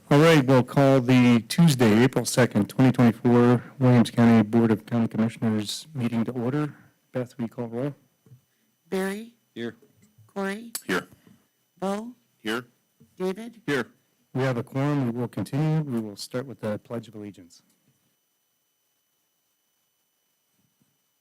All right, we'll call the Tuesday, April 2nd, 2024 Williams County Board of County Commissioners meeting to order. Beth, will you call roll? Barry, Here. Corey, Here. Bo, Here. David. Here. We have a quorum. We will continue. We will start with the Pledge of Allegiance.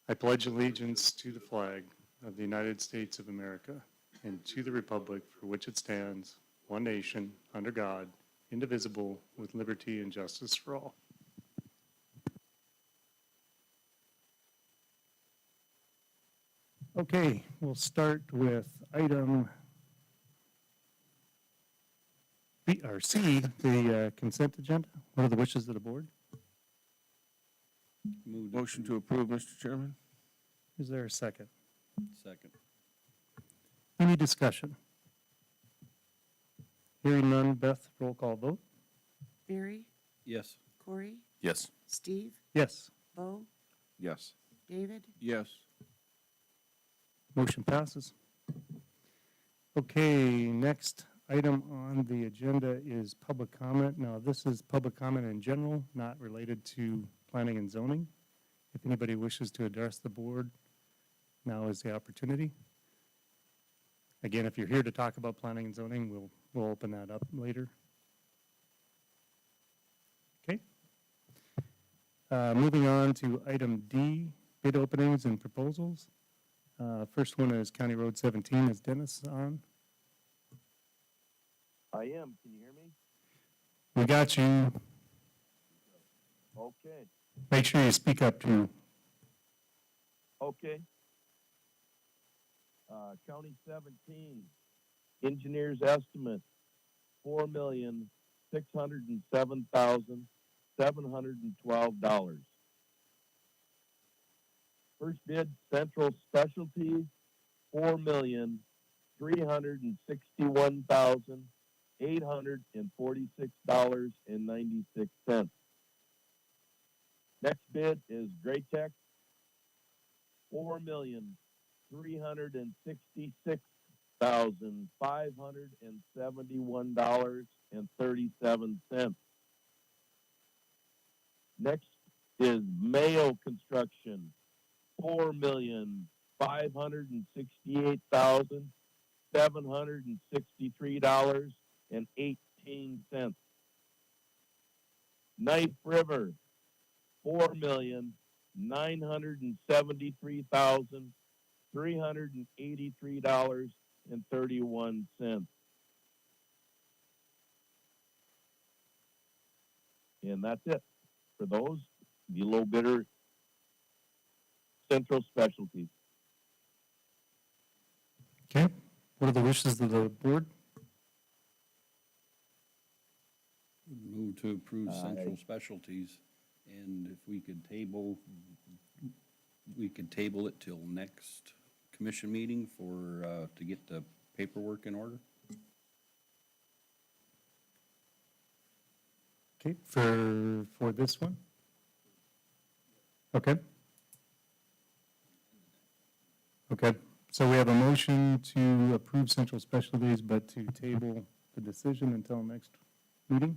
I pledge allegiance to the flag of the United States of America and to the republic for which it stands, one nation, under God, indivisible, with liberty and justice for all. Okay, we'll start with item B or C, the consent agenda. What are the wishes of the board? Motion to approve, Mr. Chairman. Is there a second? Second. Any discussion? Hearing none, Beth, roll call vote. Barry, Yes. Corey, Yes. Steve, Yes, Bo, Yes. David. Yes. motion passes. Okay, next item on the agenda is public comment. Now, this is public comment in general, not related to planning and zoning. If anybody wishes to address the board, now is the opportunity. Again, if you're here to talk about planning and zoning, we'll open that up later. Okay. Moving on to item D, bid openings and proposals. First one is County Road 17. Is Dennis on? I am. Can you hear me? We got you. Okay. Make sure you speak up too. Okay. County 17, engineer's estimate, $4,607,712. First bid, Central Specialties, $4,361,846.96. Next bid is Graytech, $4,366,571.37. Next is Mayo Construction, $4,568,763.18. Knife River, $4,973,383.31. And that's it for those. The low bidder, Central Specialties. Okay. What are the wishes of the board? Move to approve Central Specialties, and if we could table it till next commission meeting for, to get the paperwork in order. Okay, for this one? Okay. Okay, so we have a motion to approve Central Specialties, but to table the decision until next meeting?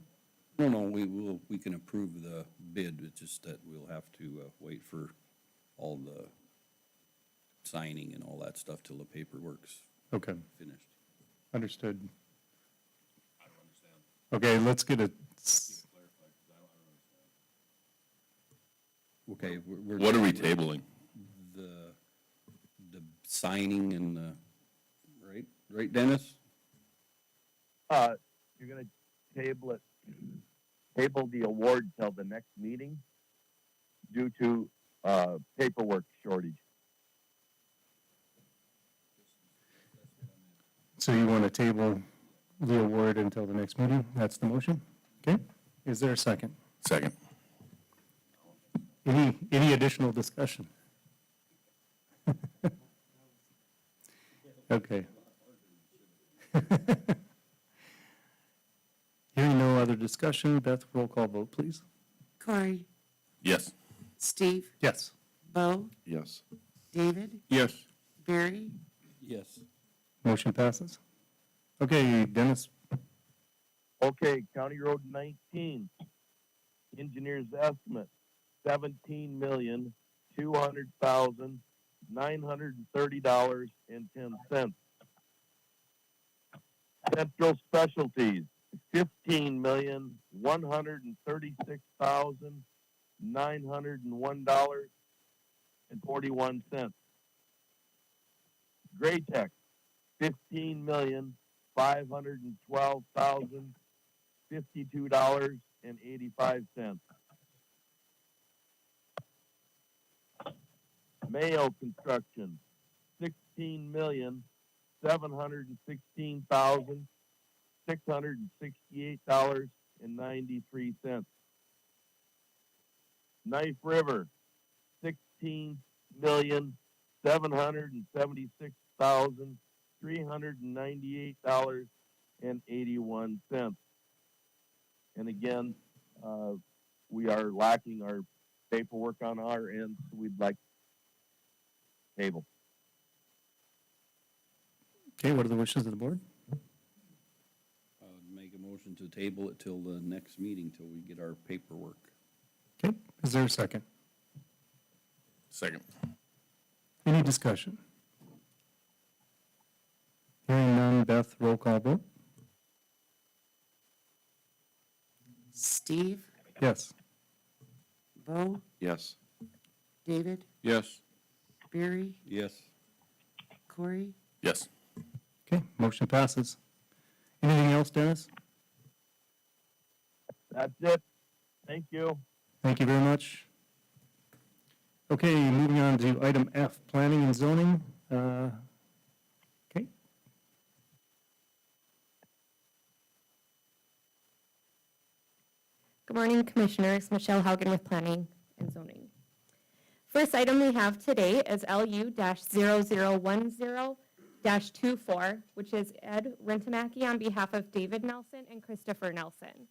No, we can approve the bid, it's just that we'll have to, wait for all the signing and all that stuff till the paperwork's Okay, finished. understood. I don't understand. Okay, let's get a, Okay, we're. What are we tabling? The signing and the, right, Dennis? You're gonna table the award till the next meeting due to, paperwork shortage. so you want to table the award until the next meeting? That's the motion? Okay, is there a second? Second. Any additional discussion? Okay. Hearing no other discussion, Beth, roll call vote, please. Corey, Yes. Steve, Yes. Bo, Yes. David, Yes. Barry. Yes. Motion passes. Okay, Dennis, Okay, County Road 19, engineer's estimate, $17,200,930.10. Central Specialties, $15,136,901.41. Graytech, $15,512,052.85. Mayo Construction, $16,716,668.93. Knife River, $16,776,398.81. And again, we are lacking our paperwork on our end, so we'd like table. Okay, what are the wishes of the board? Make a motion to table it till the next meeting, till we get our paperwork. Okay, is there a second? Second. Any discussion? Hearing none, Beth, roll call vote? Steve, Yes. Bo, Yes. David, Yes. Barry, Yes. Corey, Yes. Okay, motion passes. Anything else, Dennis? That's it. Thank you. Thank you very much. Okay, moving on to item F, planning and zoning. Okay, Good morning, Commissioners. Michelle Haugen with Planning and Zoning. First item we have today is LU-0010-24, which is Ed Rentamaki on behalf of David Nelson and Christopher Nelson.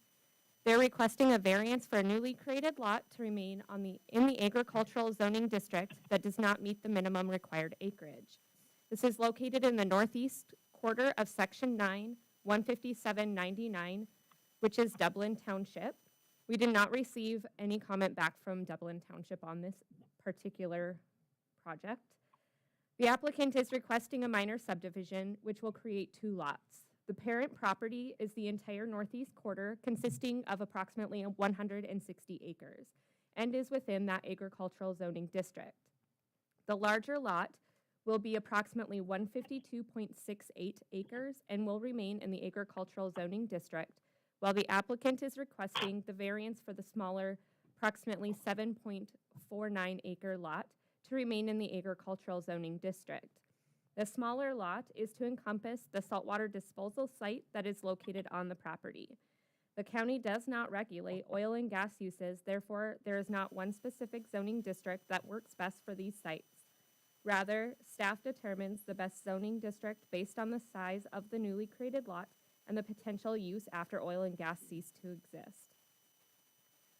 They're requesting a variance for a newly created lot to remain in the agricultural zoning district that does not meet the minimum required acreage. This is located in the northeast quarter of Section 9, 15799, which is Dublin Township. We did not receive any comment back from Dublin Township on this particular project. The applicant is requesting a minor subdivision, which will create 2 lots. The parent property is the entire northeast quarter, consisting of approximately 160 acres, and is within that agricultural zoning district. The larger lot will be approximately 152.68 acres and will remain in the agricultural zoning district, while the applicant is requesting the variance for the smaller, approximately 7.49 acre lot to remain in the agricultural zoning district. The smaller lot is to encompass the saltwater disposal site that is located on the property. The county does not regulate oil and gas uses, therefore there is not one specific zoning district that works best for these sites. Rather, staff determines the best zoning district based on the size of the newly created lot and the potential use after oil and gas cease to exist.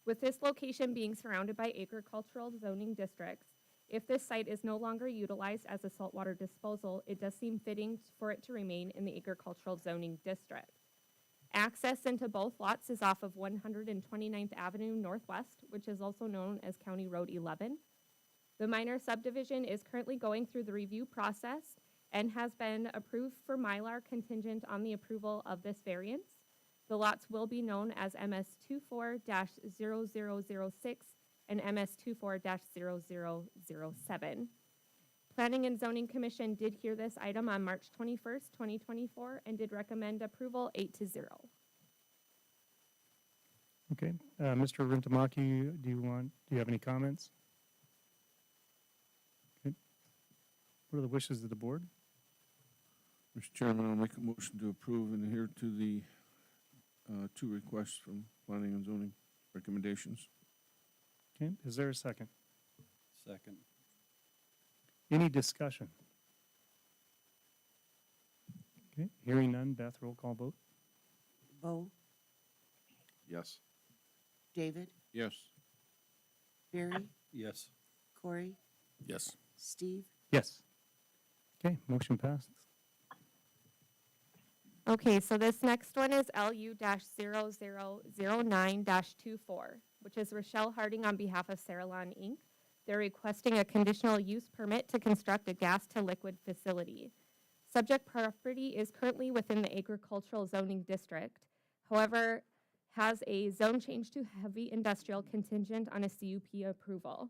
With this location being surrounded by agricultural zoning districts, if this site is no longer utilized as a saltwater disposal, it does seem fitting for it to remain in the agricultural zoning district. Access into both lots is off of 129th Avenue Northwest, which is also known as County Road 11. The minor subdivision is currently going through the review process and has been approved for Mylar contingent on the approval of this variance. The lots will be known as MS24-0006 and MS24-0007. Planning and Zoning Commission did hear this item on March 21st, 2024, and did recommend approval 8-0. okay. Mr. Rentamaki, do you have any comments? Okay. What are the wishes of the board? Mr. Chairman, I'll make a motion to approve and adhere to the 2 requests from planning and zoning recommendations. Okay, is there a second? Second. Any discussion? Okay, hearing none, Beth, roll call vote? Bo, Yes. David, Yes. Barry, Yes. Corey, Yes. Steve, Yes. Okay, motion passes. Okay, so this next one is LU-0009-24, which is Rochelle Harding on behalf of Saralon Inc. They're requesting a conditional use permit to construct a gas-to-liquid facility. Subject property is currently within the agricultural zoning district, however, has a zone change to heavy industrial contingent on a CUP approval.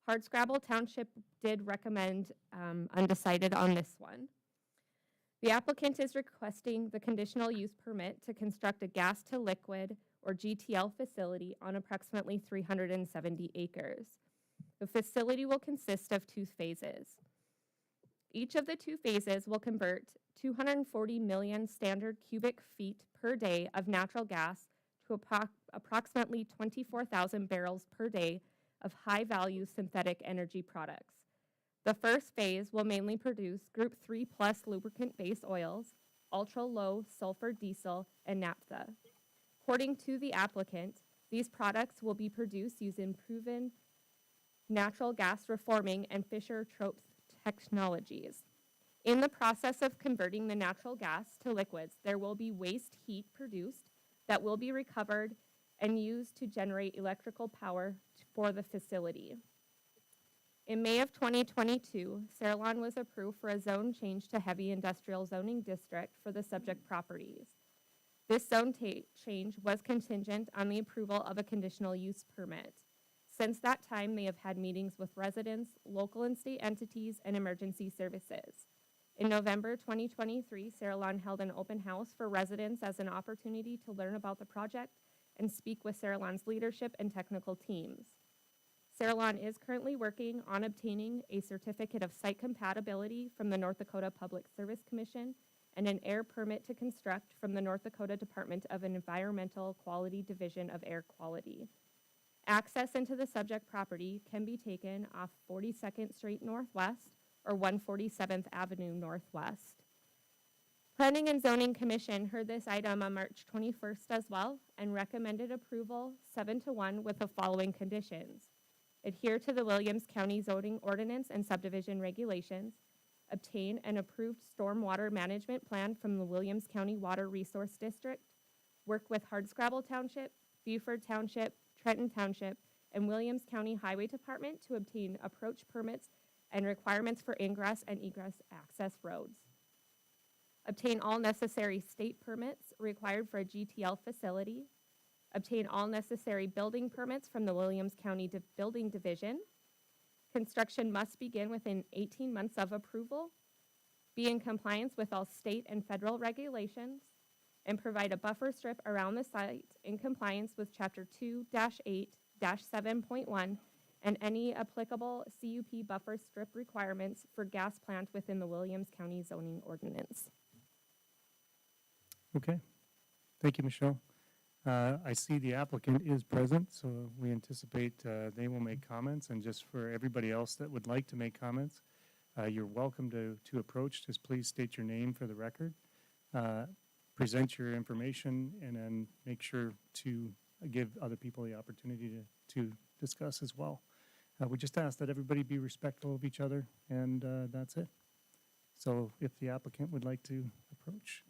Hardscrabble Township did recommend undecided on this one. The applicant is requesting the conditional use permit to construct a gas-to-liquid, or GTL, facility on approximately 370 acres. The facility will consist of 2 phases. Each of the 2 phases will convert 240 million standard cubic feet per day of natural gas to approximately 24,000 barrels per day of high-value synthetic energy products. The first phase will mainly produce Group 3+ lubricant-based oils, ultra-low sulfur diesel, and naphtha. According to the applicant, these products will be produced using proven natural gas reforming and Fischer-Tropsch technologies. In the process of converting the natural gas to liquids, there will be waste heat produced that will be recovered and used to generate electrical power for the facility. In May of 2022, Saralon was approved for a zone change to heavy industrial zoning district for the subject properties. This zone change was contingent on the approval of a conditional use permit. Since that time, they have had meetings with residents, local and state entities, and emergency services. In November 2023, Saralon held an open house for residents as an opportunity to learn about the project and speak with Saralon's leadership and technical teams. Saralon is currently working on obtaining a certificate of site compatibility from the North Dakota Public Service Commission and an air permit to construct from the North Dakota Department of Environmental Quality Division of Air Quality. Access into the subject property can be taken off 42nd Street Northwest or 147th Avenue Northwest. Planning and Zoning Commission heard this item on March 21st as well and recommended approval 7-1 with the following conditions. Adhere to the Williams County zoning ordinance and subdivision regulations. Obtain an approved stormwater management plan from the Williams County Water Resource District. Work with Hardscrabble Township, Beaufort Township, Trenton Township, and Williams County Highway Department to obtain approach permits and requirements for ingress and egress access roads. Obtain all necessary state permits required for a GTL facility. Obtain all necessary building permits from the Williams County Building Division. Construction must begin within 18 months of approval. Be in compliance with all state and federal regulations. And provide a buffer strip around the site in compliance with Chapter 2-8-7.1 and any applicable CUP buffer strip requirements for gas plants within the Williams County zoning ordinance. Okay. Thank you, Michelle. I see the applicant is present, so we anticipate they will make comments. And just for everybody else that would like to make comments, you're welcome to approach. Just please state your name for the record. Present your information, and then make sure to give other people the opportunity to discuss as well. We just ask that everybody be respectful of each other, and that's it. So if the applicant would like to approach.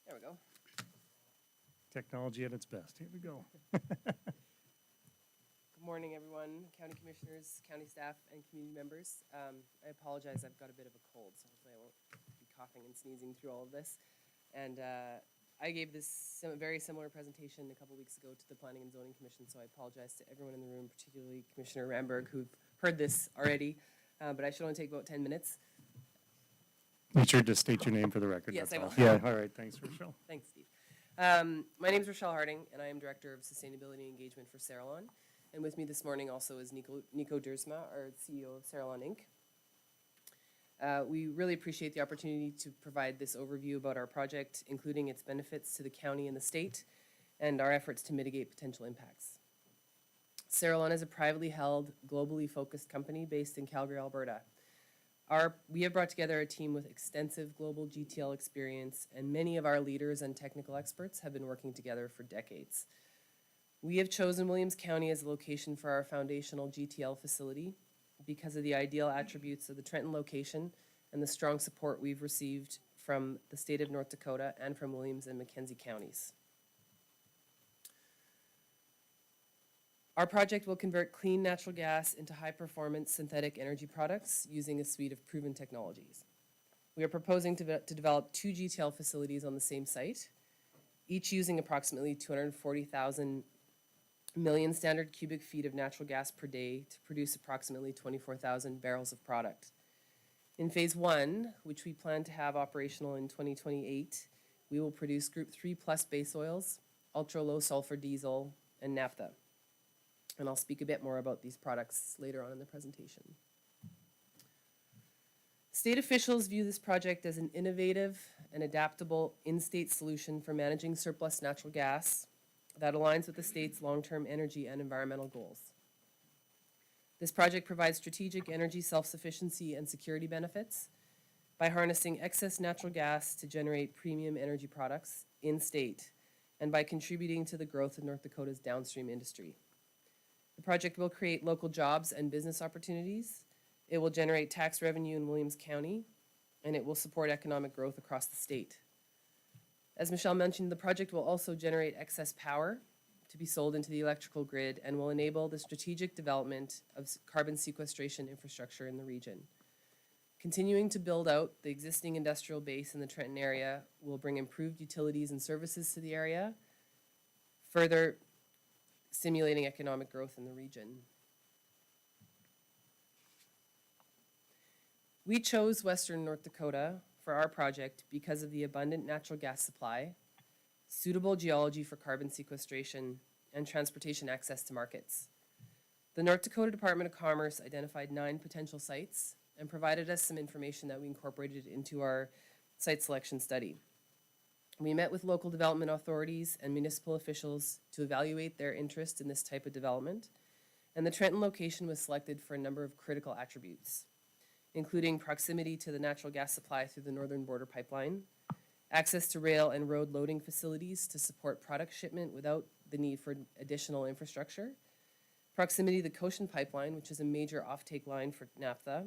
There we go. Technology at its best. Here we go. Good morning, everyone, county commissioners, county staff, and community members. I apologize, I've got a bit of a cold, so hopefully I won't be coughing and sneezing through all of this. And I gave this very similar presentation a couple weeks ago to the Planning and Zoning Commission, so I apologize to everyone in the room, particularly Commissioner Ramberg, who've heard this already, but I should only take about 10 minutes. Make sure to state your name for the record. Yes, that's I all. will. Yeah, all right. Thanks, Rochelle. Thanks, Steve. My name is Rochelle Harding, and I am Director of Sustainability and Engagement for Saralon. And with me this morning also is Nico Dersma, our CEO of Saralon Inc. We really appreciate the opportunity to provide this overview about our project, including its benefits to the county and the state, and our efforts to mitigate potential impacts. Cerrelon is a privately held, globally focused company based in Calgary, Alberta. We have brought together a team with extensive global GTL experience, and many of our leaders and technical experts have been working together for decades. We have chosen Williams County as a location for our foundational GTL facility because of the ideal attributes of the Trenton location and the strong support we've received from the state of North Dakota and from Williams and Mackenzie counties. Our project will convert clean natural gas into high-performance synthetic energy products using a suite of proven technologies. We are proposing to develop 2 GTL facilities on the same site, each using approximately 240,000 million standard cubic feet of natural gas per day to produce approximately 24,000 barrels of product. In phase 1, which we plan to have operational in 2028, we will produce Group 3 plus base oils, ultra-low sulfur diesel, and naphtha. And I'll speak a bit more about these products later on in the presentation. State officials view this project as an innovative and adaptable in-state solution for managing surplus natural gas that aligns with the state's long-term energy and environmental goals. This project provides strategic energy self-sufficiency and security benefits by harnessing excess natural gas to generate premium energy products in-state and by contributing to the growth of North Dakota's downstream industry. The project will create local jobs and business opportunities. It will generate tax revenue in Williams County, and it will support economic growth across the state. As Michelle mentioned, the project will also generate excess power to be sold into the electrical grid and will enable the strategic development of carbon sequestration infrastructure in the region. Continuing to build out the existing industrial base in the Trenton area will bring improved utilities and services to the area, further stimulating economic growth in the region. We chose Western North Dakota for our project because of the abundant natural gas supply, suitable geology for carbon sequestration, and transportation access to markets. The North Dakota Department of Commerce identified 9 potential sites and provided us some information that we incorporated into our site selection study. We met with local development authorities and municipal officials to evaluate their interest in this type of development, and the Trenton location was selected for a number of critical attributes, including proximity to the natural gas supply through the Northern Border Pipeline, access to rail and road loading facilities to support product shipment without the need for additional infrastructure, proximity to the Cochin Pipeline, which is a major offtake line for naphtha,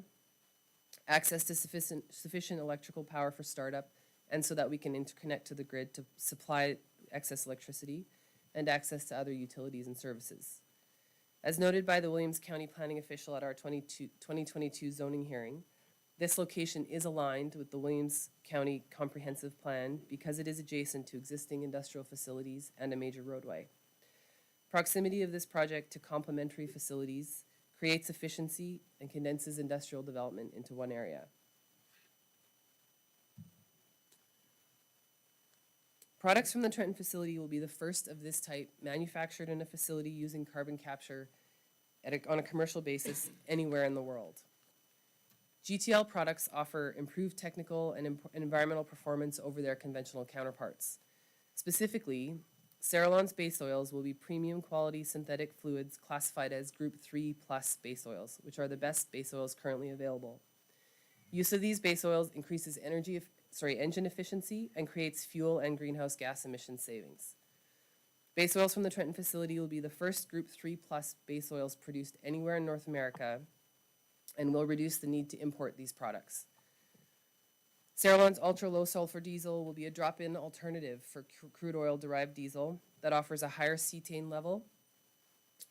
access to sufficient electrical power for startup, and so that we can interconnect to the grid to supply excess electricity, and access to other utilities and services. As noted by the Williams County planning official at our 2022 zoning hearing, this location is aligned with the Williams County Comprehensive Plan because it is adjacent to existing industrial facilities and a major roadway. Proximity of this project to complementary facilities creates efficiency and condenses industrial development into one area. Products from the Trenton facility will be the first of this type manufactured in a facility using carbon capture on a commercial basis anywhere in the world. GTL products offer improved technical and environmental performance over their conventional counterparts. Specifically, Cerrelon's base oils will be premium quality synthetic fluids classified as Group 3 plus base oils, which are the best base oils currently available. Use of these base oils increases engine efficiency and creates fuel and greenhouse gas emission savings. Base oils from the Trenton facility will be the first Group 3 plus base oils produced anywhere in North America and will reduce the need to import these products. Cerrelon's ultra-low sulfur diesel will be a drop-in alternative for crude oil-derived diesel that offers a higher cetane level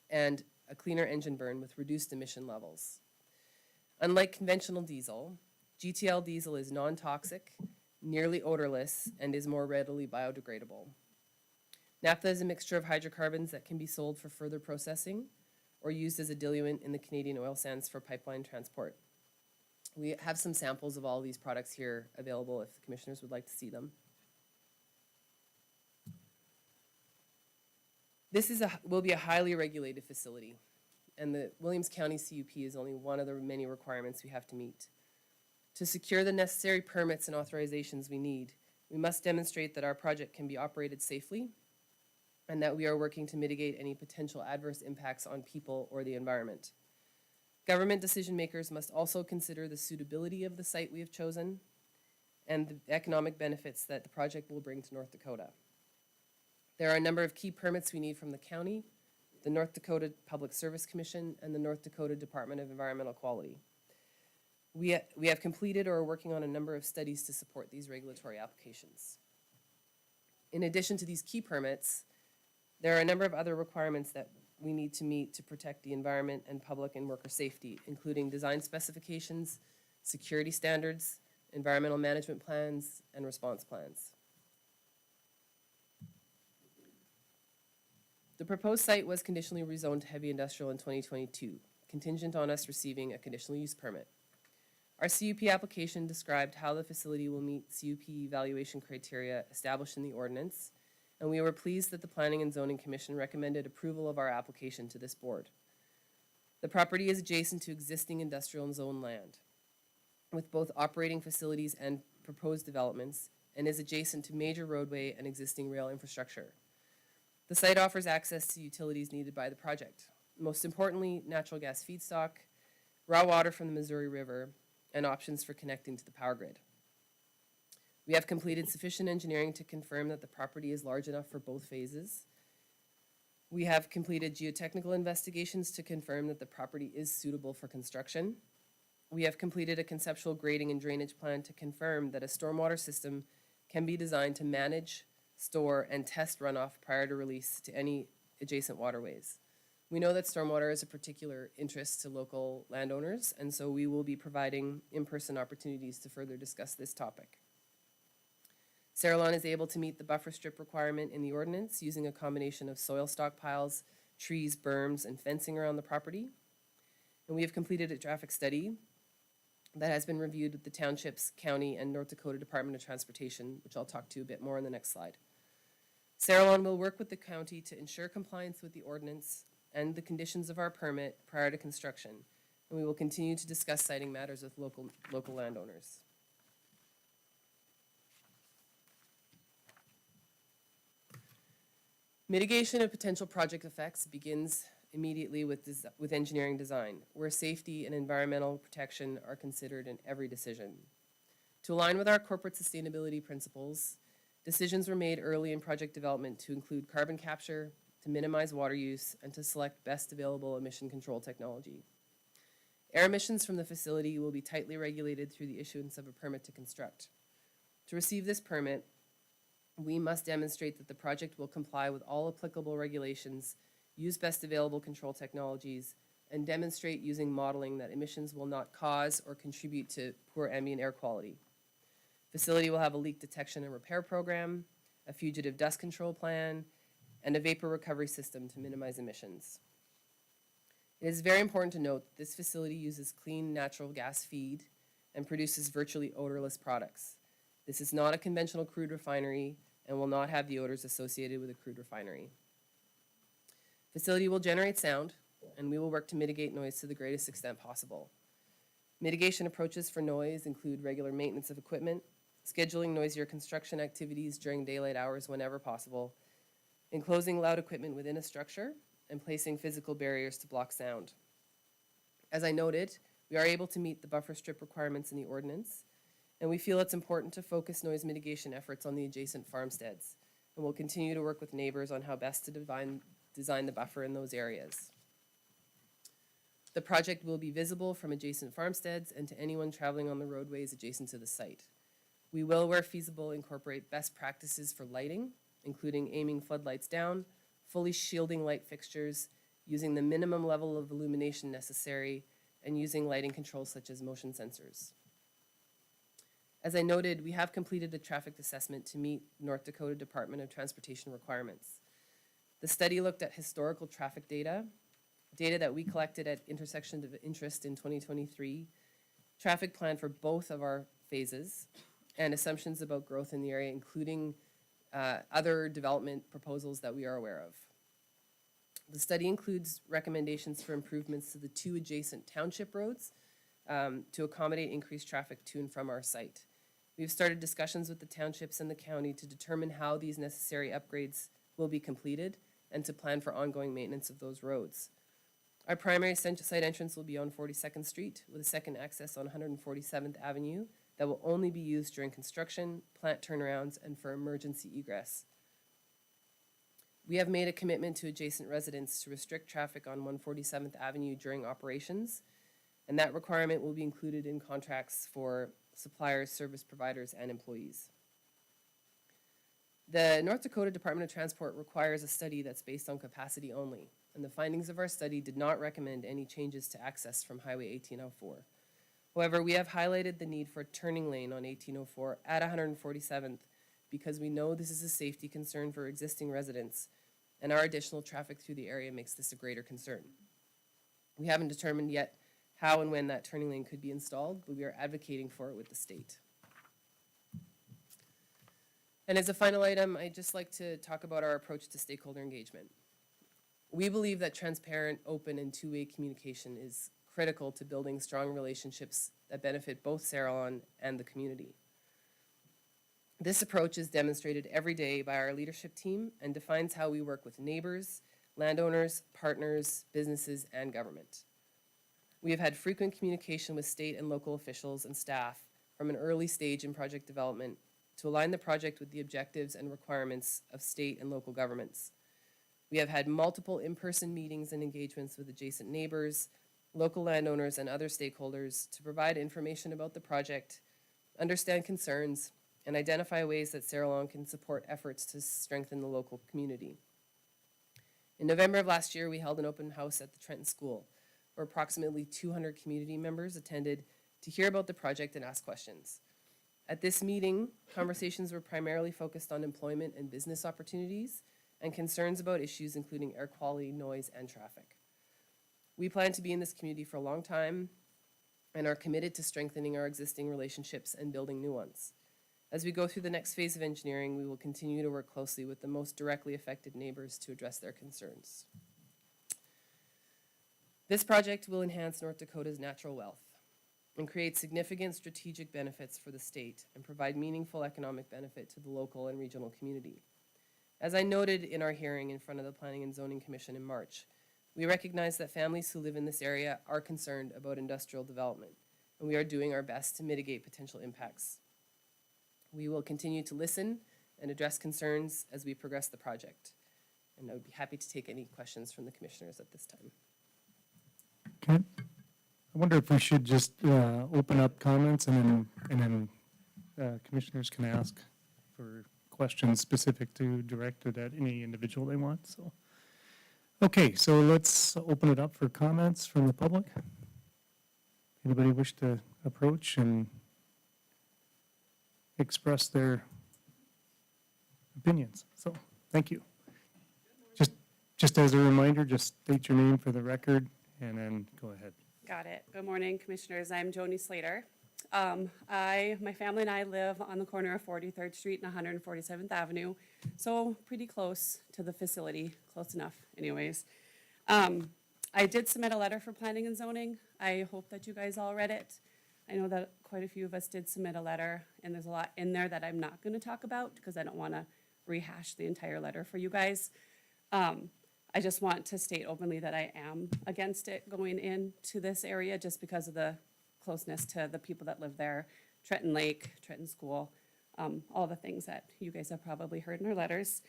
and a cleaner engine burn with reduced emission levels. Unlike conventional diesel, GTL diesel is non-toxic, nearly odorless, and is more readily biodegradable. Naphtha is a mixture of hydrocarbons that can be sold for further processing or used as a diluent in the Canadian oil sands for pipeline transport. We have some samples of all these products here available if the commissioners would like to see them. This will be a highly regulated facility, and the Williams County CUP is only one of the many requirements we have to meet. To secure the necessary permits and authorizations we need, we must demonstrate that our project can be operated safely and that we are working to mitigate any potential adverse impacts on people or the environment. Government decision makers must also consider the suitability of the site we have chosen and the economic benefits that the project will bring to North Dakota. There are a number of key permits we need from the county, the North Dakota Public Service Commission, and the North Dakota Department of Environmental Quality. We have completed or are working on a number of studies to support these regulatory applications. In addition to these key permits, there are a number of other requirements that we need to meet to protect the environment and public and worker safety, including design specifications, security standards, environmental management plans, and response plans. The proposed site was conditionally rezoned to heavy industrial in 2022, contingent on us receiving a conditional use permit. Our CUP application described how the facility will meet CUP evaluation criteria established in the ordinance, and we were pleased that the Planning and Zoning Commission recommended approval of our application to this board. The property is adjacent to existing industrial and zone land, with both operating facilities and proposed developments, and is adjacent to major roadway and existing rail infrastructure. The site offers access to utilities needed by the project. Most importantly, natural gas feedstock, raw water from the Missouri River, and options for connecting to the power grid. We have completed sufficient engineering to confirm that the property is large enough for both phases. We have completed geotechnical investigations to confirm that the property is suitable for construction. We have completed a conceptual grading and drainage plan to confirm that a stormwater system can be designed to manage, store, and test runoff prior to release to any adjacent waterways. We know that stormwater is a particular interest to local landowners, and so we will be providing in-person opportunities to further discuss this topic. Saralon is able to meet the buffer strip requirement in the ordinance using a combination of soil stockpiles, trees, berms, and fencing around the property. And we have completed a traffic study that has been reviewed with the townships, county, and North Dakota Department of Transportation, which I'll talk to a bit more on the next slide. Saralon will work with the county to ensure compliance with the ordinance and the conditions of our permit prior to construction, and we will continue to discuss siting matters with local landowners. Mitigation of potential project effects begins immediately with engineering design, where safety and environmental protection are considered in every decision. To align with our corporate sustainability principles, decisions were made early in project development to include carbon capture, to minimize water use, and to select best available emission control technology. Air emissions from the facility will be tightly regulated through the issuance of a permit to construct. To receive this permit, we must demonstrate that the project will comply with all applicable regulations, use best available control technologies, and demonstrate using modeling that emissions will not cause or contribute to poor ambient air quality. Facility will have a leak detection and repair program, a fugitive dust control plan, and a vapor recovery system to minimize emissions. It is very important to note that this facility uses clean natural gas feed and produces virtually odorless products. This is not a conventional crude refinery and will not have the odors associated with a crude refinery. Facility will generate sound, and we will work to mitigate noise to the greatest extent possible. Mitigation approaches for noise include regular maintenance of equipment, scheduling noisier construction activities during daylight hours whenever possible, enclosing loud equipment within a structure, and placing physical barriers to block sound. As I noted, we are able to meet the buffer strip requirements in the ordinance, and we feel it's important to focus noise mitigation efforts on the adjacent farmsteads, and we'll continue to work with neighbors on how best to design the buffer in those areas. The project will be visible from adjacent farmsteads and to anyone traveling on the roadways adjacent to the site. We will, where feasible, incorporate best practices for lighting, including aiming floodlights down, fully shielding light fixtures, using the minimum level of illumination necessary, and using lighting controls such as motion sensors. As I noted, we have completed a traffic assessment to meet North Dakota Department of Transportation requirements. The study looked at historical traffic data that we collected at intersections of interest in 2023, traffic plan for both of our phases, and assumptions about growth in the area, including other development proposals that we are aware of. The study includes recommendations for improvements to the two adjacent township roads to accommodate increased traffic to and from our site. We've started discussions with the townships and the county to determine how these necessary upgrades will be completed and to plan for ongoing maintenance of those roads. Our primary site entrance will be on 42nd Street with a second access on 147th Avenue that will only be used during construction, plant turnarounds, and for emergency egress. We have made a commitment to adjacent residents to restrict traffic on 147th Avenue during operations, and that requirement will be included in contracts for suppliers, service providers, and employees. The North Dakota Department of Transport requires a study that's based on capacity only, and the findings of our study did not recommend any changes to access from Highway 1804. However, we have highlighted the need for a turning lane on 1804 at 147th because we know this is a safety concern for existing residents, and our additional traffic through the area makes this a greater concern. We haven't determined yet how and when that turning lane could be installed, but we are advocating for it with the state. And as a final item, I'd just like to talk about our approach to stakeholder engagement. We believe that transparent, open, and two-way communication is critical to building strong relationships that benefit both Sarillon and the community. This approach is demonstrated every day by our leadership team and defines how we work with neighbors, landowners, partners, businesses, and government. We have had frequent communication with state and local officials and staff from an early stage in project development to align the project with the objectives and requirements of state and local governments. We have had multiple in-person meetings and engagements with adjacent neighbors, local landowners, and other stakeholders to provide information about the project, understand concerns, and identify ways that Sarillon can support efforts to strengthen the local community. In November of last year, we held an open house at the Trenton School, where approximately 200 community members attended to hear about the project and ask questions. At this meeting, conversations were primarily focused on employment and business opportunities and concerns about issues including air quality, noise, and traffic. We plan to be in this community for a long time and are committed to strengthening our existing relationships and building new ones. As we go through the next phase of engineering, we will continue to work closely with the most directly affected neighbors to address their concerns. This project will enhance North Dakota's natural wealth and create significant strategic benefits for the state and provide meaningful economic benefit to the local and regional community. As I noted in our hearing in front of the Planning and Zoning Commission in March, we recognize that families who live in this area are concerned about industrial development, and we are doing our best to mitigate potential impacts. We will continue to listen and address concerns as we progress the project, and I would be happy to take any questions from the commissioners at this time. Okay. I wonder if we should just open up comments and then commissioners can ask for questions specific to directed at any individual they want. So, okay, so let's open it up for comments from the public. Anybody wish to approach and express their opinions? So, thank you. Just as a reminder, just state your name for the record and then go ahead. Got it. Good morning, Commissioners. I'm Joni Slater. My family and I live on the corner of 43rd Street and 147th Avenue, so pretty close to the facility, close enough anyways. I did submit a letter for planning and zoning. I hope that you guys all read it. I know that quite a few of us did submit a letter, and there's a lot in there that I'm not going to talk about because I don't want to rehash the entire letter for you guys. I just want to state openly that I am against it going into this area just because of the closeness to the people that live there, Trenton Lake, Trenton School, all the things that you guys have probably heard in our letters.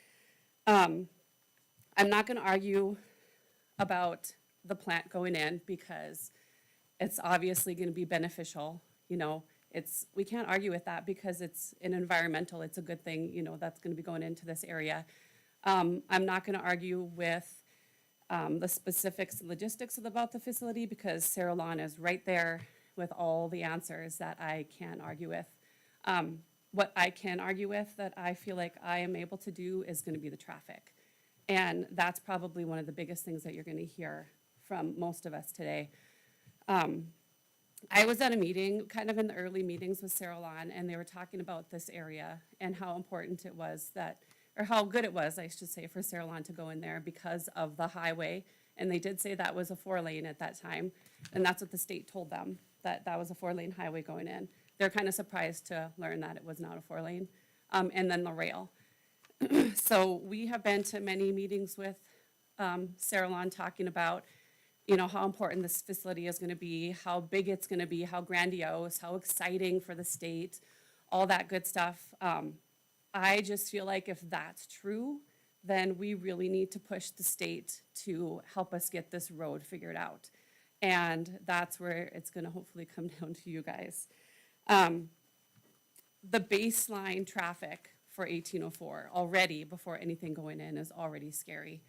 I'm not going to argue about the plant going in because it's obviously going to be beneficial. You know, we can't argue with that because it's an environmental, it's a good thing, you know, that's going to be going into this area. I'm not going to argue with the specifics and logistics about the facility because Sarillon is right there with all the answers that I can't argue with. What I can argue with that I feel like I am able to do is going to be the traffic. And that's probably one of the biggest things that you're going to hear from most of us today. I was at a meeting, kind of in the early meetings with Sarillon, and they were talking about this area and how important it was that, or how good it was, I should say, for Sarillon to go in there because of the highway. And they did say that was a 4-lane at that time, and that's what the state told them. that that was a 4-lane highway going in. They're kind of surprised to learn that it was not a 4-lane. And then the rail. So we have been to many meetings with Sarah Lawn talking about, you know, how important this facility is gonna be, how big it's gonna be, how grandiose, how exciting for the state, all that good stuff. I just feel like if that's true, then we really need to push the state to help us get this road figured out. And that's where it's gonna hopefully come down to you guys. The baseline traffic for 1804 already, before anything going in, is already scary.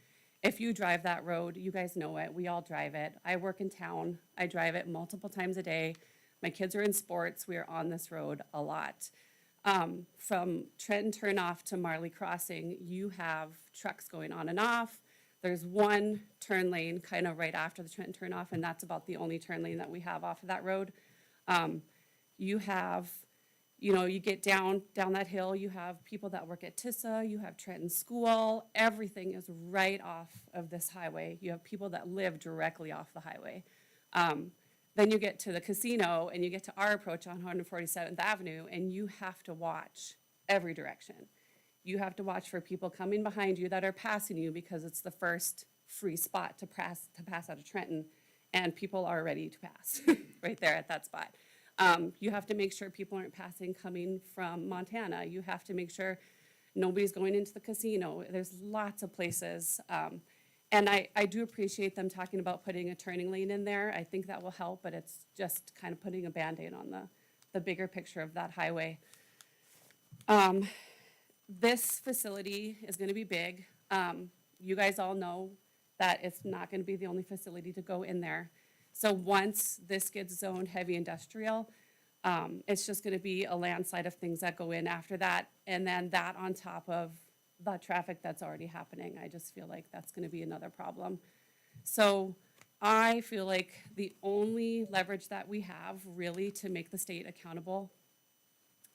If you drive that road, you guys know it, we all drive it. I work in town, I drive it multiple times a day. My kids are in sports, we are on this road a lot. From Trenton Turnoff to Marley Crossing, you have trucks going on and off. There's one turn lane kind of right after the Trenton Turnoff, and that's about the only turn lane that we have off of that road. You have, you know, you get down that hill, you have people that work at TISA, you have Trenton School, everything is right off of this highway. You have people that live directly off the highway. Then you get to the casino and you get to our approach on 147th Avenue, and you have to watch every direction. You have to watch for people coming behind you that are passing you because it's the first free spot to pass out of Trenton, and people are ready to pass right there at that spot. You have to make sure people aren't passing coming from Montana. You have to make sure nobody's going into the casino. There's lots of places. And I do appreciate them talking about putting a turning lane in there. I think that will help, but it's just kind of putting a Band-Aid on the bigger picture of that highway. This facility is gonna be big. You guys all know that it's not gonna be the only facility to go in there. So once this gets zoned heavy industrial, it's just gonna be a landslide of things that go in after that, and then that on top of the traffic that's already happening. I just feel like that's gonna be another problem. So I feel like the only leverage that we have really to make the state accountable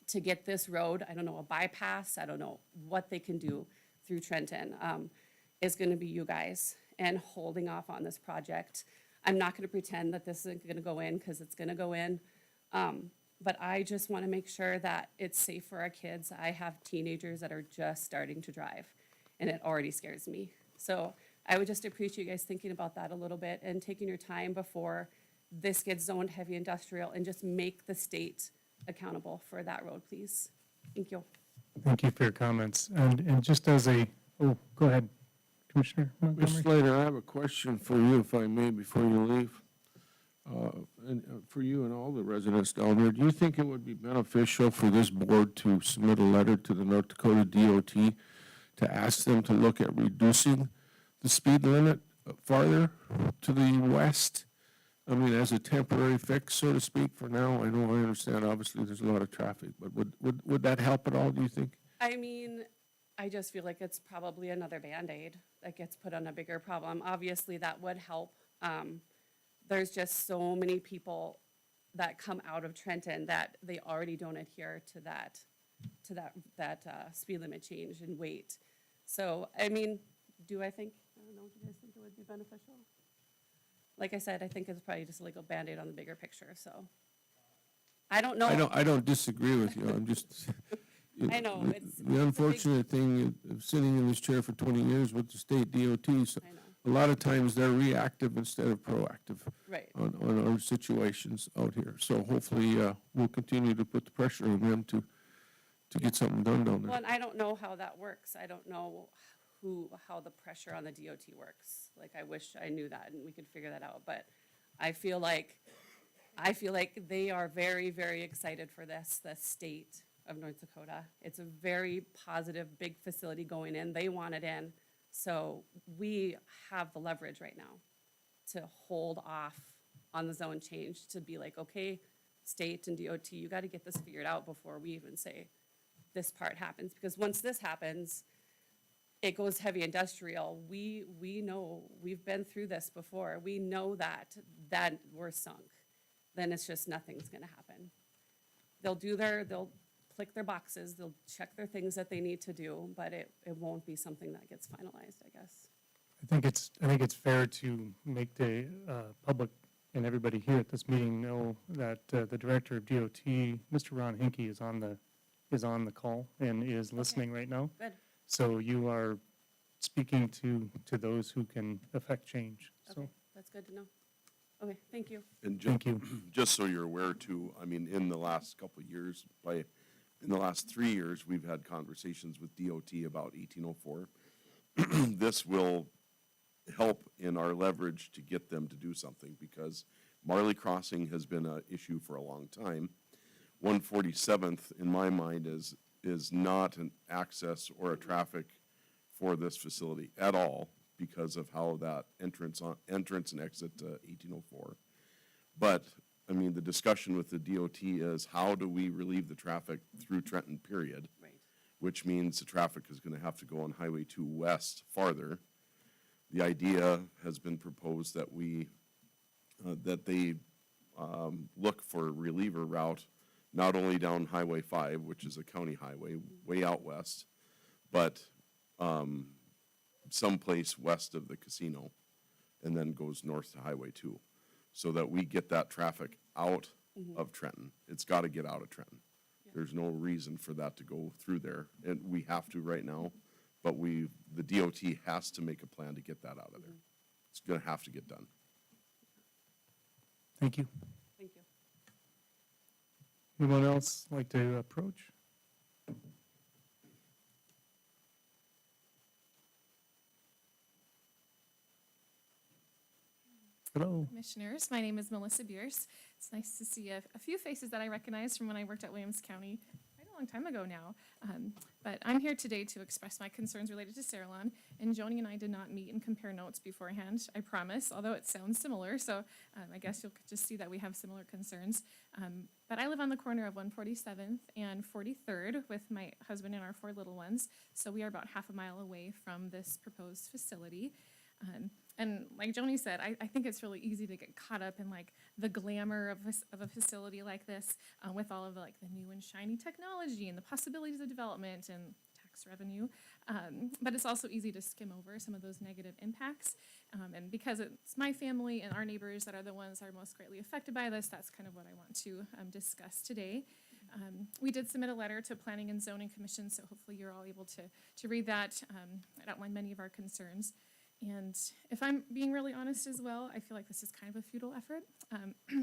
to get this road, I don't know, a bypass, I don't know what they can do through Trenton, is gonna be you guys and holding off on this project. I'm not gonna pretend that this isn't gonna go in, because it's gonna go in. But I just wanna make sure that it's safe for our kids. I have teenagers that are just starting to drive, and it already scares me. So I would just appreciate you guys thinking about that a little bit and taking your time before this gets zoned heavy industrial, and just make the state accountable for that road, please. Thank you. Thank you for your comments. And just as a, oh, go ahead, Commissioner Ms. Montgomery. Slater, I have a question for you, if I may, before you leave. For you and all the residents down there, do you think it would be beneficial for this board to submit a letter to the North Dakota DOT to ask them to look at reducing the speed limit farther to the west? I mean, as a temporary fix, so to speak, for now. I know, I understand, obviously, there's a lot of traffic, but would that help at all, do you think? I mean, I just feel like it's probably another Band-Aid that gets put on a bigger problem. Obviously, that would help. There's just so many people that come out of Trenton that they already don't adhere to that speed limit change and weight. So, I mean, I don't know, do you guys think it would be beneficial? Like I said, I think it's probably just a legal Band-Aid on the bigger picture, so. I don't know. I don't disagree with you, I'm just. I know, it's a The big- unfortunate thing of sitting in this chair for 20 years with the state DOT, so I know, a lot of times they're reactive instead of proactive right. on our situations out here. So hopefully, we'll continue to put the pressure on them to get something done down Well, there. and I don't know how that works. I don't know how the pressure on the DOT works. Like, I wish I knew that and we could figure that out, but I feel like they are very, very excited for this, the state of North Dakota. It's a very positive, big facility going in. They want it in. So we have the leverage right now to hold off on the zone change, to be like, okay, state and DOT, you got to get this figured out before we even say this part happens. Because once this happens, it goes heavy industrial. We know, we've been through this before. We know that we're sunk. Then it's just nothing's going to happen. They'll click their boxes, they'll check their things that they need to do, but it won't be something that gets finalized, I guess. I think it's fair to make the public and everybody here at this meeting know that the Director of DOT, Mr. Ron Hinkie, is on the call and is listening right now. Good. So you are speaking to those who can affect change. So, Okay, that's good to know. Okay, thank you. And thank you. just so you're aware too, I mean, in the last couple of years, in the last 3 years, we've had conversations with DOT about 1804. This will help in our leverage to get them to do something, because Marley Crossing has been an issue for a long time. 147th, in my mind, is not an access or a traffic for this facility at all, because of how that entrance and exit to 1804. But, I mean, the discussion with the DOT is, how do we relieve the traffic through Trenton, period? Right. Which means the traffic is gonna have to go on Highway 2 west farther. The idea has been proposed that they look for a reliever route, not only down Highway 5, which is a county highway, way out west, but someplace west of the casino, and then goes north to Highway 2, so that we get that traffic out of Trenton. It's got to get out of Trenton. There's no reason for that to go through there, and we have to right now, but the DOT has to make a plan to get that out of there. It's going to have to get done. Thank you. Thank you. Anyone else like to approach? Hello. Commissioners, my name is Melissa Bierce. It's nice to see a few faces that I recognize from when I worked at Williams County quite a long time ago now. But I'm here today to express my concerns related to Saralon, and Joni and I did not meet and compare notes beforehand, I promise, although it sounds similar, so I guess you'll just see that we have similar concerns. But I live on the corner of 147th and 43rd with my husband and our 4 little ones, so we are about half a mile away from this proposed facility. And like Joni said, I think it's really easy to get caught up in like the glamour of a facility like this, with all of the, like the new and shiny technology and the possibilities of development and tax revenue. But it's also easy to skim over some of those negative impacts. And because it's my family and our neighbors that are the ones that are most greatly affected by this, that's kind of what I want to discuss today. We did submit a letter to Planning and Zoning Commission, so hopefully you're all able to read that. It outlined many of our concerns. And if I'm being really honest as well, I feel like this is kind of a futile effort.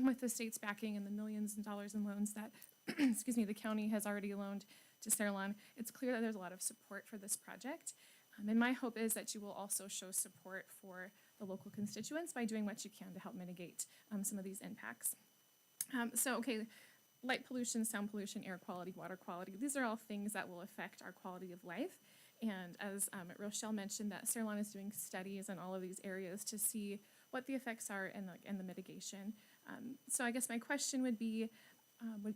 With the state's backing and the millions of dollars in loans that, excuse me, the county has already loaned to Saralon, it's clear that there's a lot of support for this project. And my hope is that you will also show support for the local constituents by doing what you can to help mitigate some of these impacts. Okay, light pollution, sound pollution, air quality, water quality, these are all things that will affect our quality of life. And as Rochelle mentioned, that Saralon is doing studies in all of these areas to see what the effects are and the mitigation. So I guess my question would be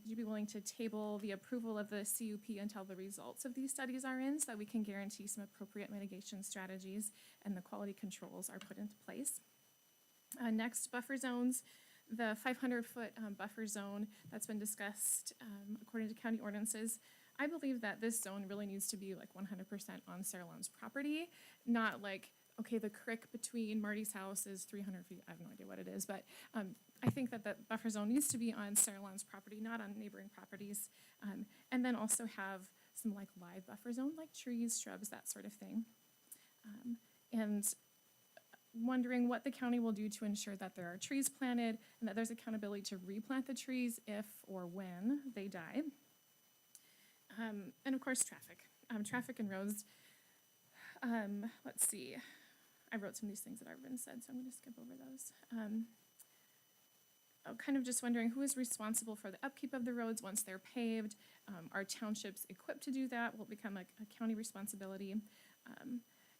you be willing to table the approval of the CUP until the results of these studies are in, so that we can guarantee some appropriate mitigation strategies and the quality controls are put into place? Next, buffer zones. The 500-foot buffer zone that's been discussed according to county ordinances, I believe that this zone really needs to be like 100% on Saralon's property, not like, okay, the creek between Marty's house is 300 feet. I have no idea what it is, but I think that the buffer zone needs to be on Saralon's property, not on neighboring properties. And then also have some like live buffer zone, like trees, shrubs, that sort of thing. And wondering what the county will do to ensure that there are trees planted and that there's accountability to replant the trees if or when they die. And of course, traffic. Traffic and roads. Let's see. I wrote some of these things that have been said, so I'm going to skip over those. I'm kind of just wondering who is responsible for the upkeep of the roads once they're paved. Are townships equipped to do that? Will it become a county responsibility?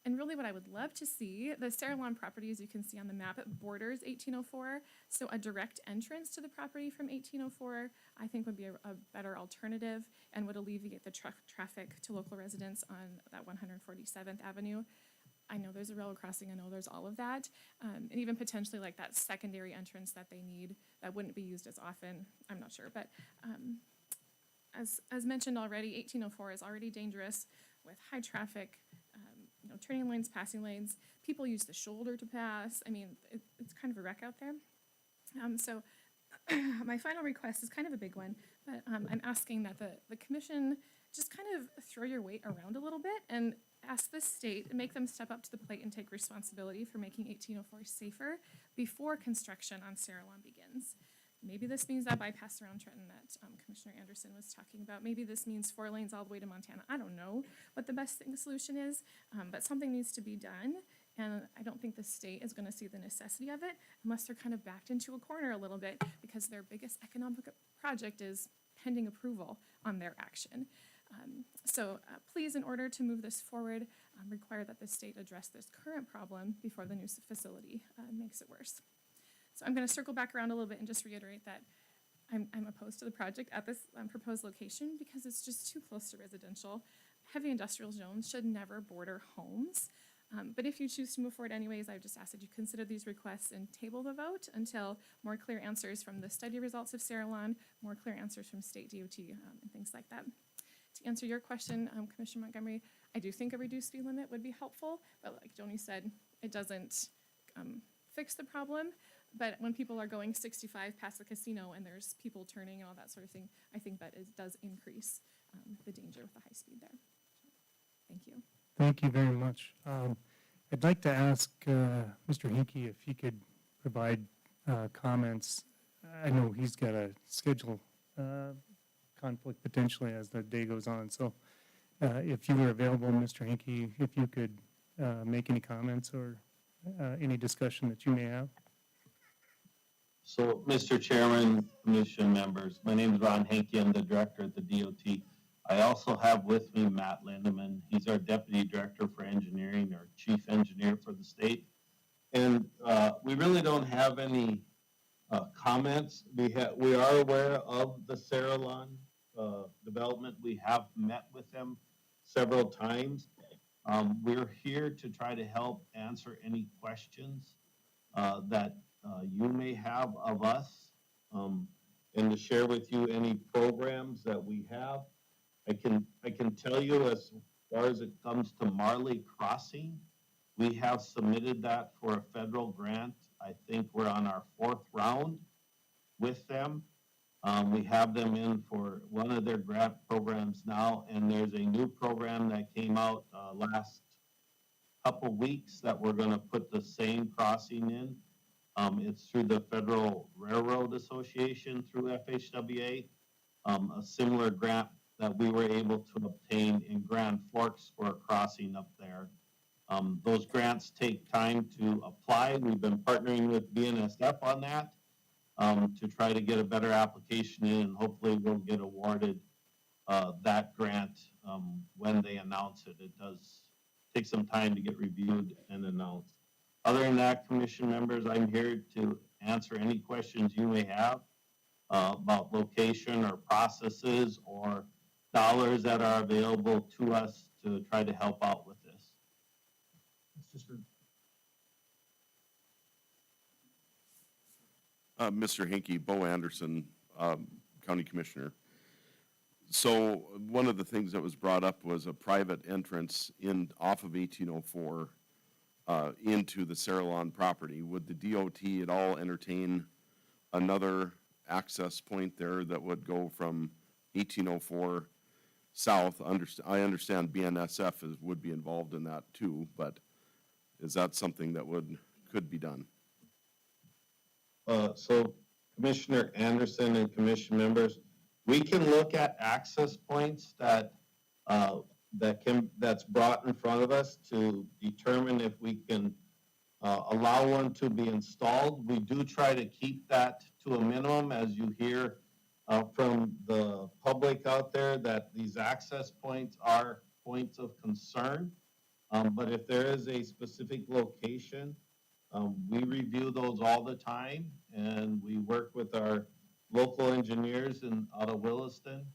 And really what I would love to see, the Saralon property, as you can see on the map, it borders 1804. So a direct entrance to the property from 1804, I think would be a better alternative and would alleviate the traffic to local residents on that 147th Avenue. I know there's a railroad crossing, I know there's all of that. And even potentially like that secondary entrance that they need that wouldn't be used as often, I'm not sure. But as mentioned already, 1804 is already dangerous with high traffic, turning lanes, passing lanes. People use the shoulder to pass. I mean, it's kind of a wreck out there. So my final request is kind of a big one, but I'm asking that the commission just kind of throw your weight around a little bit and ask the state and make them step up to the plate and take responsibility for making 1804 safer before construction on Sarah Lawn begins. Maybe this means that bypass around Trenton that Commissioner Anderson was talking about. Maybe this means 4 lanes all the way to Montana. I don't know what the best solution is, but something needs to be done. And I don't think the state is going to see the necessity of it unless they're kind of backed into a corner a little bit because their biggest economic project is pending approval on their action. So please, in order to move this forward, require that the state address this current problem before the new facility makes it worse. So I'm going to circle back around a little bit and just reiterate that I'm opposed to the project at this proposed location because it's just too close to residential. Heavy industrial zones should never border homes. But if you choose to move forward anyways, I would just ask that you consider these requests and table the vote until more clear answers from the study results of Sarah Lawn, more clear answers from state DOT, and things like that. To answer your question, Commissioner Montgomery, I do think a reduced speed limit would be helpful, but like Joni said, it doesn't fix the problem. But when people are going 65 past the casino and there's people turning and all that sort of thing, I think that it does increase the danger with the high speed there. Thank you. Thank you very much. I'd like to ask Mr. Hinkie if he could provide comments. I know he's got a schedule conflict potentially as the day goes on. So if you were available, Mr. Hinkie, if you could make any comments or any discussion that you may have. So, Mr. Chairman, Commission members, my name is Ron Hankey. I'm the director at the DOT. I also have with me Matt Lindeman. He's our Deputy Director for Engineering, or Chief Engineer for the state. And we really don't have any comments. We are aware of the Sarah Lawn development. We have met with them several times. We're here to try to help answer any questions that you may have of us, and to share with you any programs that we have. I can tell you as far as it comes to Marley Crossing, we have submitted that for a federal grant. I think we're on our 4th round with them. We have them in for one of their grant programs now, and there's a new program that came out last couple weeks that we're going to put the same crossing in. It's through the Federal Railroad Association through FHWA, a similar grant that we were able to obtain in Grand Forks for a crossing up there. Those grants take time to apply. We've been partnering with BNSF on that to try to get a better application in, and hopefully we'll get awarded that grant when they announce it. It does take some time to get reviewed and announced. Other than that, Commission members, I'm here to answer any questions you may have about location or processes or dollars that are available to us to try to help out with this. Mr. Hinkie, Bo Anderson, County Commissioner. So one of the things that was brought up was a private entrance off of 1804 into the Sarah Lawn property. Would the DOT at all entertain another access point there that would go from 1804 south? I understand BNSF would be involved in that too, but is that something that could be done? So Commissioner Anderson and commission members, we can look at access points that's brought in front of us to determine if we can allow one to be installed. We do try to keep that to a minimum, as you hear from the public out there, that these access points are points of concern. But if there is a specific location, we review those all the time, and we work with our local engineers out of Williston.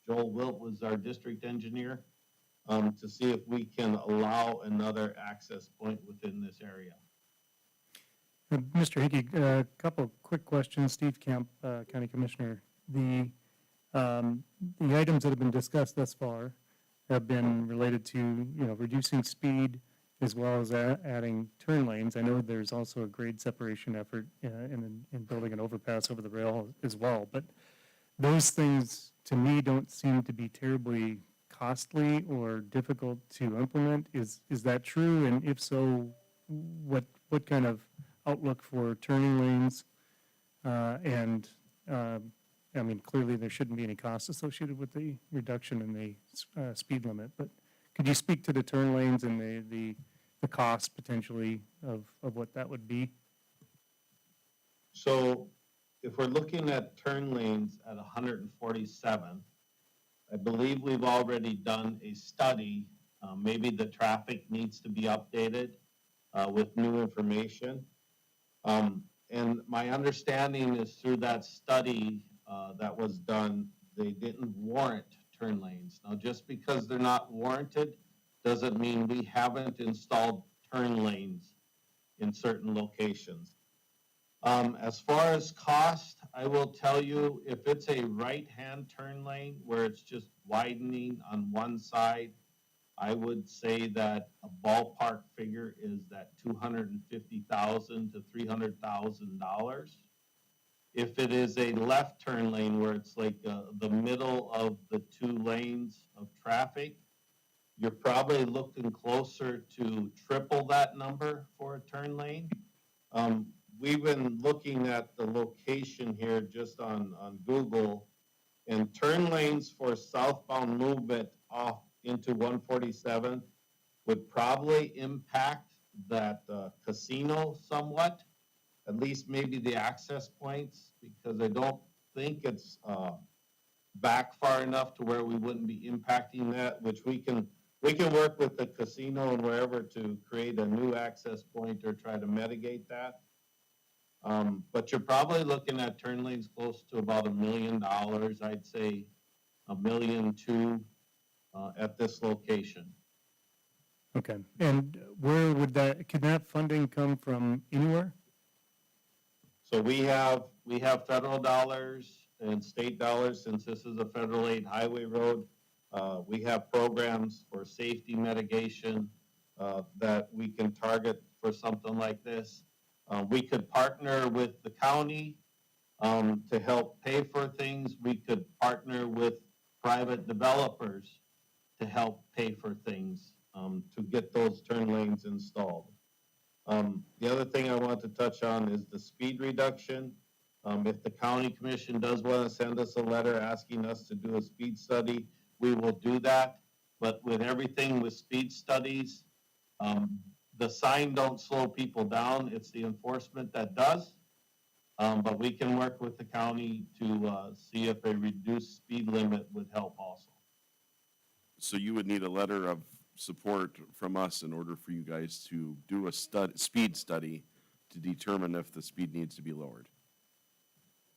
Joel Wilt was our district engineer, to see if we can allow another access point within this area. Mr. Hickey, a couple quick questions. Steve Kemp, County Commissioner. The items that have been discussed thus far have been related to, reducing speed as well as adding turn lanes. I know there's also a grade separation effort in building an overpass over the rail as well, but those things, to me, don't seem to be terribly costly or difficult to implement. Is that true? And if so, what kind of outlook for turning lanes? I mean, clearly there shouldn't be any cost associated with the reduction in the speed limit, but could you speak to the turn lanes and the cost potentially of what that would be? So if we're looking at turn lanes at 147th, I believe we've already done a study. Maybe the traffic needs to be updated with new information. And my understanding is through that study that was done, they didn't warrant turn lanes. Now, just because they're not warranted doesn't mean we haven't installed turn lanes in certain locations. As far as cost, I will tell you, if it's a right-hand turn lane where it's just widening on one side, I would say that a ballpark figure is that $250,000 to $300,000. If it is a left turn lane where it's like the middle of the two lanes of traffic, you're probably looking closer to triple that number for a turn lane. We've been looking at the location here just on Google, and turn lanes for southbound movement off into 147 would probably impact that casino somewhat, at least maybe the access points, because I don't think it's back far enough to where we wouldn't be impacting that, which we can work with the casino and wherever to create a new access point or try to mitigate that. But you're probably looking at turn lanes close to about $1 million. I'd say $1.2 million at this location. Okay, and where would can that funding come from anywhere? So we have federal dollars and state dollars, since this is a federal aid highway road. We have programs for safety mitigation that we can target for something like this. We could partner with the county to help pay for things. We could partner with private developers to help pay for things to get those turn lanes installed. The other thing I want to touch on is the speed reduction. If the county commission does want to send us a letter asking us to do a speed study, we will do that. But with everything with speed studies, the sign don't slow people down. It's the enforcement that does. But we can work with the county to see if a reduced speed limit would help also. So you would need a letter of support from us in order for you guys to do a speed study to determine if the speed needs to be lowered.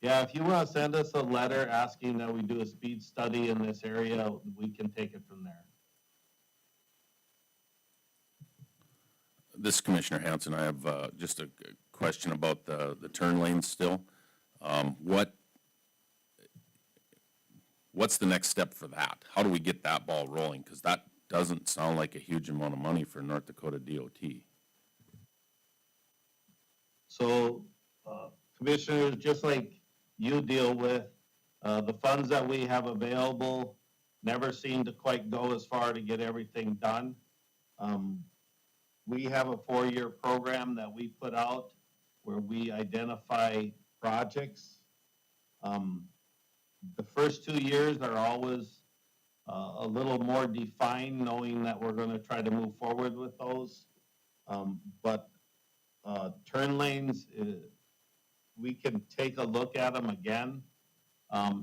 Yeah, if you want to send us a letter asking that we do a speed study in this area, we can take it from there. This is Commissioner Hanson. I have just a question about the turn lanes still. What's the next step for that? How do we get that ball rolling? Because that doesn't sound like a huge amount of money for North Dakota DOT. So, commissioners, just like you deal with, the funds that we have available never seem to quite go as far to get everything done. We have a 4-year program that we put out where we identify projects. The first 2 years are always a little more defined, knowing that we're going to try to move forward with those. But turn lanes, we can take a look at them again.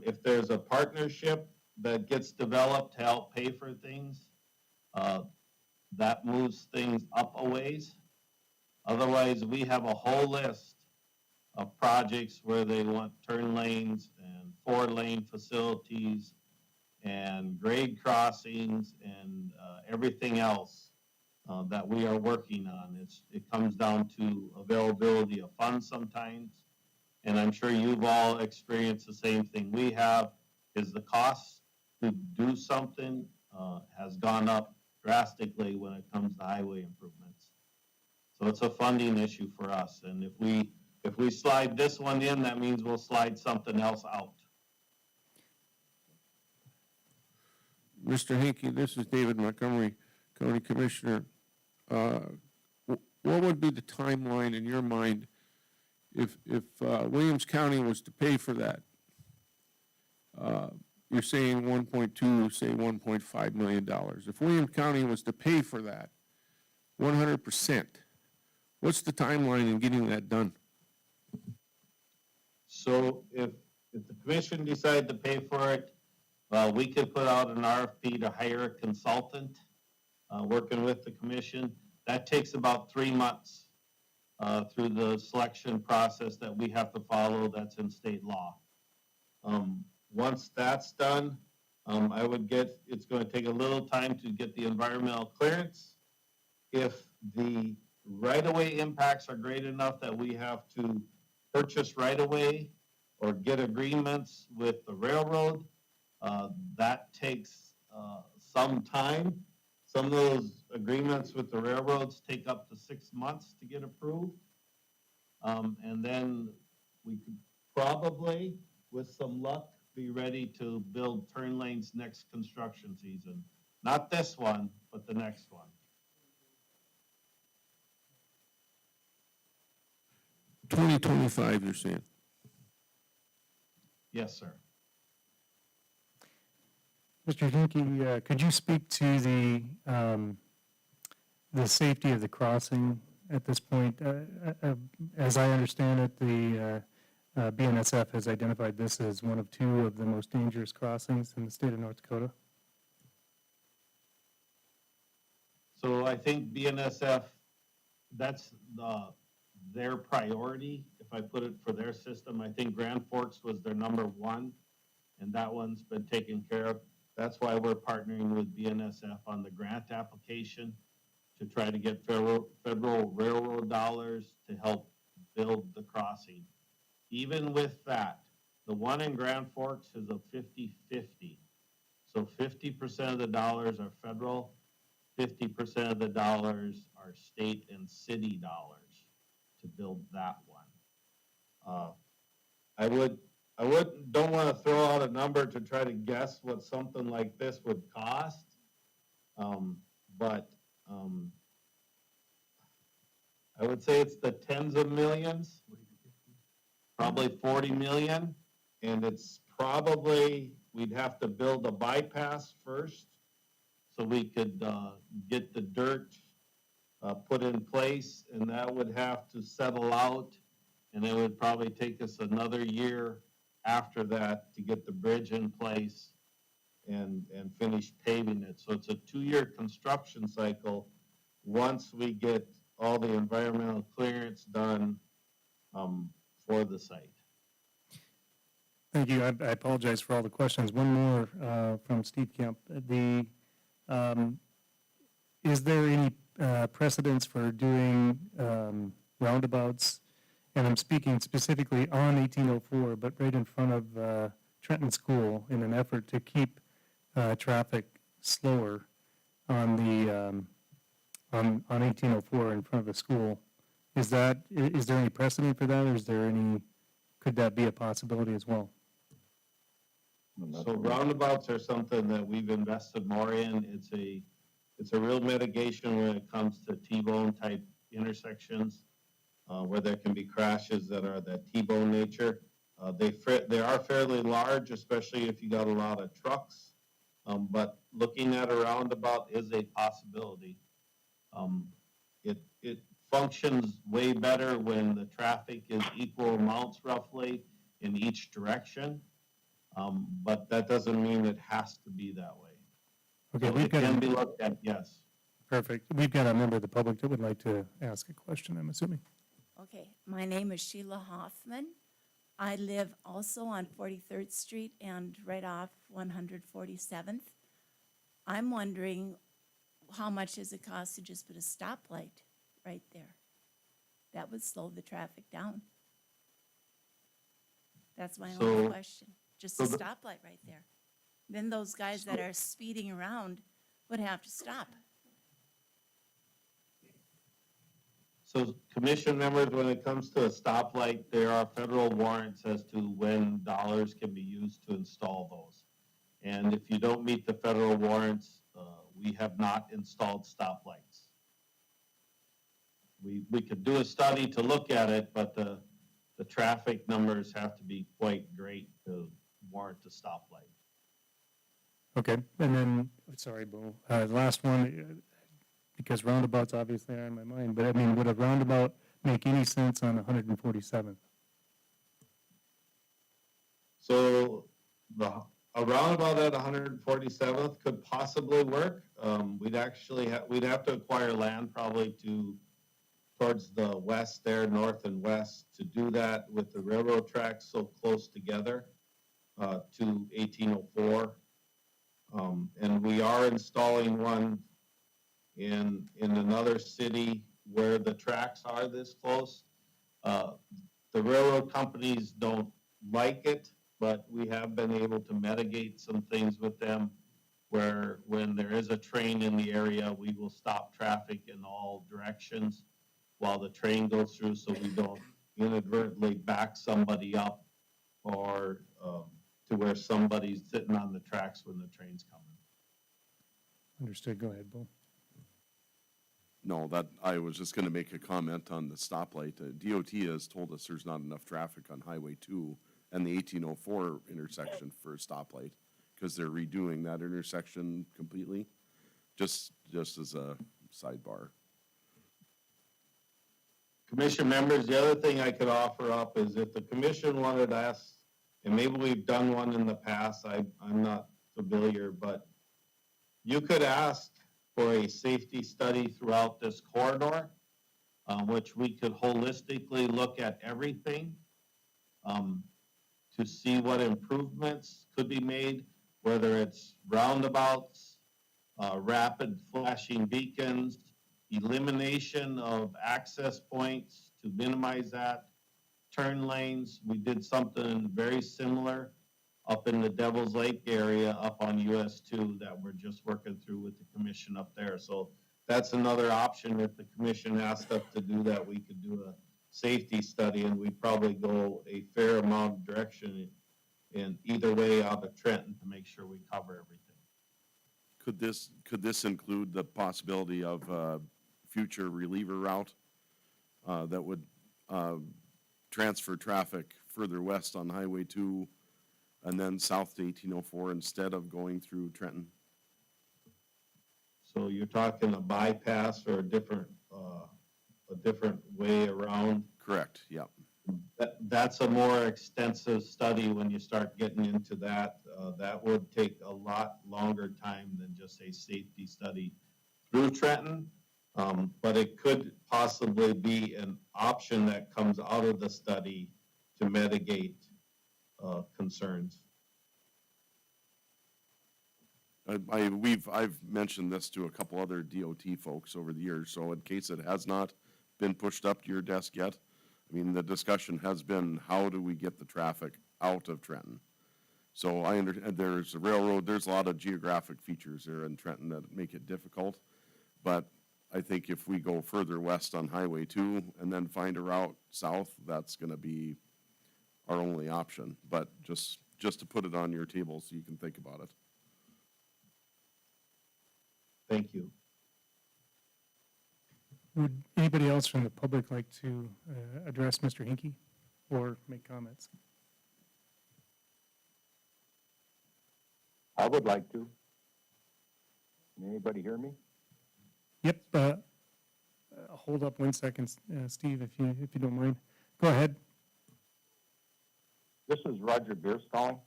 If there's a partnership that gets developed to help pay for things, that moves things up a ways. Otherwise, we have a whole list of projects where they want turn lanes and 4-lane facilities and grade crossings and everything else that we are working on. It comes down to availability of funds sometimes. And I'm sure you've all experienced the same thing we have, is the cost to do something has gone up drastically when it comes to highway improvements. So it's a funding issue for us, and if we slide this one in, that means we'll slide something else out. Mr. Hanky, this is David Montgomery, County Commissioner. What would be the timeline in your mind if Williams County was to pay for that? You're saying 1.2, say $1.5 million. If Williams County was to pay for that 100%, what's the timeline in getting that done? So if the commission decided to pay for it, we could put out an RFP to hire a consultant, working with the commission. That takes about 3 months, through the selection process that we have to follow, that's in state law. Once that's done, it's gonna take a little time to get the environmental clearance. If the right-of-way impacts are great enough that we have to purchase right-of-way or get agreements with the railroad, that takes some time. Some of those agreements with the railroads take up to 6 months to get approved. And then we could probably, with some luck, be ready to build turn lanes next construction season. Not this one, but the next one. 2025, you're saying? Yes, sir. Mr. Hinkie, could you speak to the safety of the crossing at this point? As I understand it, the BNSF has identified this as one of 2 of the most dangerous crossings in the state of North Dakota. So I think BNSF, that's their priority, if I put it for their system. I think Grand Forks was their number 1, and that one's been taken care of. That's why we're partnering with BNSF on the grant application to try to get federal railroad dollars to help build the crossing. Even with that, the one in Grand Forks is a 50-50. So 50% of the dollars are federal, 50% of the dollars are state and city dollars to build that one. Don't want to throw out a number to try to guess what something like this would cost. But I would say it's the tens of millions, probably 40 million. And it's probably, we'd have to build a bypass first so we could get the dirt put in place, and that would have to settle out. And it would probably take us another year after that to get the bridge in place and finish paving it. So it's a 2-year construction cycle once we get all the environmental clearance done for the site. Thank you. I apologize for all the questions. One more from Steve Kemp. Is there any precedence for doing roundabouts? And I'm speaking specifically on 1804, but right in front of Trenton School, in an effort to keep traffic slower on the on 1804 in front of the school. Is there any precedent for that, or could that be a possibility as well? So roundabouts are something that we've invested more in. It's a real mitigation when it comes to T-bone type intersections, where there can be crashes that are that T-bone nature. They are fairly large, especially if you got a lot of trucks. But looking at a roundabout is a possibility. It functions way better when the traffic is equal amounts roughly in each direction. But that doesn't mean it has to be that way. Okay, So it can be looked at, yes. Perfect. We've got a member of the public that would like to ask a question, I'm assuming. Okay, my name is Sheila Hoffman. I live also on 43rd Street and right off 147th. I'm wondering how much does it cost to just put a stoplight right there? That would slow the traffic down. That's my only question. Just a stoplight right there. Then those guys that are speeding around would have to stop. So commission members, when it comes to a stoplight, there are federal warrants as to when dollars can be used to install those. And if you don't meet the federal warrants, we have not installed stoplights. We could do a study to look at it, but the traffic numbers have to be quite great to warrant a stoplight. Okay, and then, sorry, Bo, last one, because roundabouts obviously are in my mind, but I mean, would a roundabout make any sense on 147th? So a roundabout at 147th could possibly work. We'd have to acquire land probably towards the west there, north and west, to do that with the railroad tracks so close together to 1804. And we are installing one in another city where the tracks are this close. The railroad companies don't like it, but we have been able to mitigate some things with them where when there is a train in the area, we will stop traffic in all directions while the train goes through, so we don't inadvertently back somebody up or to where somebody's sitting on the tracks when the train's coming. Understood, go ahead, Bo. No, that, I was just gonna make a comment on the stoplight. DOT has told us there's not enough traffic on Highway 2 and the 1804 intersection for a stoplight, because they're redoing that intersection completely, just as a sidebar. Commission members, the other thing I could offer up is if the commission wanted to ask, and maybe we've done one in the past, I'm not familiar, but you could ask for a safety study throughout this corridor, which we could holistically look at everything to see what improvements could be made, whether it's roundabouts, rapid flashing beacons, elimination of access points to minimize that, turn lanes. We did something very similar up in the Devil's Lake area up on US 2 that we're just working through with the commission up there. So that's another option. If the commission asked us to do that, we could do a safety study, and we'd probably go a fair amount of direction in either way out of Trenton to make sure we cover everything. Could this include the possibility of a future reliever route that would transfer traffic further west on Highway 2 and then south to 1804 instead of going through Trenton? So you're talking a bypass or a different way around? Correct, yeah. That's a more extensive study when you start getting into that. That would take a lot longer time than just a safety study through Trenton. But it could possibly be an option that comes out of the study to mitigate concerns. I've mentioned this to a couple other DOT folks over the years, so in case it has not been pushed up to your desk yet, I mean, the discussion has been, how do we get the traffic out of Trenton? So I understand there's a railroad, there's a lot of geographic features there in Trenton that make it difficult, but I think if we go further west on Highway 2 and then find a route south, that's gonna be our only option. But just to put it on your table so you can think about it. Thank you. Would anybody else from the public like to address Mr. Hinkie or make comments? I would like to. Can anybody hear me? Yep, hold up 1 second, Steve, if you don't mind. Go ahead. This is Roger Bierce calling.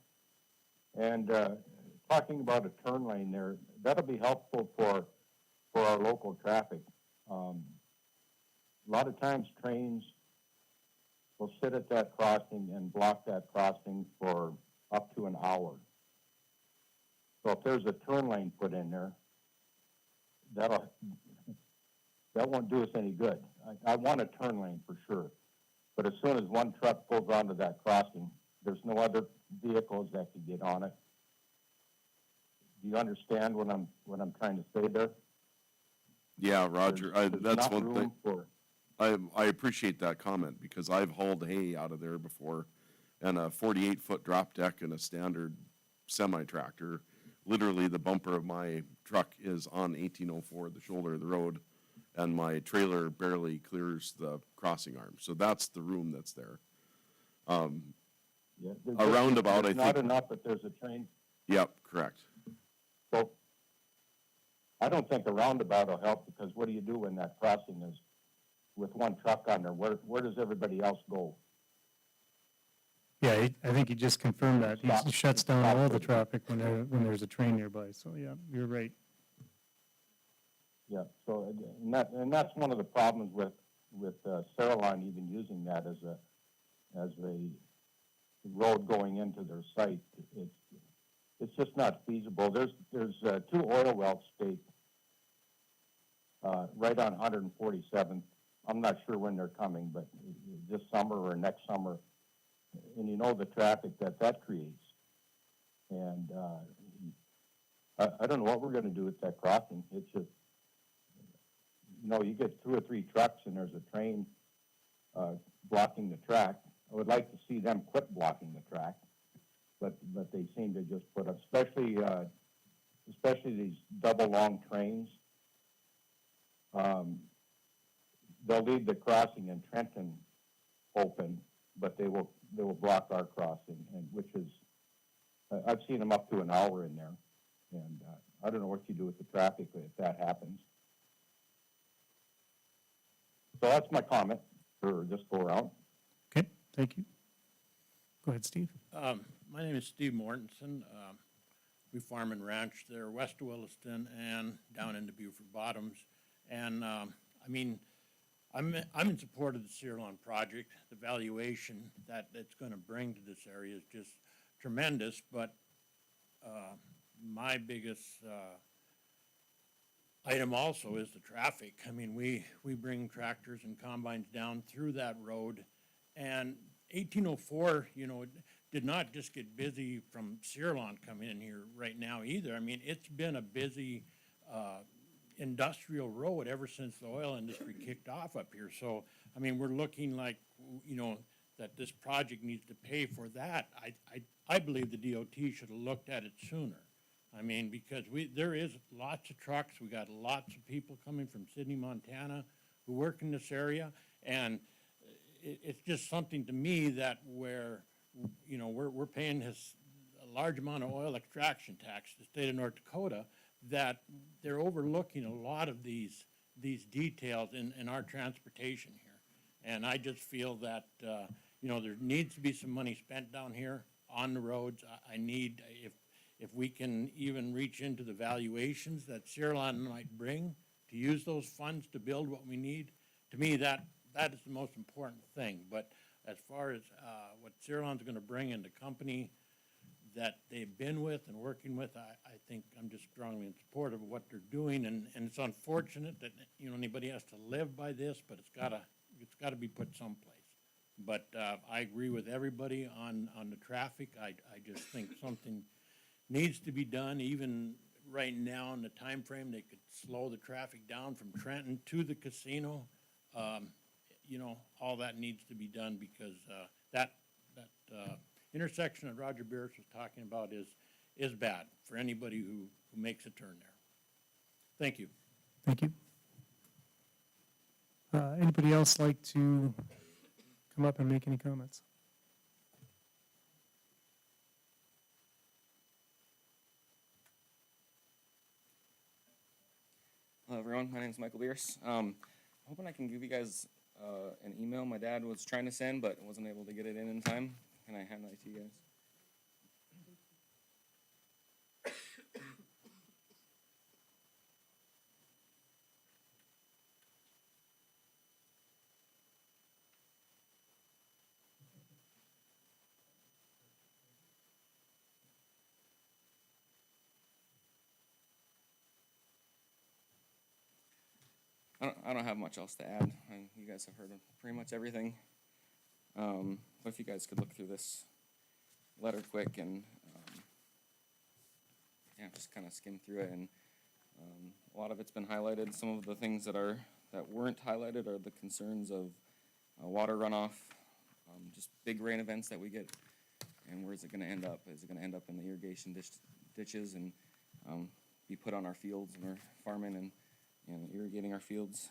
And talking about a turn lane there, that'll be helpful for our local traffic. A lot of times trains will sit at that crossing and block that crossing for up to an hour. So if there's a turn lane put in there, that won't do us any good. I want a turn lane for sure. But as soon as one truck pulls onto that crossing, there's no other vehicles that can get on it. Do you understand what I'm trying to say there? Yeah, Roger, There's that's not one room thing. for I appreciate that comment, because I've hauled hay out of there before, and a 48-foot drop deck and a standard semi-tractor, literally the bumper of my truck is on 1804, the shoulder of the road, and my trailer barely clears the crossing arm. So that's the room that's there. Yeah, A roundabout, I there's not think. enough, but there's a train. Yep, correct. So I don't think a roundabout will help, because what do you do when that crossing is with one truck on there? Where does everybody else go? Yeah, I think he just confirmed that. Stop. He shuts down all the Stop. traffic when there's a train nearby. So, yeah, you're right. Yeah, so, and that's one of the problems with Saraline even using that as a road going into their site. It's just not feasible. There's 2 oil wells staked right on 147th. I'm not sure when they're coming, but this summer or next summer. And you know the traffic that creates. And I don't know what we're going to do with that crossing. It's just, you get 2 or 3 trucks and there's a train blocking the track. I would like to see them quit blocking the track, but they seem to just put up, especially these double long trains. They'll leave the crossing in Trenton open, but they will block our crossing, and which is, I've seen them up to an hour in there, and I don't know what you do with the traffic if that happens. So that's my comment for this go around. Okay, thank you. Go ahead, Steve. My name is Steve Mortensen. We farm and ranch there west of Williston and down into Beaufort Bottoms. And, I'm in support of the Sirlon project. The valuation that it's going to bring to this area is just tremendous, but my biggest item also is the traffic. I mean, we bring tractors and combines down through that road, and 1804, did not just get busy from Sirlon coming in here right now either. I mean, it's been a busy industrial road ever since the oil industry kicked off up here. So, I mean, we're looking like, that this project needs to pay for that. I believe the DOT should have looked at it sooner. I mean, because there is lots of trucks, we got lots of people coming from Sydney, Montana, who work in this area, and it's just something to me that where, we're paying a large amount of oil extraction tax to the state of North Dakota, that they're overlooking a lot of these details in our transportation here. And I just feel that, there needs to be some money spent down here on the roads. I need, if we can even reach into the valuations that Sirlon might bring to use those funds to build what we need, to me, that is the most important thing. But as far as what Sirlon's going to bring in the company that they've been with and working with, I think I'm just strongly in support of what they're doing. And it's unfortunate that, anybody has to live by this, but it's gotta be put someplace. But I agree with everybody on the traffic. I just think something needs to be done, even right now in the time frame. They could slow the traffic down from Trenton to the casino. All that needs to be done, because that intersection that Roger Beers was talking about is bad for anybody who makes a turn there. Thank you. Thank you. Anybody else like to come up and make any comments? Hello, everyone. My name is Michael Bierce. Hoping I can give you guys an email my dad was trying to send, but wasn't able to get it in time. Can I hand that to you guys? I don't have much else to add. You guys have heard of pretty much everything. But if you guys could look through this letter quick and just kind of skim through it, and a lot of it's been highlighted. Some of the things that that weren't highlighted are the concerns of water runoff, just big rain events that we get, and where's it gonna end up? Is it gonna end up in the irrigation ditches and be put on our fields, and we're farming and irrigating our fields?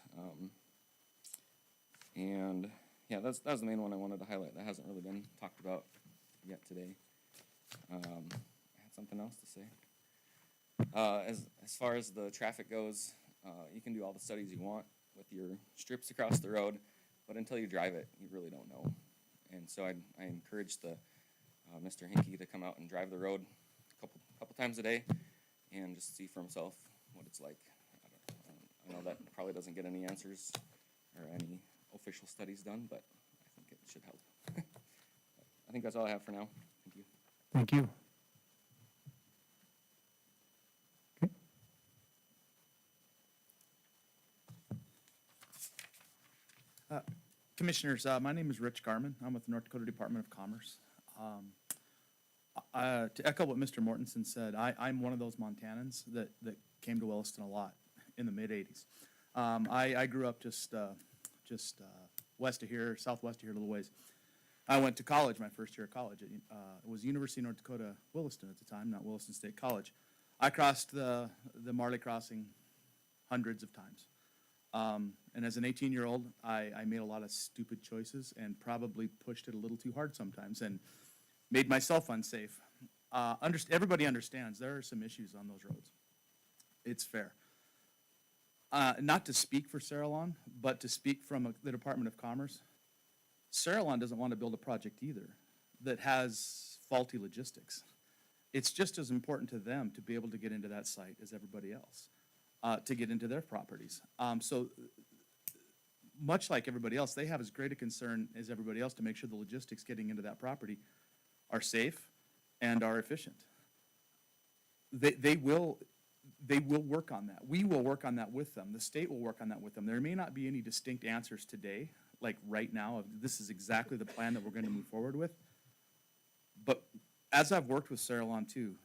And yeah, that was the main one I wanted to highlight. That hasn't really been talked about yet today. I had something else to say. As far as the traffic goes, you can do all the studies you want with your strips across the road, but until you drive it, you really don't know. And so I encourage the Mr. Hinkie to come out and drive the road a couple times a day and just see for himself what it's like. I know that probably doesn't get any answers or any official studies done, but I think it should help. I think that's all I have for now. Thank you. Thank you. Okay. Commissioners, my name is Rich Garman. I'm with the North Dakota Department of Commerce. To echo what Mr. Mortensen said, I'm one of those Montanans that came to Williston a lot in the mid-'80s. I grew up just west of here, southwest of here a little ways. I went to college, my first year of college. It was University of North Dakota, Williston at the time, not Williston State College. I crossed the Marley Crossing hundreds of times. And as an 18-year-old, I made a lot of stupid choices and probably pushed it a little too hard sometimes and made myself unsafe. Everybody understands there are some issues on those roads. It's fair. Not to speak for Saralon, but to speak from the Department of Commerce, Saralon doesn't want to build a project either that has faulty logistics. It's just as important to them to be able to get into that site as everybody else, to get into their properties. So much like everybody else, they have as great a concern as everybody else to make sure the logistics getting into that property are safe and are efficient. They will work on that. We will work on that with them. The state will work on that with them. There may not be any distinct answers today, like right now, of this is exactly the plan that we're going to move forward with. But as I've worked with Saralon too,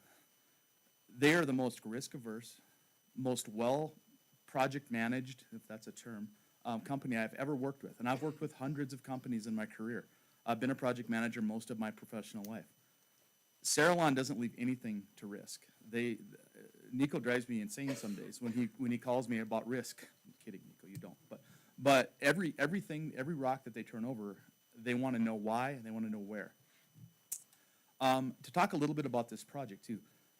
they are the most risk-averse, most well project managed, if that's a term, company I've ever worked with. And I've worked with hundreds of companies in my career. I've been a project manager most of my professional life. Saralon doesn't leave anything to risk. Nico drives me insane some days when he calls me about risk. I'm kidding, Nico, you don't. But every rock that they turn over, they want to know why and they want to know where. To talk a little bit about this project too,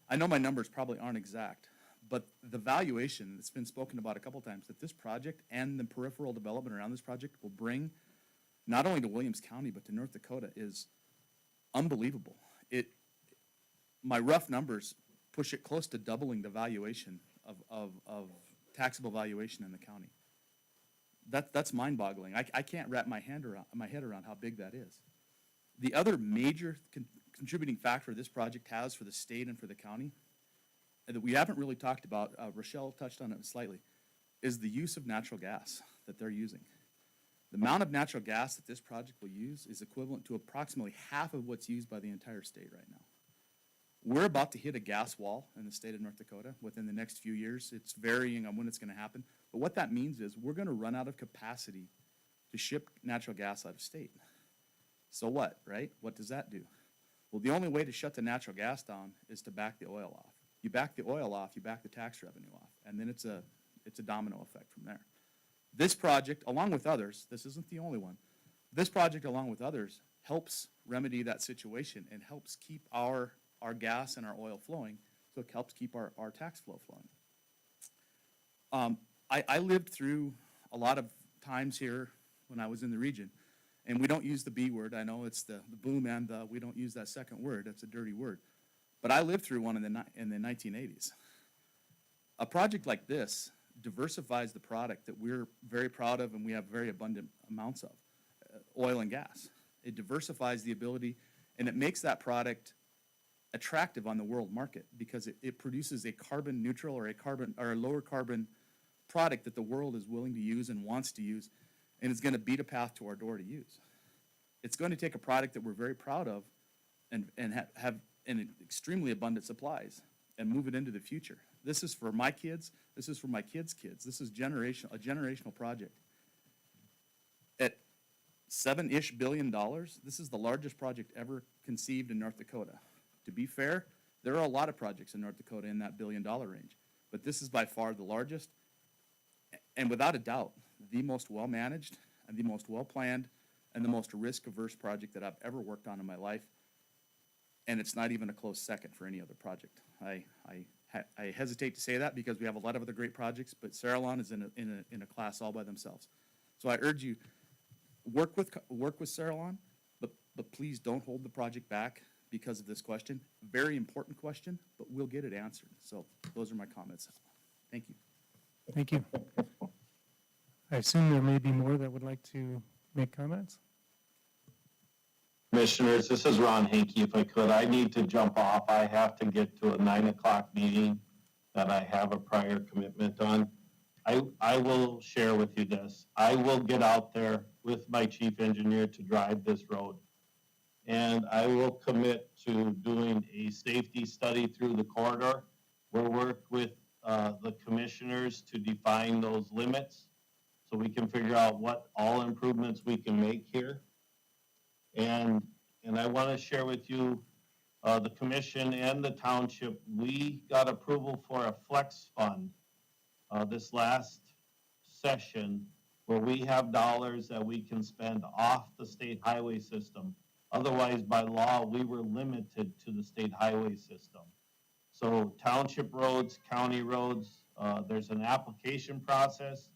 I know my numbers probably aren't exact, but the valuation that's been spoken about a couple times, that this project and the peripheral development around this project will bring not only to Williams County, but to North Dakota is unbelievable. My rough numbers push it close to doubling the valuation of taxable valuation in the county. That's mind-boggling. I can't wrap my head around how big that is. The other major contributing factor this project has for the state and for the county, and that we haven't really talked about, Rochelle touched on it slightly, is the use of natural gas that they're using. The amount of natural gas that this project will use is equivalent to approximately half of what's used by the entire state right now. We're about to hit a gas wall in the state of North Dakota within the next few years. It's varying on when it's going to happen. But what that means is we're going to run out of capacity to ship natural gas out of state. So what, right? What does that do? Well, the only way to shut the natural gas down is to back the oil off. You back the oil off, you back the tax revenue off, and then it's a domino effect from there. This project, along with others, this isn't the only one, this project, along with others, helps remedy that situation and helps keep our gas and our oil flowing, so it helps keep our tax flow flowing. I lived through a lot of times here when I was in the region, and we don't use the B word. I know it's the boom and we don't use that second word. That's a dirty word. But I lived through one in the 1980s. A project like this diversifies the product that we're very proud of and we have very abundant amounts of, oil and gas. It diversifies the ability, and it makes that product attractive on the world market because it produces a carbon neutral or a lower carbon product that the world is willing to use and wants to use, and it's going to beat a path to our door to use. It's going to take a product that we're very proud of and have in extremely abundant supplies and move it into the future. This is for my kids. This is for my kids' kids. This is a generational project. At $7-ish billion, this is the largest project ever conceived in North Dakota. To be fair, there are a lot of projects in North Dakota in that billion-dollar range, but this is by far the largest, and without a doubt, the most well-managed and the most well-planned and the most risk-averse project that I've ever worked on in my life. And it's not even a close second for any other project. I hesitate to say that because we have a lot of other great projects, but Saralon is in a class all by themselves. So I urge you, work with Saralon, but please don't hold the project back because of this question. Very important question, but we'll get it answered. So those are my comments. Thank you. Thank you. I assume there may be more that would like to make comments? Commissioners, this is Ron Hankey. If I could, I need to jump off. I have to get to a 9 o'clock meeting that I have a prior commitment on. I will share with you this. I will get out there with my chief engineer to drive this road. And I will commit to doing a safety study through the corridor. We'll work with the commissioners to define those limits so we can figure out what all improvements we can make here. And I want to share with you, the commission and the township, we got approval for a flex fund this last session where we have dollars that we can spend off the state highway system. Otherwise, by law, we were limited to the state highway system. So township roads, county roads, there's an application process.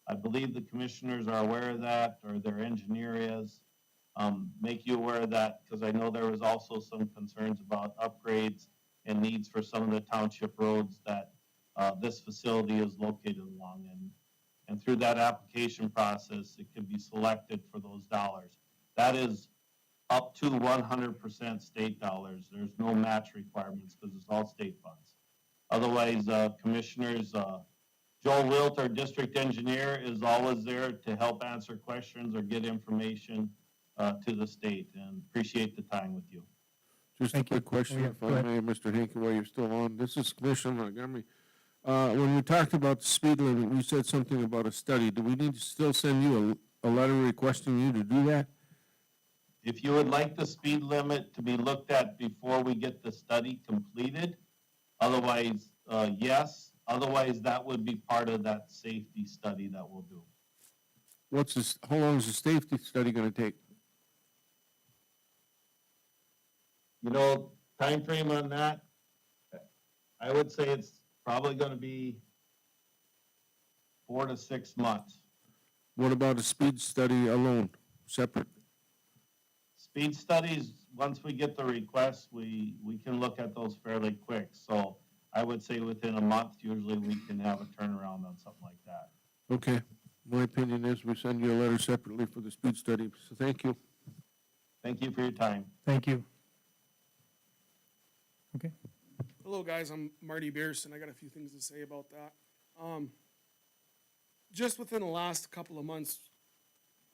I believe the commissioners are aware of that, or their engineer is. Make you aware of that, because I know there was also some concerns about upgrades and needs for some of the township roads that this facility is located along. And through that application process, it could be selected for those dollars. That is up to 100% state dollars. There's no match requirements because it's all state funds. Otherwise, commissioners, Joel Wilt, our district engineer, is always there to help answer questions or get information to the state, and appreciate the time with you. Just a Thank you. quick question, Yeah, if go I ahead. may, Mr. Hankey, while you're still on. This is Commissioner Montgomery. When we talked about the speed limit, you said something about a study. Do we need to still send you a letter requesting you to do that? If you would like the speed limit to be looked at before we get the study completed, otherwise, yes. Otherwise, that would be part of that safety study that we'll do. What's this, how long is the safety study gonna take? You know, time frame on that, I would say it's probably gonna be 4 to 6 months. What about a speed study alone, separate? Speed studies, once we get the requests, we can look at those fairly quick. So I would say within a month, usually we can have a turnaround on something like that. Okay, my opinion is we send you a letter separately for the speed study, so thank you. Thank you for your time. Thank you. Okay. Hello, guys. I'm Marty Bierce, and I got a few things to say about that. Just within the last couple of months,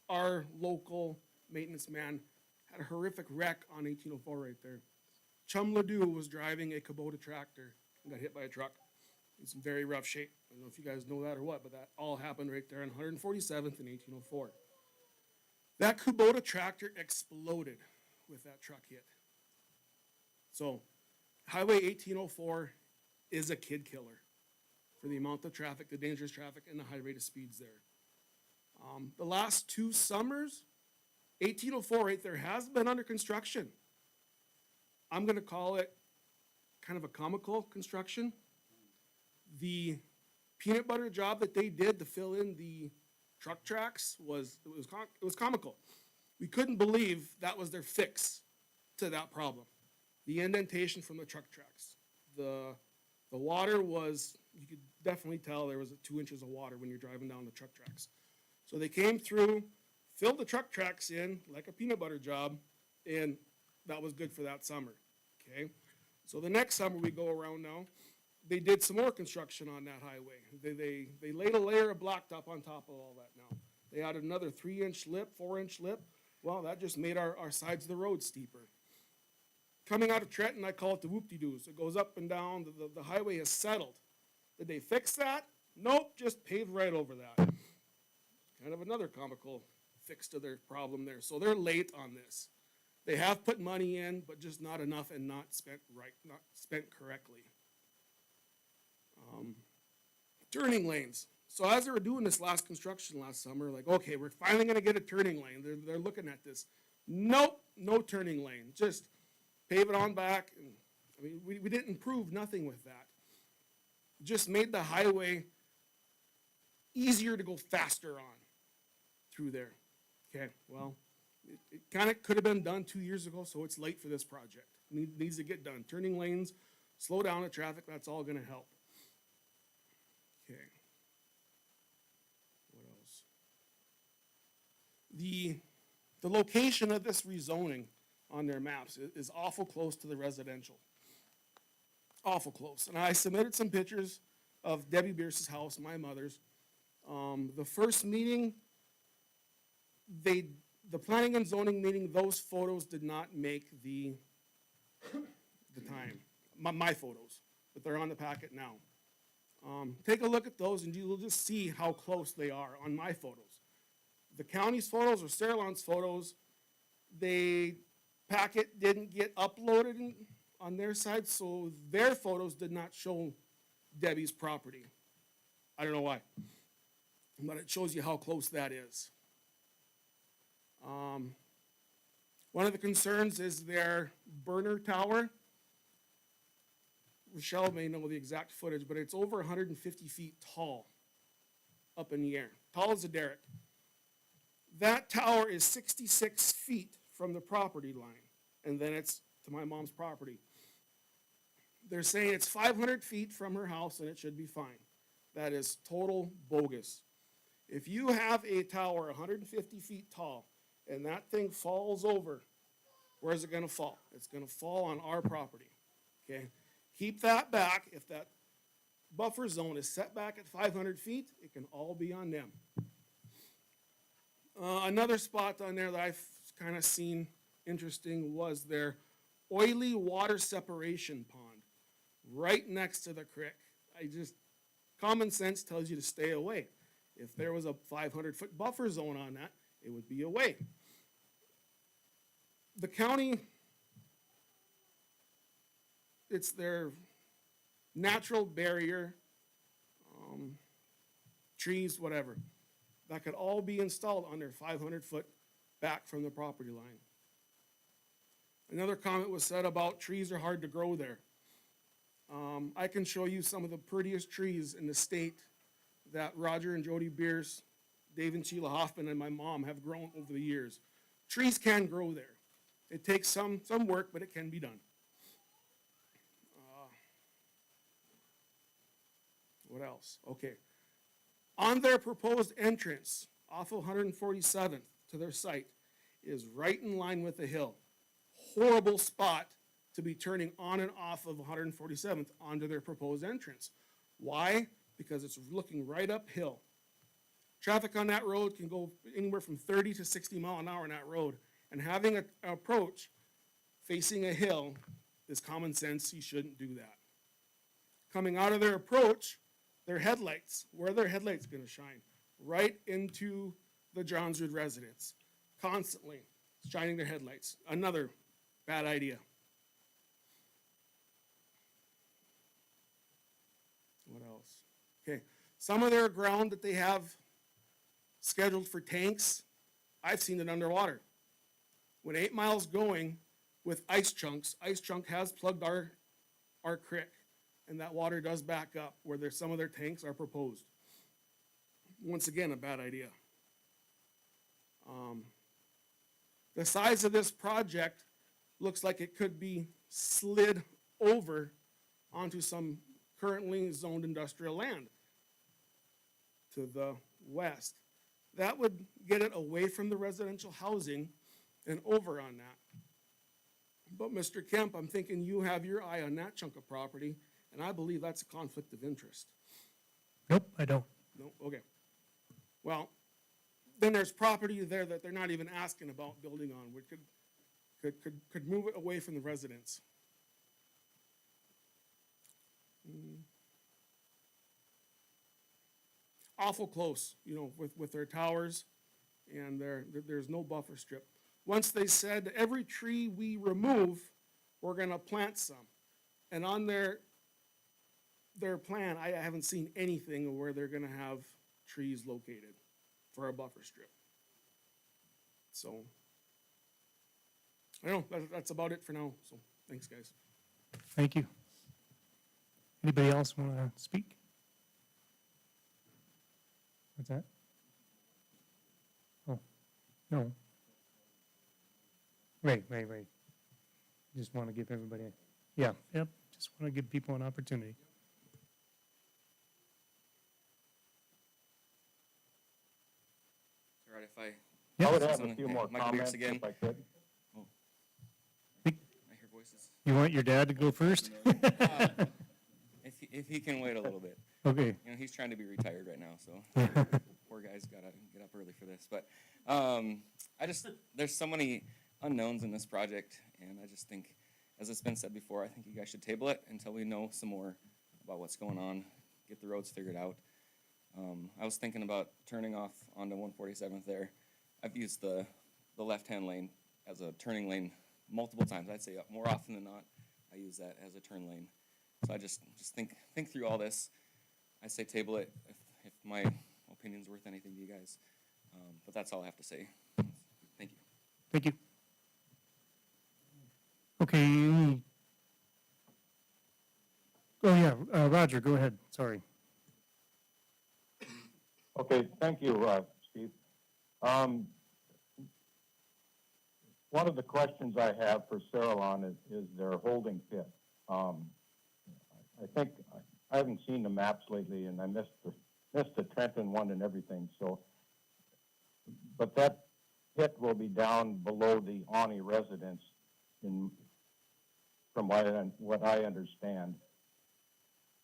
our local maintenance man had a horrific wreck on 1804 right there. Chum Ledoux was driving a Kubota tractor and got hit by a truck. It's in very rough shape. I don't know if you guys know that or what, but that all happened right there on 147th and 1804. That Kubota tractor exploded with that truck hit. So, Highway 1804 is a kid killer for the amount of traffic, the dangerous traffic, and the high rate of speeds there. The last 2 summers, 1804 right there has been under construction. I'm going to call it kind of a comical construction. The peanut butter job that they did to fill in the truck tracks was comical. We couldn't believe that was their fix to that problem. The indentation from the truck tracks. The water was, you could definitely tell there was 2 inches of water when you're driving down the truck tracks. So they came through, filled the truck tracks in like a peanut butter job, and that was good for that summer, okay? So the next summer we go around now, they did some more construction on that highway. They laid a layer of blacktop on top of all that now. They added another 3-inch lip, 4-inch lip. Well, that just made our sides of the road steeper. Coming out of Trenton, I call it the whoop-de-doos. It goes up and down. The highway has settled. Did they fix that? Nope, just paved right over that. Kind of another comical fix to their problem there. So they're late on this. They have put money in, but just not enough and not spent right, not spent correctly. Turning lanes. So as they were doing this last construction last summer, like, okay, we're finally gonna get a turning lane. They're looking at this. Nope, no turning lane. Just pave it on back. And I mean, we didn't improve nothing with that. Just made the highway easier to go faster on through there. Okay, well, it kind of could have been done 2 years ago, so it's late for this project. Needs to get done. Turning lanes, slow down the traffic, that's all gonna help. Okay. What else? The location of this rezoning on their maps is awful close to the residential. Awful close. And I submitted some pictures of Debbie Bierce's house, my mother's. The first meeting, the planning and zoning meeting, those photos did not make the time. My photos, but they're on the packet now. Take a look at those and you'll just see how close they are on my photos. The county's photos or Saralon's photos, the packet didn't get uploaded on their side, so their photos did not show Debbie's property. I don't know why, but it shows you how close that is. One of the concerns is their burner tower. Rochelle may know the exact footage, but it's over 150 feet tall up in the air, tall as a derrick. That tower is 66 feet from the property line, and then it's to my mom's property. They're saying it's 500 feet from her house and it should be fine. That is total bogus. If you have a tower 150 feet tall and that thing falls over, where's it gonna fall? It's gonna fall on our property, okay? Keep that back. If that buffer zone is set back at 500 feet, it can all be on them. Another spot on there that I've kind of seen interesting was their oily water separation pond right next to the creek. Common sense tells you to stay away. If there was a 500-foot buffer zone on that, it would be away. The county, it's their natural barrier, trees, whatever. That could all be installed on their 500-foot back from the property line. Another comment was said about trees are hard to grow there. I can show you some of the prettiest trees in the state that Roger and Jody Bierce, Dave and Sheila Hoffman, and my mom have grown over the years. Trees can grow there. It takes some work, but it can be done. What else? Okay. On their proposed entrance off of 147th to their site is right in line with the hill. Horrible spot to be turning on and off of 147th onto their proposed entrance. Why? Because it's looking right uphill. Traffic on that road can go anywhere from 30 to 60 mile an hour on that road. And having an approach facing a hill is common sense. You shouldn't do that. Coming out of their approach, their headlights, where are their headlights going to shine? Right into the Johnswood residence. Constantly shining their headlights. Another bad idea. What else? Okay, some of their ground that they have scheduled for tanks, I've seen it underwater. When 8 Mile's going with ice chunk has plugged our creek, and that water does back up where some of their tanks are proposed. Once again, a bad idea. The size of this project looks like it could be slid over onto some currently zoned industrial land to the west. That would get it away from the residential housing and over on that. But Mr. Kemp, I'm thinking you have your eye on that chunk of property, and I believe that's a conflict of interest. Nope, I don't. No, okay. Well, then there's property there that they're not even asking about building on, which could move it away from the residents. awful close, you know, with their towers, and there's no buffer strip. Once they said, every tree we remove, we're gonna plant some. And on their plan, I haven't seen anything where they're gonna have trees located for a buffer strip. So, I don't know, that's about it for now, so, thanks, guys. Thank you. Anybody else want to speak? What's that? Oh, no. Right. Just want to give everybody, yeah, yep, just want to give people an opportunity. All right, if I. I would say have a something- few yeah, more Michael Bierce comments again. if I could. I hear voices. You want your dad to go first? If he can wait a little bit. Okay. You know, he's trying to be retired right now, so poor guy's gotta get up early for this. But there's so many unknowns in this project, and I just think, as it's been said before, I think you guys should table it until we know some more about what's going on, get the roads figured out. I was thinking about turning off onto 147th there. I've used the left-hand lane as a turning lane multiple times. I'd say more often than not, I use that as a turn lane. So I just think through all this. I say table it if my opinion's worth anything to you guys. But that's all I have to say. Thank you. Thank you. Okay. Oh, yeah, Roger, go ahead, sorry. Okay, thank you, Steve. One of the questions I have for Saralon is their holding pit. I think, I haven't seen the maps lately, and I missed the Trenton one and everything, so. But that pit will be down below the Ani residence from what I understand.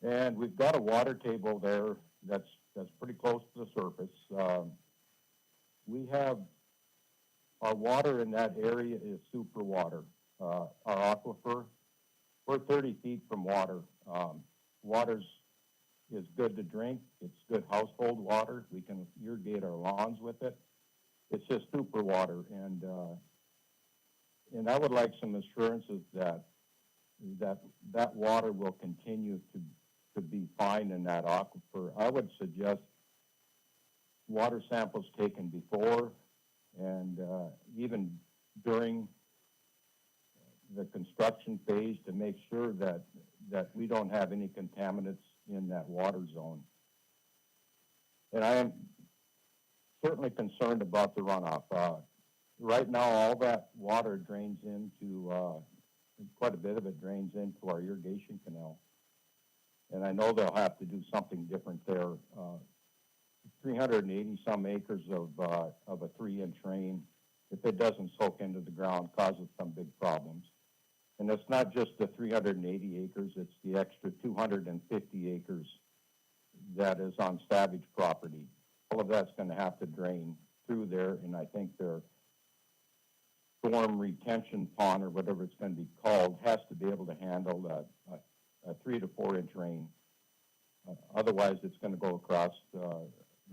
And we've got a water table there that's pretty close to the surface. We have, our water in that area is super water. Our aquifer, we're 30 feet from water. Water's is good to drink. It's good household water. We can irrigate our lawns with it. It's just super water, and I would like some assurances that water will continue to be fine in that aquifer. I would suggest water samples taken before and even during the construction phase to make sure that we don't have any contaminants in that water zone. And I am certainly concerned about the runoff. Right now, all that water drains into, quite a bit of it drains into our irrigation canal. And I know they'll have to do something different there. 380 some acres of a 3-inch rain, if it doesn't soak into the ground, causes some big problems. And it's not just the 380 acres, it's the extra 250 acres that is on Savage property. All of that's going to have to drain through there, and I think their storm retention pond, or whatever it's going to be called, has to be able to handle a 3 to 4 inch rain. Otherwise, it's going to go across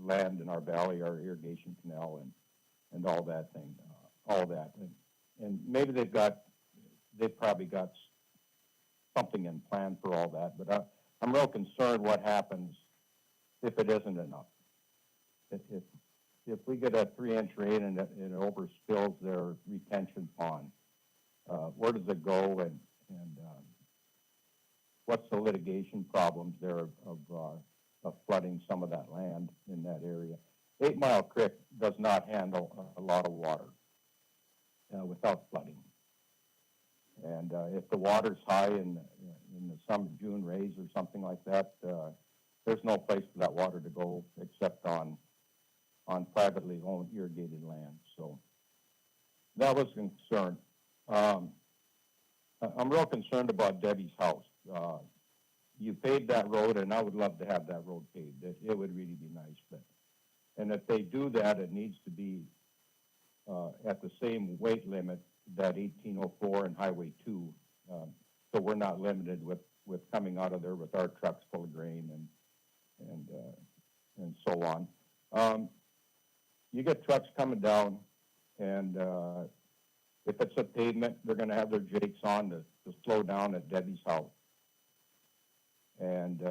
land in our valley, our irrigation canal, and all that thing, all that. And maybe they've probably got something in plan for all that, but I'm real concerned what happens if it isn't enough. If we get a 3-inch rain and it overspills their retention pond, where does it go, and what's the litigation problems there of flooding some of that land in that area? 8 Mile Creek does not handle a lot of water without flooding. And if the water's high in the summer, June rays or something like that, there's no place for that water to go except on privately owned irrigated land. So that was a concern. I'm real concerned about Debbie's house. You paved that road, and I would love to have that road paved. It would really be nice. And if they do that, it needs to be at the same weight limit that 1804 and Highway 2, so we're not limited with coming out of there with our trucks full of grain and and so on. You get trucks coming down, and if it's a pavement, they're going to have their jakes on to slow down at Debbie's house. And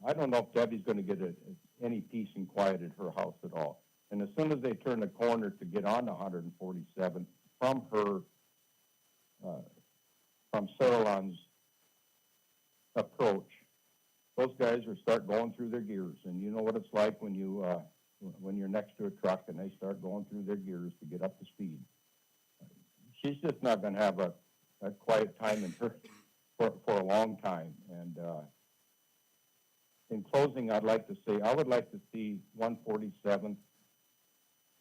I don't know if Debbie's going to get any peace and quiet at her house at all. And as soon as they turn the corner to get on 147 from Saralon's approach, those guys will start going through their gears. And you know what it's like when you're next to a truck and they start going through their gears to get up to speed. She's just not going to have a quiet time in her for a long time. And in closing, I'd like to say I would like to see 147th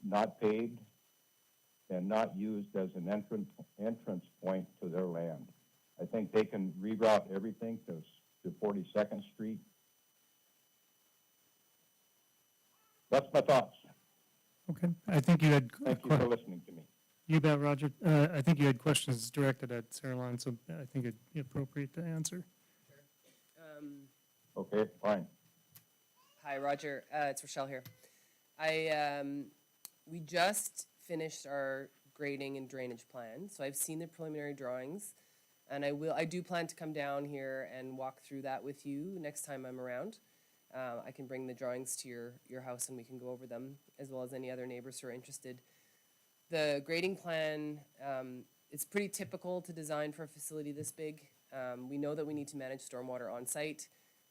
not paved and not used as an entrance point to their land. I think they can reroute everything to 42nd Street. That's my thoughts. Okay, I think you had. Thank you for listening to me. You bet, Roger. I think you had questions directed at Saralon, so I think it'd be appropriate to answer. Okay, fine. Hi, Roger. It's Rochelle here. We just finished our grading and drainage plan, so I've seen the preliminary drawings, and I do plan to come down here and walk through that with you next time I'm around. I can bring the drawings to your house and we can go over them, as well as any other neighbors who are interested. The grading plan, it's pretty typical to design for a facility this big. We know that we need to manage stormwater on site.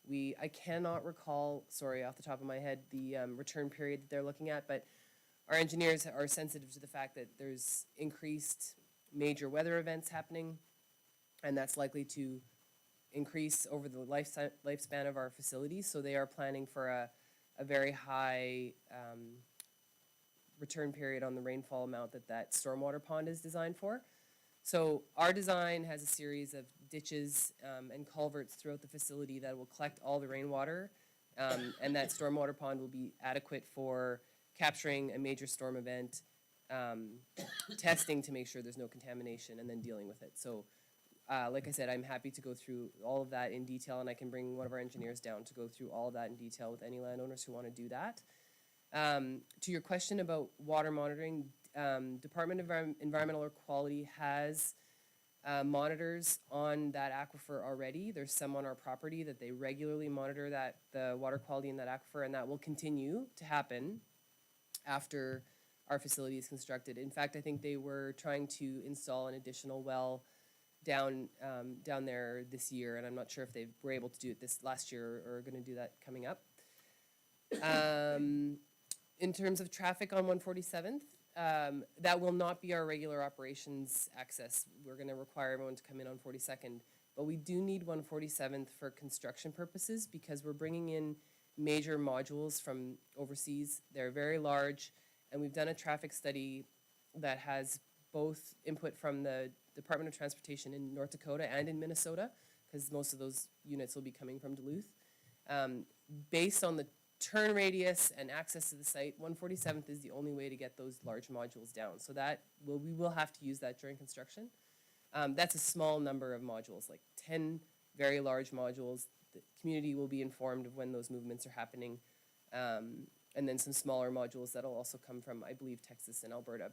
I cannot recall, sorry, off the top of my head, the return period that they're looking at, but our engineers are sensitive to the fact that there's increased major weather events happening, and that's likely to increase over the lifespan of our facilities. So they are planning for a very high return period on the rainfall amount that stormwater pond is designed for. So our design has a series of ditches and culverts throughout the facility that will collect all the rainwater, and that stormwater pond will be adequate for capturing a major storm event, testing to make sure there's no contamination, and then dealing with it. So like I said, I'm happy to go through all of that in detail, and I can bring one of our engineers down to go through all of that in detail with any landowners who want to do that. To your question about water monitoring, Department of Environmental Quality has monitors on that aquifer already. There's some on our property that they regularly monitor the water quality in that aquifer, and that will continue to happen after our facility is constructed. In fact, I think they were trying to install an additional well down there this year, and I'm not sure if they were able to do it this last year or are going to do that coming up. In terms of traffic on 147th, that will not be our regular operations access. We're going to require everyone to come in on 42nd, but we do need 147th for construction purposes because we're bringing in major modules from overseas. They're very large, and we've done a traffic study that has both input from the Department of Transportation in North Dakota and in Minnesota, because most of those units will be coming from Duluth. Based on the turn radius and access to the site, 147th is the only way to get those large modules down. So we will have to use that during construction. That's a small number of modules, like 10 very large modules. The community will be informed of when those movements are happening. And then some smaller modules that'll also come from, I believe, Texas and Alberta.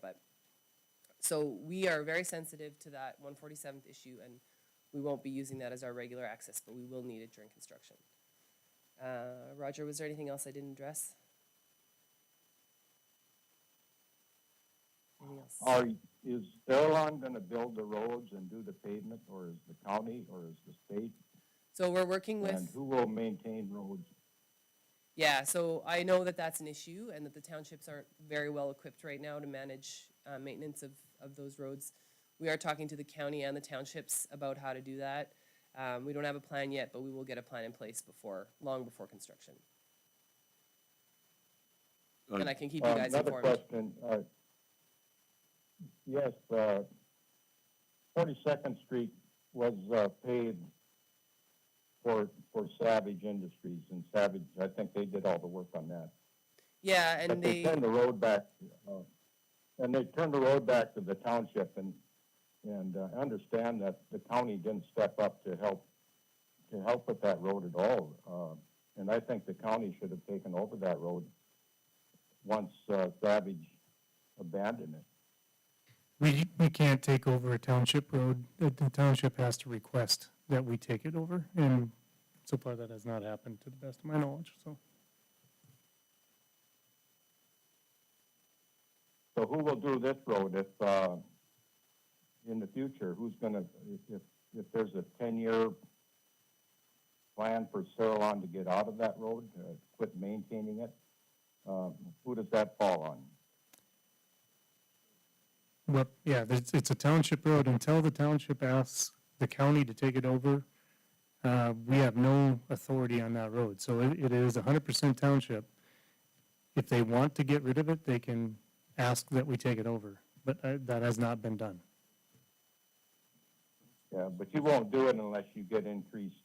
So we are very sensitive to that 147th issue, and we won't be using that as our regular access, but we will need it during construction. Roger, was there anything else I didn't address? Anything else? Is Saralon going to build the roads and do the pavement, or is the county, or is the state? So we're working with... And who will maintain roads? Yeah, so I know that that's an issue and that the townships aren't very well equipped right now to manage maintenance of those roads. We are talking to the county and the townships about how to do that. We don't have a plan yet, but we will get a plan in place long before construction. And I can keep you guys informed. Another question. Yes, 42nd Street was paved for Savage Industries, and Savage, I think they did all the work on that. Yeah, and but they turned the road back, to the township, and I understand that the county didn't step up to help with that road at all. And I think the county should have taken over that road once, Savage abandoned it. We can't take over a township road. The township has to request that we take it over, and so far that has not happened to the best of my knowledge, so. So who will do this road if, in the future, who's gonna, if there's a 10-year plan for Saralon to get out of that road, quit maintaining it, who does that fall on? Well, yeah, it's a township road. Until the township asks the county to take it over, we have no authority on that road. So it is 100% township. If they want to get rid of it, they can ask that we take it over, but that has not been done. Yeah, but you won't do it unless you get increased,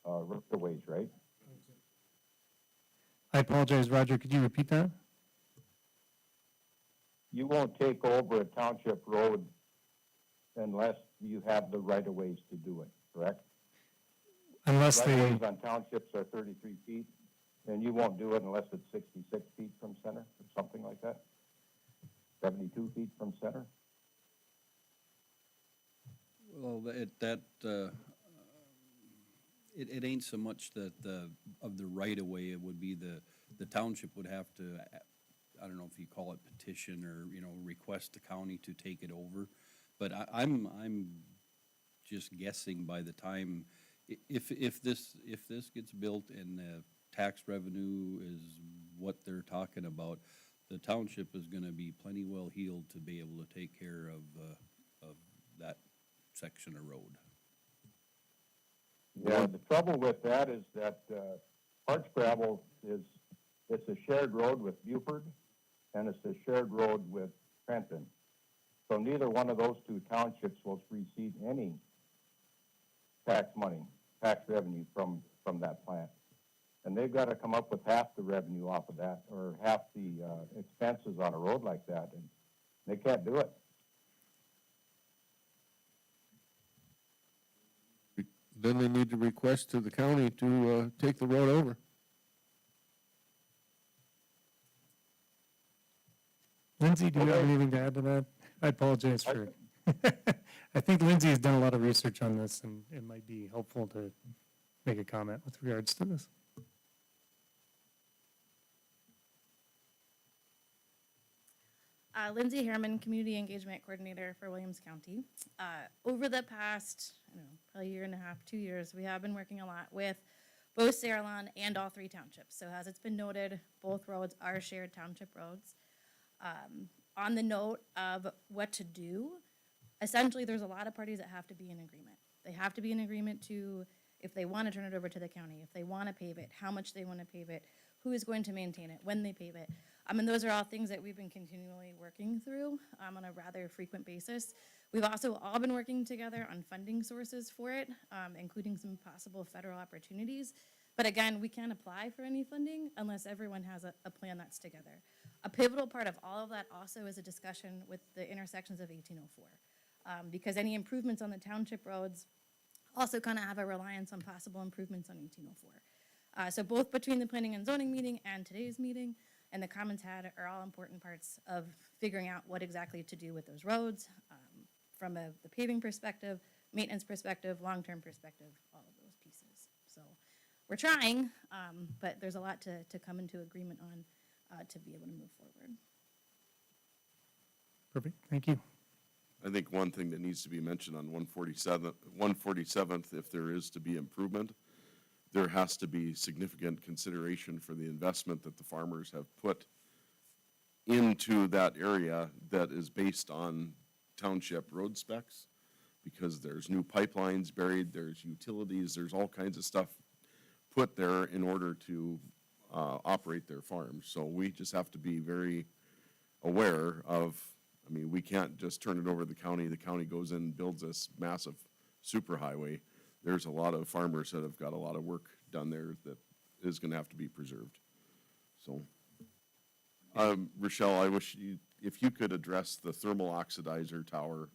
right-of-ways, right? I apologize, Roger, could you repeat that? You won't take over a township road unless you have the right-of-ways to do it, correct? Unless they, Right-of-ways on townships are 33 feet, and you won't do it unless it's 66 feet from center, or something like that? 72 feet from center? Well, it ain't so much that of the right of way, it would be the township would have to, I don't know if you call it petition or, request the county to take it over. But I'm just guessing by the time, if this gets built and the tax revenue is what they're talking about, the township is gonna be plenty well heeled to be able to take care of that section of road. Yeah, the trouble with that is that, Hartscrabble it's a shared road with Buford, and it's a shared road with Trenton. So neither one of those two townships will receive any tax revenue from that plant. And they've got to come up with half the revenue off of that, or half the, expenses on a road like that, and they can't do it. Then they need to request to the county to take the road over. Lindsay, do you have anything to add to that? I apologize for, I think Lindsay has done a lot of research on this, and it might be helpful to make a comment with regards to this. Lindsay Harriman, Community Engagement Coordinator for Williams County. Over the past, probably year and a half, 2 years, we have been working a lot with both Saralon and all three townships. So as it's been noted, both roads are shared township roads. On the note of what to do, essentially there's a lot of parties that have to be in agreement. They have to be in agreement to, if they want to turn it over to the county, if they want to pave it, how much they want to pave it, who is going to maintain it, when they pave it. Those are all things that we've been continually working through on a rather frequent basis. We've also all been working together on funding sources for it, including some possible federal opportunities. But again, we can't apply for any funding unless everyone has a plan that's together. A pivotal part of all of that also is a discussion with the intersections of 1804. Because any improvements on the township roads also kind of have a reliance on possible improvements on 1804. So both between the planning and zoning meeting and today's meeting and the comments had are all important parts of figuring out what exactly to do with those roads from the paving perspective, maintenance perspective, long-term perspective, all of those pieces. So we're trying, but there's a lot to come into agreement on to be able to move forward. Perfect, thank you. I think one thing that needs to be mentioned on 147th, if there is to be improvement, there has to be significant consideration for the investment that the farmers have put into that area that is based on township road specs, because there's new pipelines buried, there's utilities, there's all kinds of stuff put there in order to operate their farms. So we just have to be very aware of, we can't just turn it over to the county goes in and builds this massive superhighway. There's a lot of farmers that have got a lot of work done there that is gonna have to be preserved. So, Rochelle, I wish if you could address the thermal oxidizer tower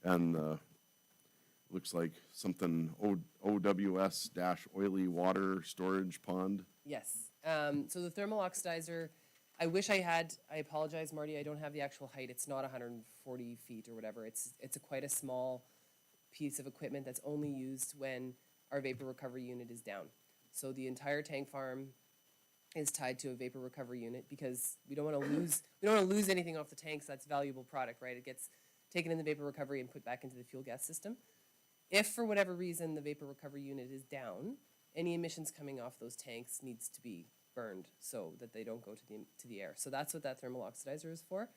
and looks like something OWS dash oily water storage pond. Yes. So the thermal oxidizer, I wish I had, I apologize, Marty, I don't have the actual height. It's not 140 feet or whatever. It's quite a small piece of equipment that's only used when our vapor recovery unit is down. So the entire tank farm is tied to a vapor recovery unit because we don't want to lose anything off the tanks. That's valuable product, right? It gets taken in the vapor recovery and put back into the fuel gas system. If for whatever reason the vapor recovery unit is down, any emissions coming off those tanks needs to be burned so that they don't go to the air. So that's what that thermal oxidizer is for.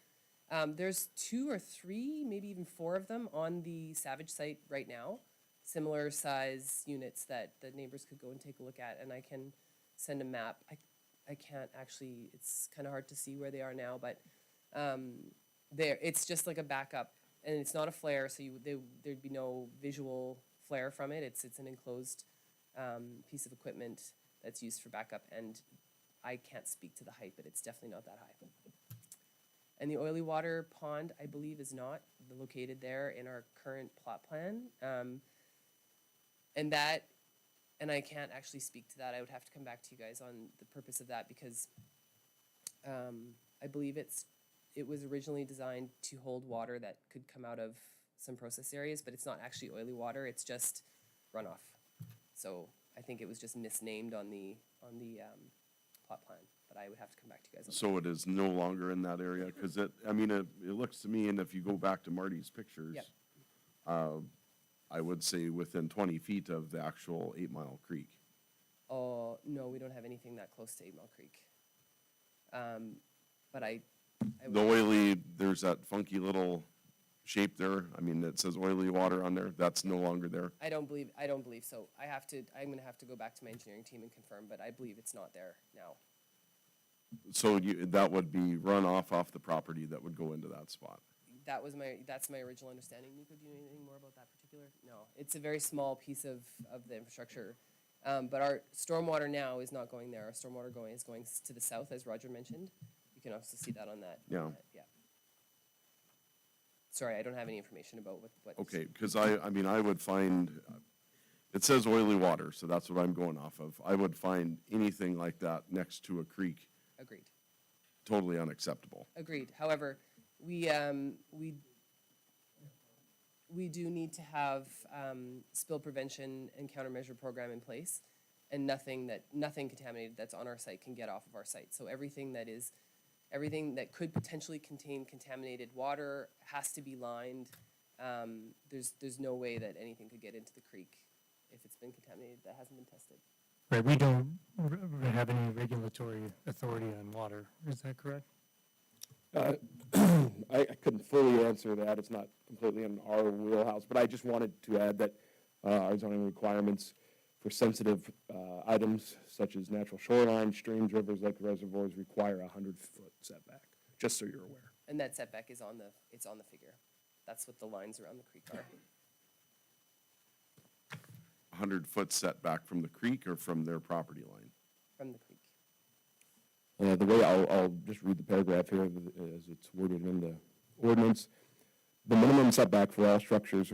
There's 2 or 3, maybe even 4 of them on the Savage site right now, similar size units that the neighbors could go and take a look at, and I can send a map. I can't actually, it's kind of hard to see where they are now, but it's just like a backup, and it's not a flare, so there'd be no visual flare from it. It's an enclosed piece of equipment that's used for backup, and I can't speak to the height, but it's definitely not that high. And the oily water pond, I believe, is not located there in our current plot plan. And I can't actually speak to that. I would have to come back to you guys on the purpose of that because I believe it was originally designed to hold water that could come out of some process areas, but it's not actually oily water. It's just runoff. So I think it was just misnamed on the plot plan, but I would have to come back to you guys on that. So it is no longer in that area, because it looks to me, and if you go back to Marty's pictures, Yep. I would say within 20 feet of the actual 8 Mile Creek. Oh, no, we don't have anything that close to 8 Mile Creek. But I The oily, there's that funky little shape there. I mean, it says oily water on there. That's no longer there. I don't believe so. I'm gonna have to go back to my engineering team and confirm, but I believe it's not there now. So that would be runoff off the property that would go into that spot. That's my original understanding. Nico, do you know anything more about that particular? No, it's a very small piece of the infrastructure. But our stormwater now is not going there. Our stormwater is going to the south, as Roger mentioned. You can also see that on that. Yeah. Yeah. Sorry, I don't have any information about what. Okay, because I would find, it says oily water, so that's what I'm going off of. I would find anything like that next to a creek Agreed. totally unacceptable. Agreed. However, we do need to have spill prevention and countermeasure program in place, and nothing contaminated that's on our site can get off of our site. So everything that could potentially contain contaminated water has to be lined. There's no way that anything could get into the creek if it's been contaminated that hasn't been tested. Right, we don't have any regulatory authority on water, is that correct? I couldn't fully answer that. It's not completely in our wheelhouse, but I just wanted to add that our zoning requirements for sensitive items such as natural shoreline, streams, rivers, lake reservoirs require a 100-foot setback, just so you're aware. And that setback is on the figure. That's what the lines around the creek are. 100-foot setback from the creek or from their property line? From the creek. The way I'll just read the paragraph here as it's worded in the ordinance. The minimum setback for all structures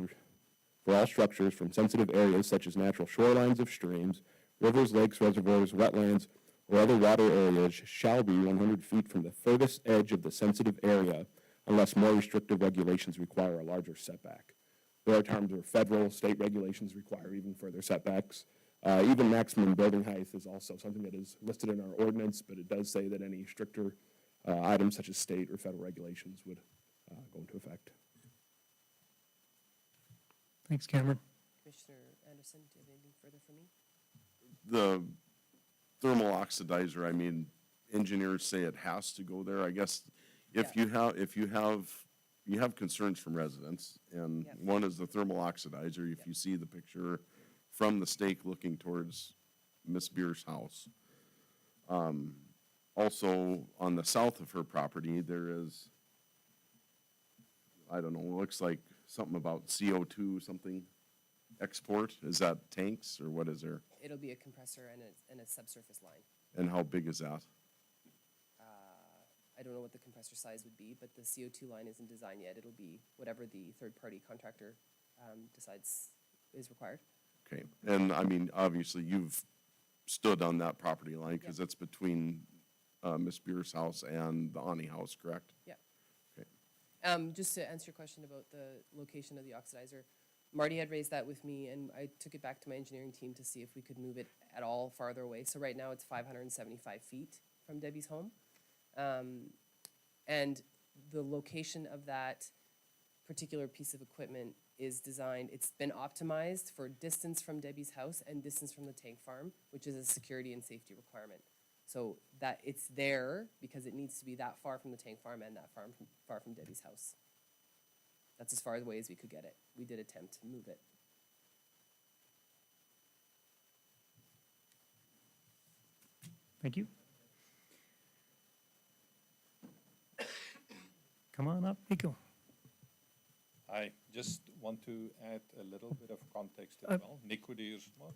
from sensitive areas such as natural shorelines of streams, rivers, lakes, reservoirs, wetlands, or other water areas shall be 100 feet from the furthest edge of the sensitive area unless more restrictive regulations require a larger setback. There are times where federal, state regulations require even further setbacks. Even maximum building height is also something that is listed in our ordinance, but it does say that any stricter items such as state or federal regulations would go into effect. Thanks, Cameron. Commissioner Anderson, do you have anything further for me? The thermal oxidizer, I mean, engineers say it has to go there. I guess if you have concerns from residents, and Yep. one is the thermal oxidizer, if you see the picture from the stake looking towards Miss Beer's house. Also, on the south of her property, there is, I don't know, it looks like something about CO2, something, export. Is that tanks, or what is there? It'll be a compressor and a subsurface line. And how big is that? I don't know what the compressor size would be, but the CO2 line isn't designed yet. It'll be whatever the third-party contractor decides is required. Okay, and I mean, obviously, you've stood on that property line, because it's between, Ms. Beer's house and the Ani house, correct? Yeah. Okay. Just to answer your question about the location of the oxidizer, Marty had raised that with me, and I took it back to my engineering team to see if we could move it at all farther away. So right now, it's 575 feet from Debbie's home. And the location of that particular piece of equipment is designed, it's been optimized for distance from Debbie's house and distance from the tank farm, which is a security and safety requirement. So that it's there because it needs to be that far from the tank farm and that far from Debbie's house. That's as far away as we could get it. We did attempt to move it. Thank you. Come on up, Nico. I just want to add a little bit of context as well. Nico Diersma.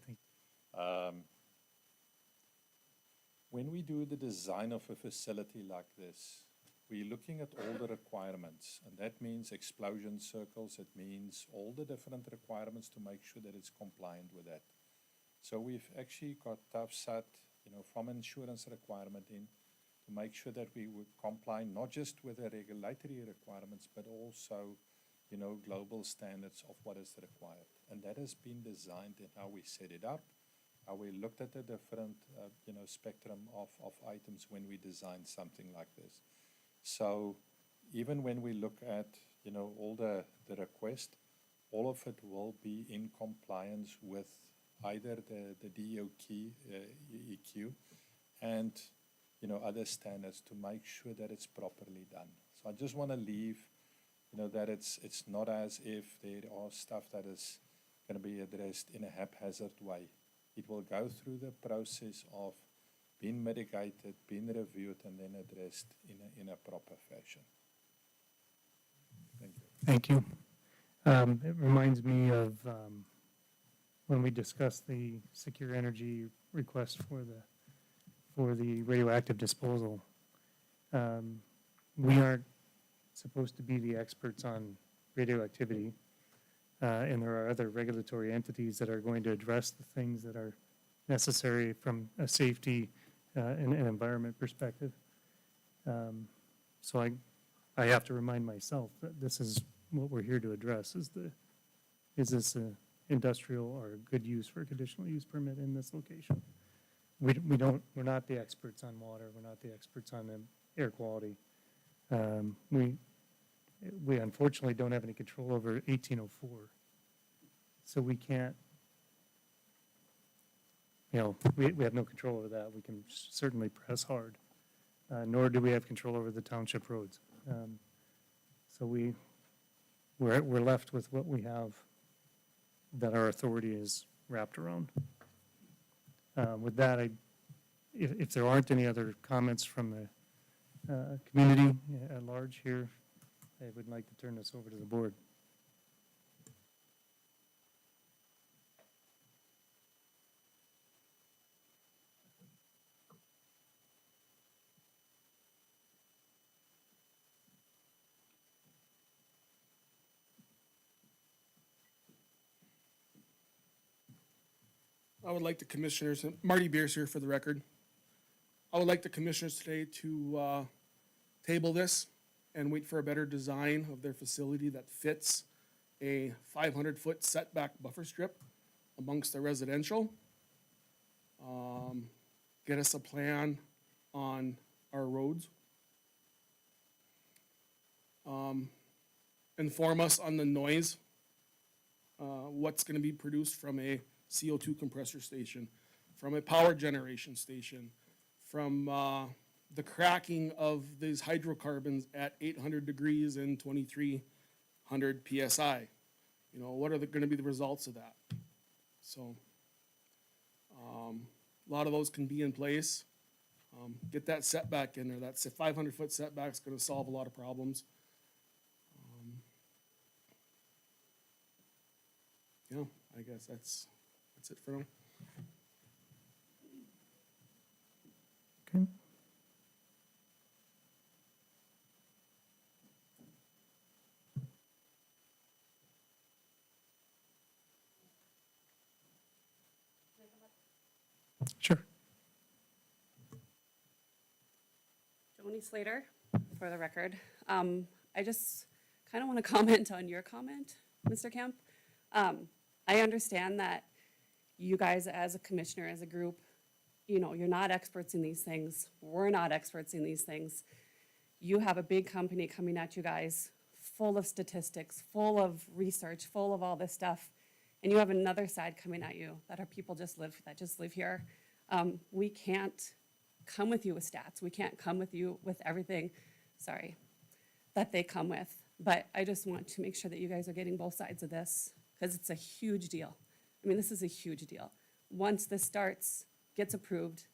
When we do the design of a facility like this, we're looking at all the requirements, and that means explosion circles, it means all the different requirements to make sure that it's compliant with that. So we've actually got tough set, from insurance requirement in to make sure that we would comply not just with the regulatory requirements, but also, global standards of what is required. And that has been designed in how we set it up, how we looked at the different, spectrum of items when we design something like this. So even when we look at, all the request, all of it will be in compliance with either the DOT, EQ, and, other standards to make sure that it's properly done. So I just want to leave, that it's not as if there are stuff that is going to be addressed in a haphazard way. It will go through the process of being mitigated, being reviewed, and then addressed in a proper fashion. Thank you. Thank you. It reminds me of when we discussed the secure energy request for the radioactive disposal. We aren't supposed to be the experts on radioactivity, and there are other regulatory entities that are going to address the things that are necessary from a safety and environment perspective. So I have to remind myself that this is what we're here to address, is this an industrial or a good use for a conditional use permit in this location? We're not the experts on water, we're not the experts on air quality. We unfortunately don't have any control over 1804. So we can't, we have no control over that. We can certainly press hard, nor do we have control over the township roads. So we're left with what we have that our authority is wrapped around. With that, if there aren't any other comments from the community at large here, I would like to turn this over to the board. I would like the commissioners, Marty Beers here for the record. I would like the commissioners today to table this and wait for a better design of their facility that fits a 500-foot setback buffer strip amongst the residential. Get us a plan on our roads. Inform us on the noise, what's going to be produced from a CO2 compressor station, from a power generation station, from the cracking of these hydrocarbons at 800 degrees and 2300 PSI. What are going to be the results of that? So a lot of those can be in place. Get that setback in there. That's a 500-foot setback is going to solve a lot of problems. Yeah, I guess that's it for now. Okay. Sure. Joni Slater, for the record. I just kind of want to comment on your comment, Mr. Kemp. I understand that you guys as a commissioner, as a group, you know, you're not experts in these things. We're not experts in these things. You have a big company coming at you guys, full of statistics, full of research, full of all this stuff. And you have another side coming at you that are people that just live here. We can't come with you with stats. We can't come with you with everything, that they come with. But I just want to make sure that you guys are getting both sides of this, because it's a huge deal. I mean, this is a huge deal. Once this gets approved,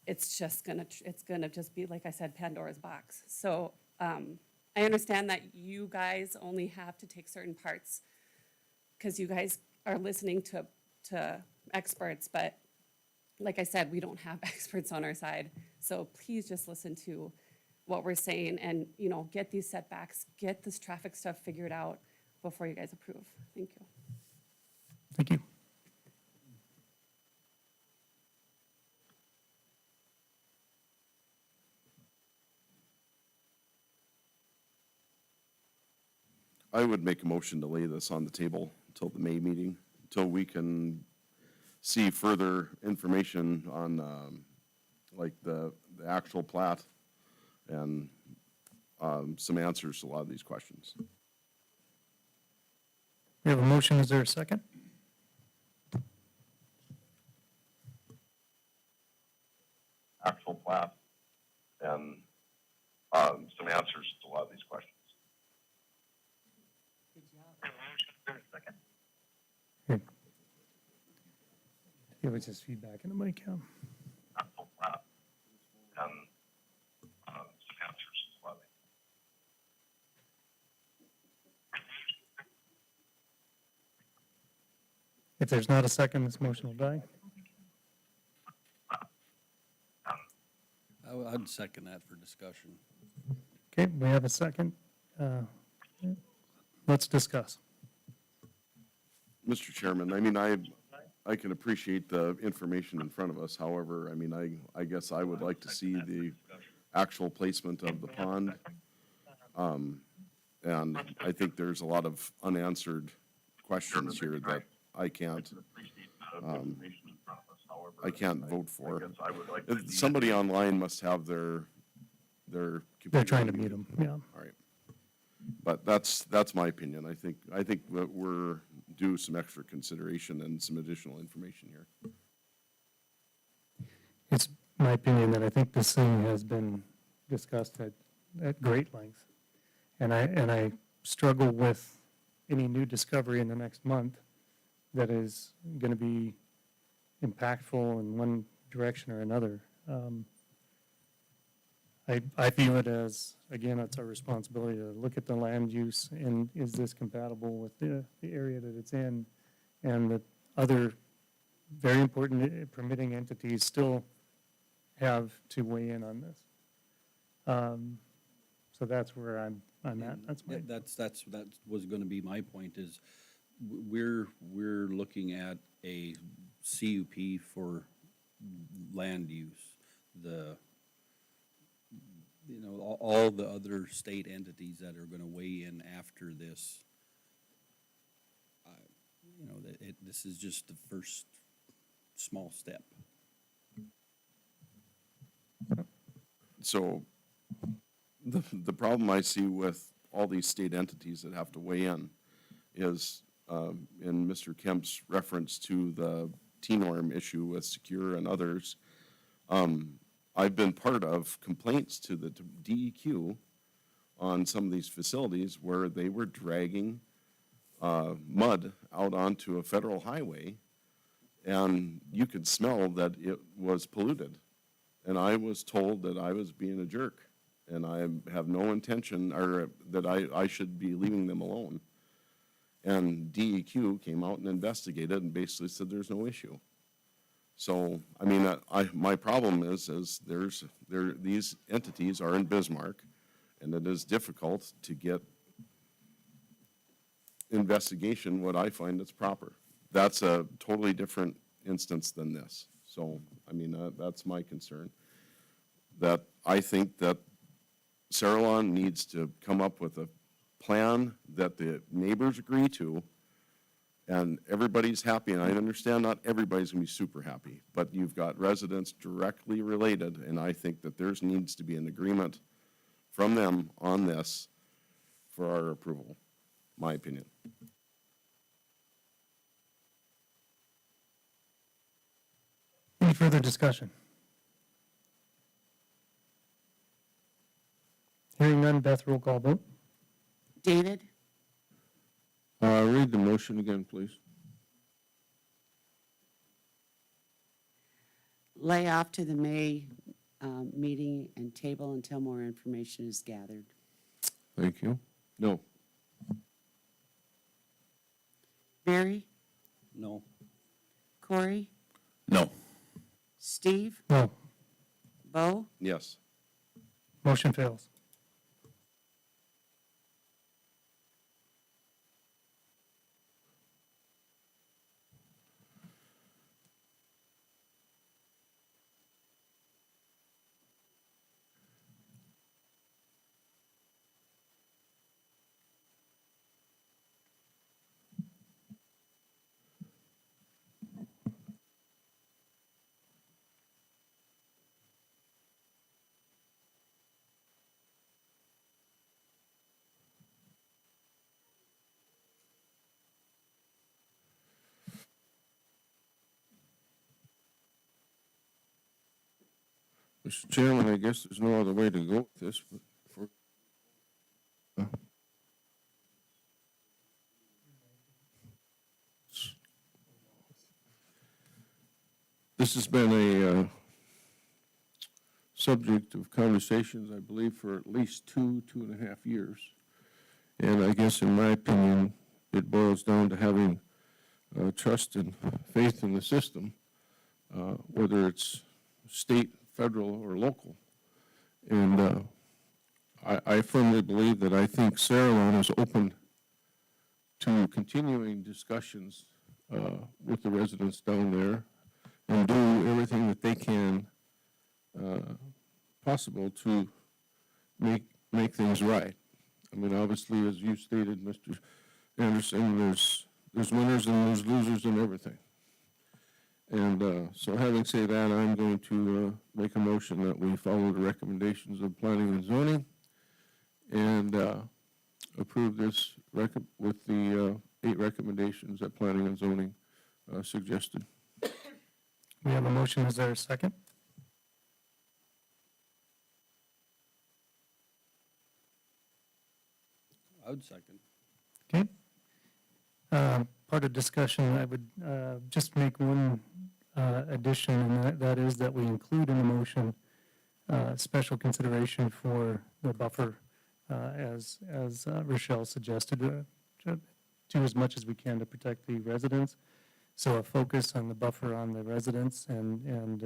it's gonna just be, like I said, Pandora's box. So I understand that you guys only have to take certain parts because you guys are listening to experts, but like I said, we don't have experts on our side. So please just listen to what we're saying and, you know, get these setbacks, get this traffic stuff figured out before you guys approve. Thank you. Thank you. I would make a motion to lay this on the table until the May meeting, until we can see further information on, like the actual plat and, some answers to a lot of these questions. We have a motion. Is there a second? Actual plat and, some answers to a lot of these questions. Yeah, we just feedback in the mic, yeah. Actual plat and, some answers to a lot of these. If there's not a second, this motion will die. I'd second that for discussion. Okay, we have a second. Let's discuss. Mr. Chairman, I mean, I can appreciate the information in front of us. However, I mean, I guess I would like to see the actual placement of the pond. And I think there's a lot of unanswered questions here that I can't vote for. Somebody online must have their They're computer trying to muted. mute them, yeah. All right. But that's my opinion. I think that we're due some extra consideration and some additional information here. It's my opinion that I think this thing has been discussed at great length. And I struggle with any new discovery in the next month that is going to be impactful in one direction or another. I feel it as, again, it's our responsibility to look at the land use and is this compatible with the area that it's in? And that other very important permitting entities still have to weigh in on this. So that's where I'm at. That's my. That was gonna be my point is we're looking at a CUP for land use. All the other state entities that are gonna weigh in after this, this is just the first small step. So the problem I see with all these state entities that have to weigh in is, in Mr. Kemp's reference to the T-norm issue with Secure and others, I've been part of complaints to the DEQ on some of these facilities where they were dragging mud out onto a federal highway, and you could smell that it was polluted. And I was told that I was being a jerk, and I have no intention, or that I should be leaving them alone. And DEQ came out and investigated and basically said there's no issue. So, I mean, my problem is these entities are in Bismarck, and it is difficult to get investigation what I find that's proper. That's a totally different instance than this. So, I mean, that's my concern. That I think that Saralon needs to come up with a plan that the neighbors agree to, and everybody's happy, and I understand not everybody's gonna be super happy, but you've got residents directly related, and I think that there's needs to be an agreement from them on this for our approval, my opinion. Any further discussion? Hearing none, Beth, roll call vote. David, Read the motion again, please. lay off to the May meeting and table until more information is gathered. Thank you. No. Barry, No. Corey, No. Steve, No. Bo, Yes. Motion fails. Mr. Chairman, I guess there's no other way to go with this, but for, this has been a subject of conversations, I believe, for at least 2.5 years. And I guess, in my opinion, it boils down to having trust and faith in the system, whether it's state, federal, or local. And I firmly believe that I think Saralon is open to continuing discussions with the residents down there and do everything that they can possible to make things right. I mean, obviously, as you stated, Mr. Anderson, there's winners and there's losers in everything. And so having said that, I'm going to make a motion that we follow the recommendations of planning and zoning and approve this with the 8 recommendations that planning and zoning suggested. We have a motion. Is there a second? I would second. Okay. Part of discussion, I would just make one addition, and that is that we include in the motion special consideration for the buffer, as Rochelle suggested, to do as much as we can to protect the residents. So a focus on the buffer on the residents and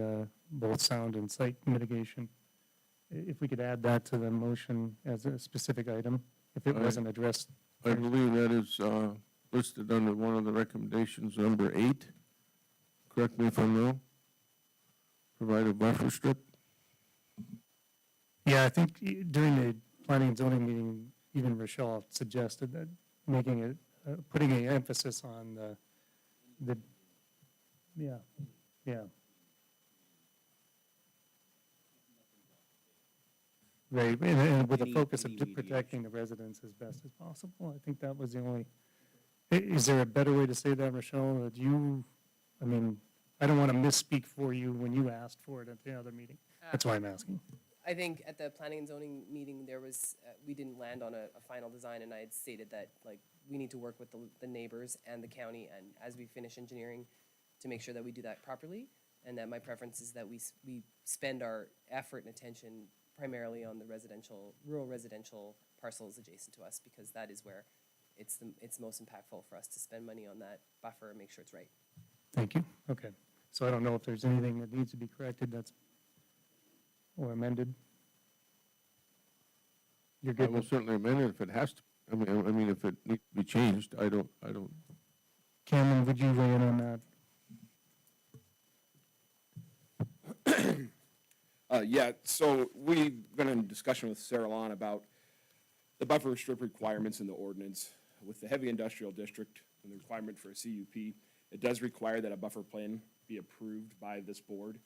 both sound and site mitigation. If we could add that to the motion as a specific item, if it wasn't addressed. I believe that is listed under one of the recommendations, number 8. Correct me if I'm wrong. Provide a buffer strip. Yeah, I think during the planning and zoning meeting, even Rochelle suggested that making it, putting an emphasis on yeah. Right, and with a focus of protecting the residents as best as possible. I think that was the only, is there a better way to say that, Rochelle? That you, I mean, I don't want to misspeak for you when you asked for it at the other meeting. That's why I'm asking. I think at the planning and zoning meeting, there was, we didn't land on a final design, and I had stated that, like, we need to work with the neighbors and the county, and as we finish engineering, to make sure that we do that properly, and that my preference is that we spend our effort and attention primarily on the rural residential parcels adjacent to us, because that is where it's most impactful for us to spend money on that buffer and make sure it's right. Thank you. Okay. So I don't know if there's anything that needs to be corrected or amended. You're I good will with, certainly amend it if it has to. I mean, if it needs to be changed, I don't. Cameron, would you weigh in on that? Yeah, so we've been in discussion with Sarah Lawn about the buffer strip requirements in the ordinance. With the heavy industrial district and the requirement for a CUP, it does require that a buffer plan be approved by this board,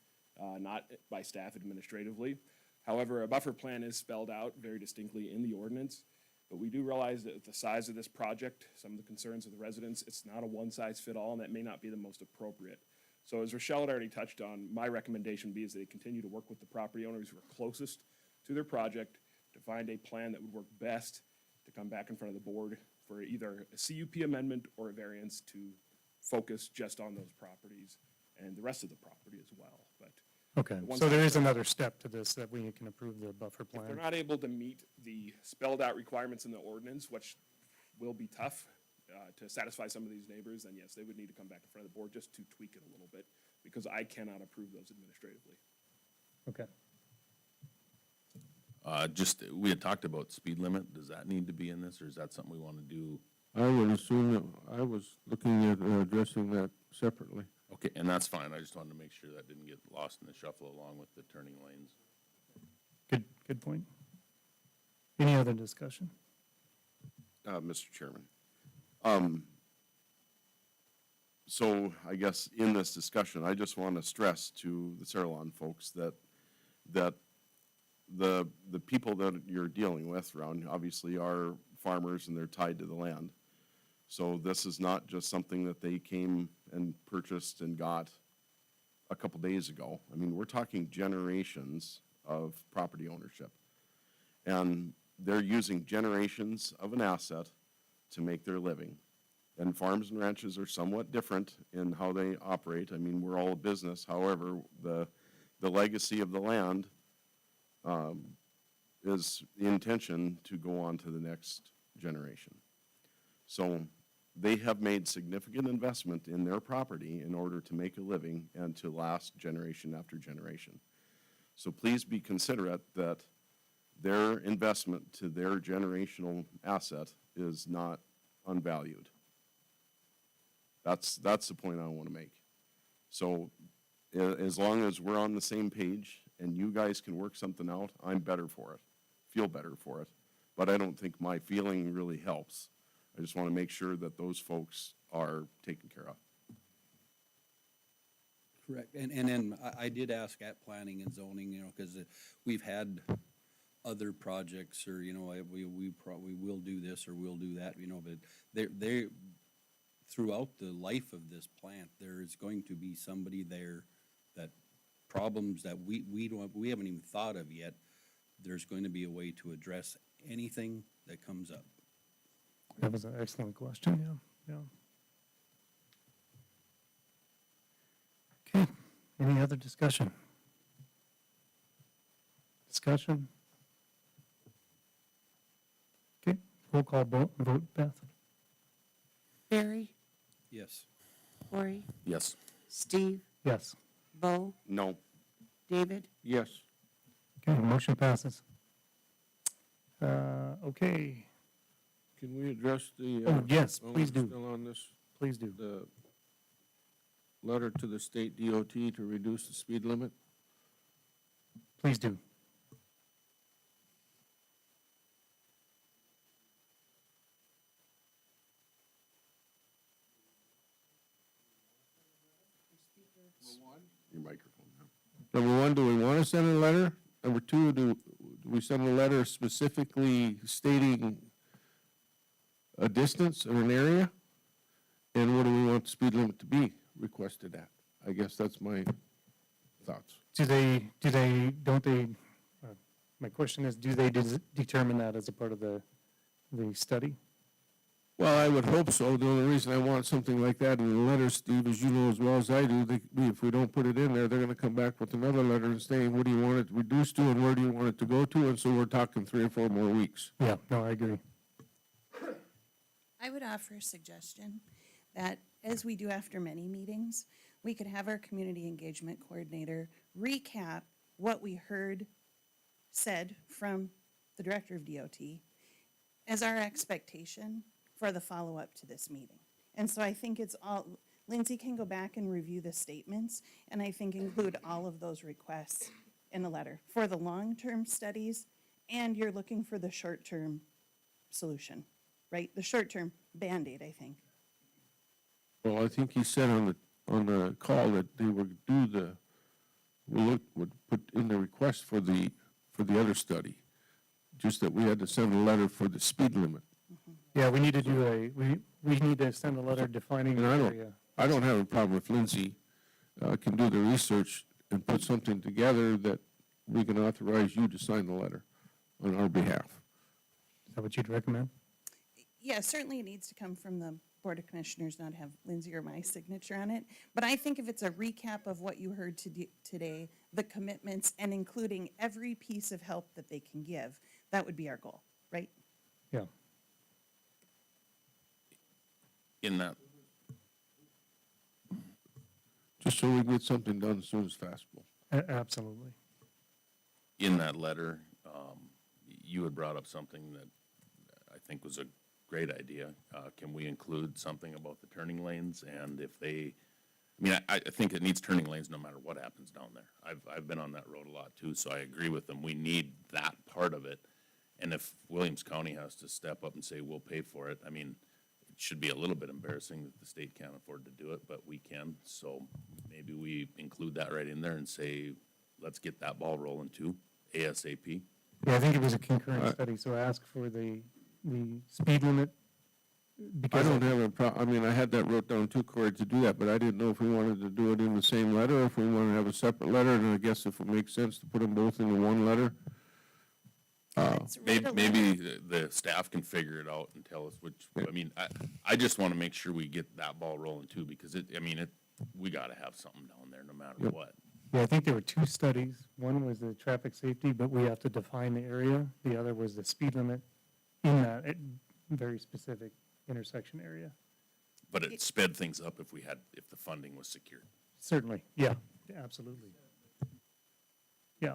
not by staff administratively. However, a buffer plan is spelled out very distinctly in the ordinance, but we do realize that with the size of this project, some of the concerns of the residents, it's not a one-size-fit-all, and that may not be the most appropriate. So as Rochelle had already touched on, my recommendation is they continue to work with the property owners who are closest to their project to find a plan that would work best to come back in front of the board for either a CUP amendment or a variance to focus just on those properties and the rest of the property as well, but. Okay, once so there that- is another step to this that we can approve the buffer If they're plan. not able to meet the spelled out requirements in the ordinance, which will be tough to satisfy some of these neighbors, then yes, they would need to come back in front of the board just to tweak it a little bit, because I cannot approve those administratively. Okay. We had talked about speed limit. Does that need to be in this, or is that something we want to do? I would assume that, I was looking at addressing that separately. Okay, and that's fine. I just wanted to make sure that didn't get lost in the shuffle along with the turning lanes. Good point. Any other discussion? Mr. Chairman. So I guess in this discussion, I just want to stress to the Saralon folks that the people that you're dealing with around obviously are farmers and they're tied to the land. So this is not just something that they came and purchased and got a couple days ago. I mean, we're talking generations of property ownership. And they're using generations of an asset to make their living. And farms and ranches are somewhat different in how they operate. I mean, we're all a business. However, the legacy of the land is the intention to go on to the next generation. So they have made significant investment in their property in order to make a living and to last generation after generation. So please be considerate that their investment to their generational asset is not unvalued. That's the point I want to make. So as long as we're on the same page and you guys can work something out, I'm better for it, feel better for it. But I don't think my feeling really helps. I just want to make sure that those folks are taken care of. Correct, and then I did ask at planning and zoning, you know, because we've had other projects, or, you know, we probably will do this or we'll do that, you know, but they throughout the life of this plant, there is going to be somebody there that problems that we haven't even thought of yet, there's going to be a way to address anything that comes up. That was an excellent question, yeah. Okay, any other discussion? Okay, roll call vote, Beth? Barry, Yes. Corey, Yes. Steve, Yes. Bo, No. David, Yes. Okay, motion passes. Okay, Can we address the? Oh, yes, while please we're do. Still on this, please do. the letter to the state DOT to reduce the speed limit? Please do. Your microphone now. Number one, do we want to send a letter? Number two, do we send a letter specifically stating a distance or an area? And what do we want the speed limit to be requested at? I guess that's my thoughts. My question is, do they determine that as a part of the study? Well, I would hope so. The only reason I want something like that in the letter, Steve, as you know as well as I do, if we don't put it in there, they're gonna come back with another letter and saying, what do you want it reduced to and where do you want it to go to? And so we're talking 3 or 4 more weeks. Yeah, no, I agree. I would offer a suggestion that, as we do after many meetings, we could have our community engagement coordinator recap what we heard said from the director of DOT as our expectation for the follow-up to this meeting. And so I think it's all, Lindsay can go back and review the statements, and I think include all of those requests in the letter for the long-term studies, and you're looking for the short-term solution, right? The short-term Band-Aid, I think. Well, I think he said on the call that they would would put in the request for the other study. Just that we had to send a letter for the speed limit. Yeah, we need to do we need to send a letter defining the And area. I don't have a problem if Lindsay can do the research and put something together that we can authorize you to sign the letter on our behalf. Is that what you'd recommend? Yeah, certainly it needs to come from the Board of Commissioners, not have Lindsay or my signature on it. But I think if it's a recap of what you heard today, the commitments, and including every piece of help that they can give, that would be our goal, right? Yeah. In that, Just so we can get something done as soon as possible. Absolutely. in that letter, you had brought up something that I think was a great idea. Can we include something about the turning lanes and if they, I mean, I think it needs turning lanes no matter what happens down there. I've been on that road a lot too, so I agree with them. We need that part of it. And if Williams County has to step up and say, we'll pay for it, I mean, it should be a little bit embarrassing that the state can't afford to do it, but we can. So maybe we include that right in there and say, let's get that ball rolling too, ASAP. Yeah, I think it was a concurrent study, so ask for the speed limit. I Because don't have a I mean, I had that wrote down too, Corey, to do that, but I didn't know if we wanted to do it in the same letter, or if we want to have a separate letter, and I guess if it makes sense to put them both into one letter. Maybe the staff can figure it out and tell us which, I mean, I just want to make sure we get that ball rolling too, because we got to have something down there no matter what. Yeah, I think there were two studies. One was the traffic safety, but we have to define the area. The other was the speed limit in that very specific intersection area. But it sped things up if the funding was secured. Certainly, yeah, absolutely. Yeah.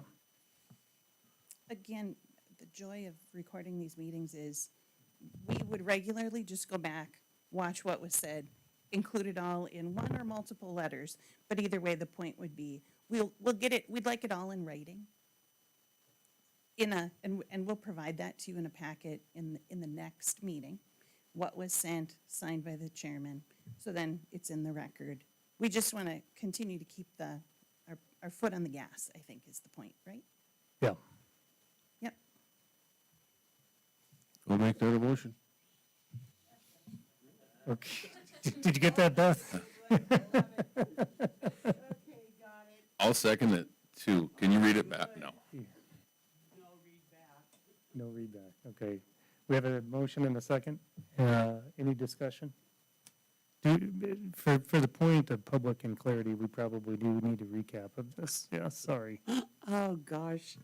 Again, the joy of recording these meetings is we would regularly just go back, watch what was said, include it all in one or multiple letters, but either way, the point would be, we'll get it, we'd like it all in writing. And we'll provide that to you in a packet in the next meeting, what was sent, signed by the chairman, so then it's in the record. We just want to continue to keep our foot on the gas, I think is the point, right? Yeah. Yep. I'll make that a motion. Okay. Did you get that, Beth? I'll second it too. Can you read it back? No. No readback, okay. We have a motion and a second. Any discussion? For the point of public and clarity, we probably do need a recap of this. Yeah, sorry. Oh, gosh.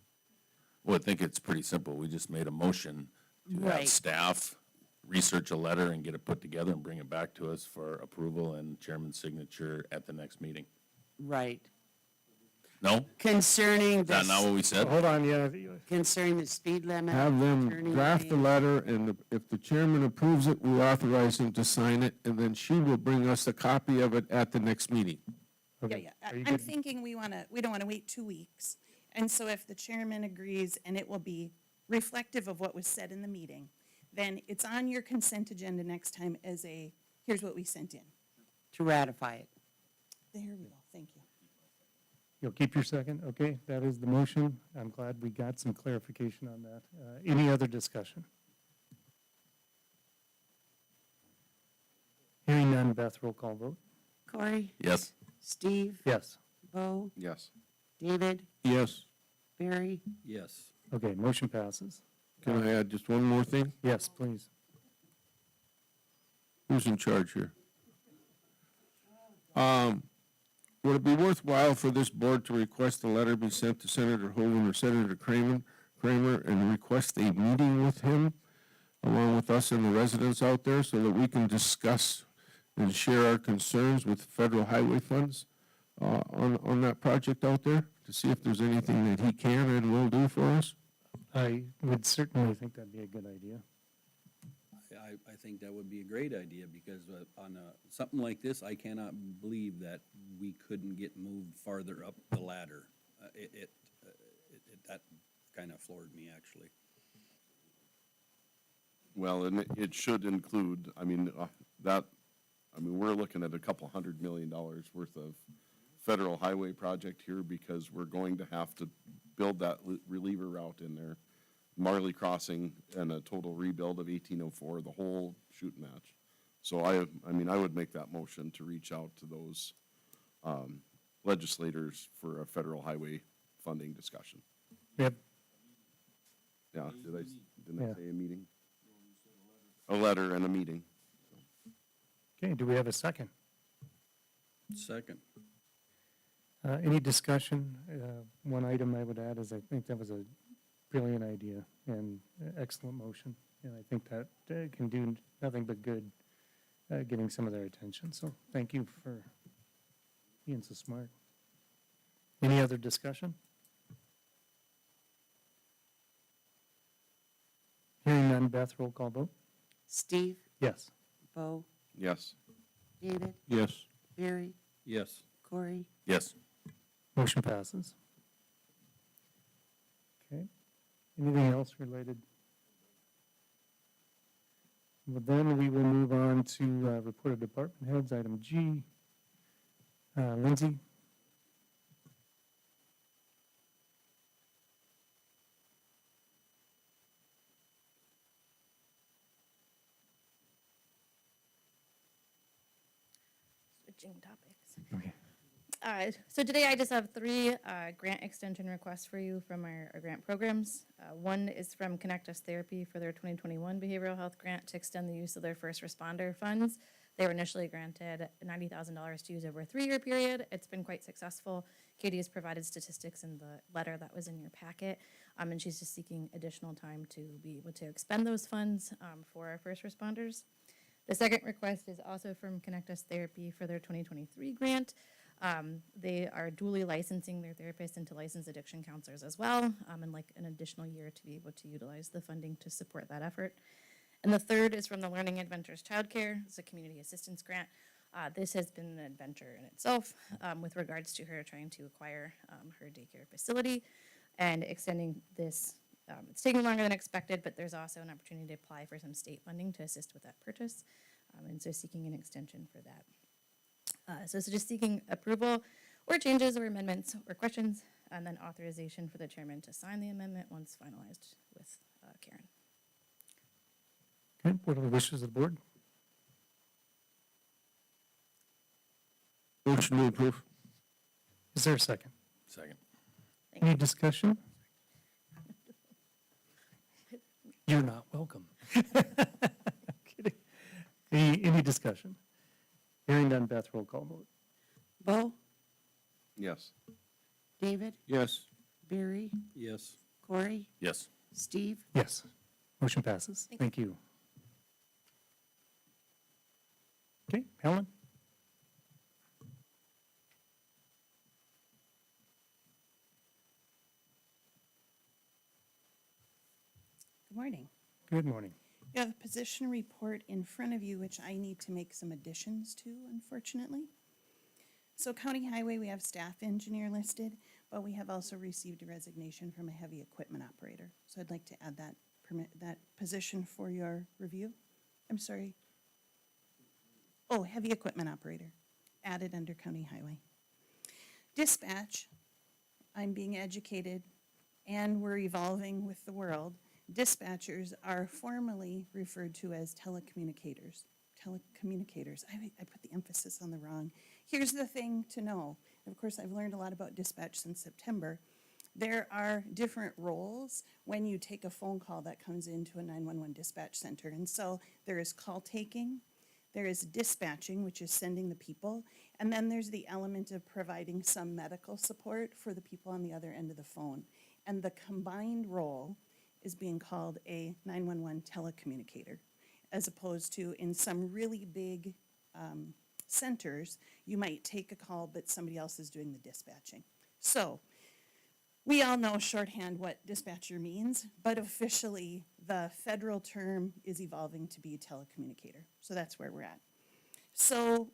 Well, I think it's pretty simple. We just made a motion to have Right. staff research a letter and get it put together and bring it back to us for approval and chairman's signature at the next meeting. Right. No? Concerning Is that not what we said? Hold on, yeah. Concerning the speed limit. Have them turning draft the lane. letter, and if the chairman approves it, we authorize him to sign it, and then she will bring us a copy of it at the next meeting. Yeah, Okay. yeah. Are you I'm good? thinking we don't want to wait 2 weeks. And so if the chairman agrees and it will be reflective of what was said in the meeting, then it's on your consent agenda next time as here's what we sent in. To ratify it. There we go, thank you. You'll keep your second? Okay, that is the motion. I'm glad we got some clarification on that. Any other discussion? Hearing none, Beth, roll call vote. Corey? Yes. Steve? Yes. Bo? Yes. David? Yes. Barry? Yes. Okay, motion passes. Can I add just one more thing? Yes, please. Who's in charge here? Would it be worthwhile for this board to request a letter be sent to Senator Hogan or Senator Kramer and request a meeting with him along with us and the residents out there so that we can discuss and share our concerns with federal highway funds on that project out there to see if there's anything that he can and will do for us? I would certainly think that'd be a good idea. I think that would be a great idea, because on something like this, I cannot believe that we couldn't get moved farther up the ladder. that kind of floored me, actually. Well, and it should include, I mean, we're looking at a couple $100 million worth of federal highway project here because we're going to have to build that reliever route in there. Marley Crossing and a total rebuild of 1804, the whole shoot match. So I mean, I would make that motion to reach out to those legislators for a federal highway funding discussion. Yep. Yeah, didn't I Yeah. say a meeting? A letter and a meeting. Okay, do we have a second? Second. Any discussion? One item I would add is I think that was a brilliant idea and excellent motion. And I think that can do nothing but good, getting some of their attention. So thank you for being so smart. Any other discussion? Hearing none, Beth, roll call vote. Steve, Yes. Bo, Yes. David, Yes. Barry, Yes. Corey, Yes. Motion passes. Okay. Anything else related? Well, then we will move on to report of department heads, item G. Lindsay? Switching topics. Okay. So today I just have three grant extension requests for you from our grant programs. One is from Connect Us Therapy for their 2021 behavioral health grant to extend the use of their first responder funds. They were initially granted $90,000 to use over a 3-year period. It's been quite successful. Katie has provided statistics in the letter that was in your packet, and she's just seeking additional time to be able to expend those funds for our first responders. The second request is also from Connect Us Therapy for their 2023 grant. They are dually licensing their therapists into licensed addiction counselors as well, and like an additional year to be able to utilize the funding to support that effort. And the third is from the Learning Adventures Childcare. It's a community assistance grant. This has been an adventure in itself with regards to her trying to acquire her daycare facility and extending this. It's taking longer than expected, but there's also an opportunity to apply for some state funding to assist with that purchase, and so seeking an extension for that. So it's just seeking approval or changes or amendments or questions, and then authorization for the chairman to sign the amendment once finalized with Karen. Okay, what are the wishes of the board? Motion to approve. Is there a second? Second. Any discussion? You're not welcome. Kidding. Any discussion? Hearing none, Beth, roll call vote. Bo, Yes. David, Yes. Barry, Yes. Corey, Yes. Steve, Yes. Motion passes. Thank you. Okay, Helen? Good morning. Good morning. You have a position report in front of you, which I need to make some additions to, unfortunately. So County Highway, we have staff engineer listed, but we have also received a resignation from a heavy equipment operator. So I'd like to add that position for your review. I'm sorry. Oh, heavy equipment operator, added under County Highway. Dispatch, I'm being educated and we're evolving with the world. Dispatchers are formally referred to as telecommunicators. Telecommunicators, I put the emphasis on the wrong. Here's the thing to know. Of course, I've learned a lot about dispatch since September. There are different roles when you take a phone call that comes into a 911 dispatch center. And so there is call taking, there is dispatching, which is sending the people, and then there's the element of providing some medical support for the people on the other end of the phone. And the combined role is being called a 911 telecommunicator, as opposed to in some really big centers, you might take a call, but somebody else is doing the dispatching. So we all know shorthand what dispatcher means, but officially the federal term is evolving to be a telecommunicator. So that's where we're at. So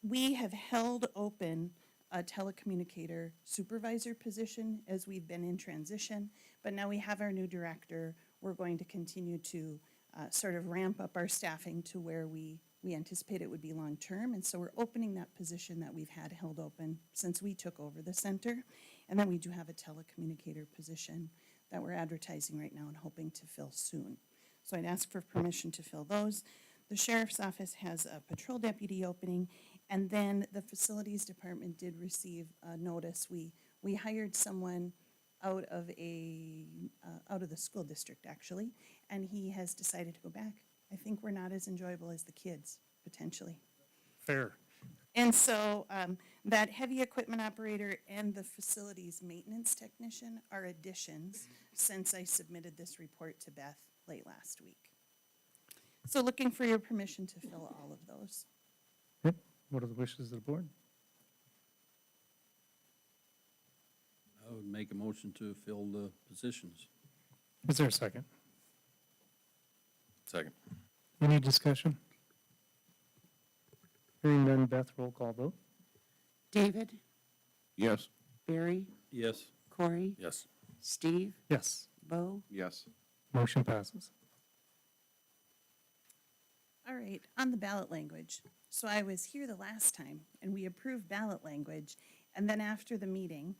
we have held open a telecommunicator supervisor position as we've been in transition, but now we have our new director. We're going to continue to sort of ramp up our staffing to where we anticipate it would be long-term. And so we're opening that position that we've had held open since we took over the center. And then we do have a telecommunicator position that we're advertising right now and hoping to fill soon. So I'd ask for permission to fill those. The sheriff's office has a patrol deputy opening, and then the facilities department did receive a notice. We hired someone out of the school district, actually, and he has decided to go back. I think we're not as enjoyable as the kids, potentially. Fair. And so that heavy equipment operator and the facilities maintenance technician are additions since I submitted this report to Beth late last week. So looking for your permission to fill all of those. Yep. What are the wishes of the board? I would make a motion to fill the positions. Is there a second? Second. Any discussion? Hearing none, Beth, roll call vote. David, Yes. Barry, Yes. Corey, Yes. Steve, Yes. Bo, Yes. Motion passes. All right, on the ballot language. So I was here the last time, and we approved ballot language, and then after the meeting,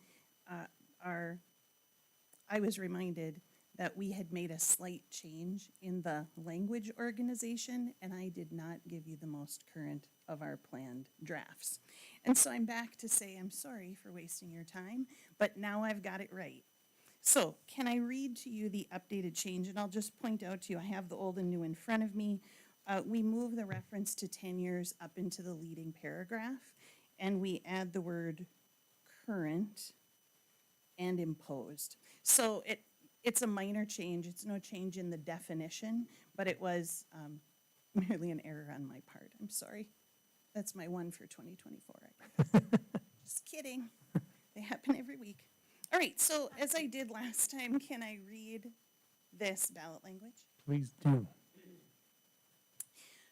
I was reminded that we had made a slight change in the language organization, and I did not give you the most current of our planned drafts. And so I'm back to say I'm sorry for wasting your time, but now I've got it right. So can I read to you the updated change? And I'll just point out to you, I have the old and new in front of me. We move the reference to 10 years up into the leading paragraph, and we add the word current and imposed. So it's a minor change. It's no change in the definition, but it was merely an error on my part. I'm sorry. That's my one for 2024. I guess. Just kidding. They happen every week. All right, so as I did last time, can I read this ballot language? Please do.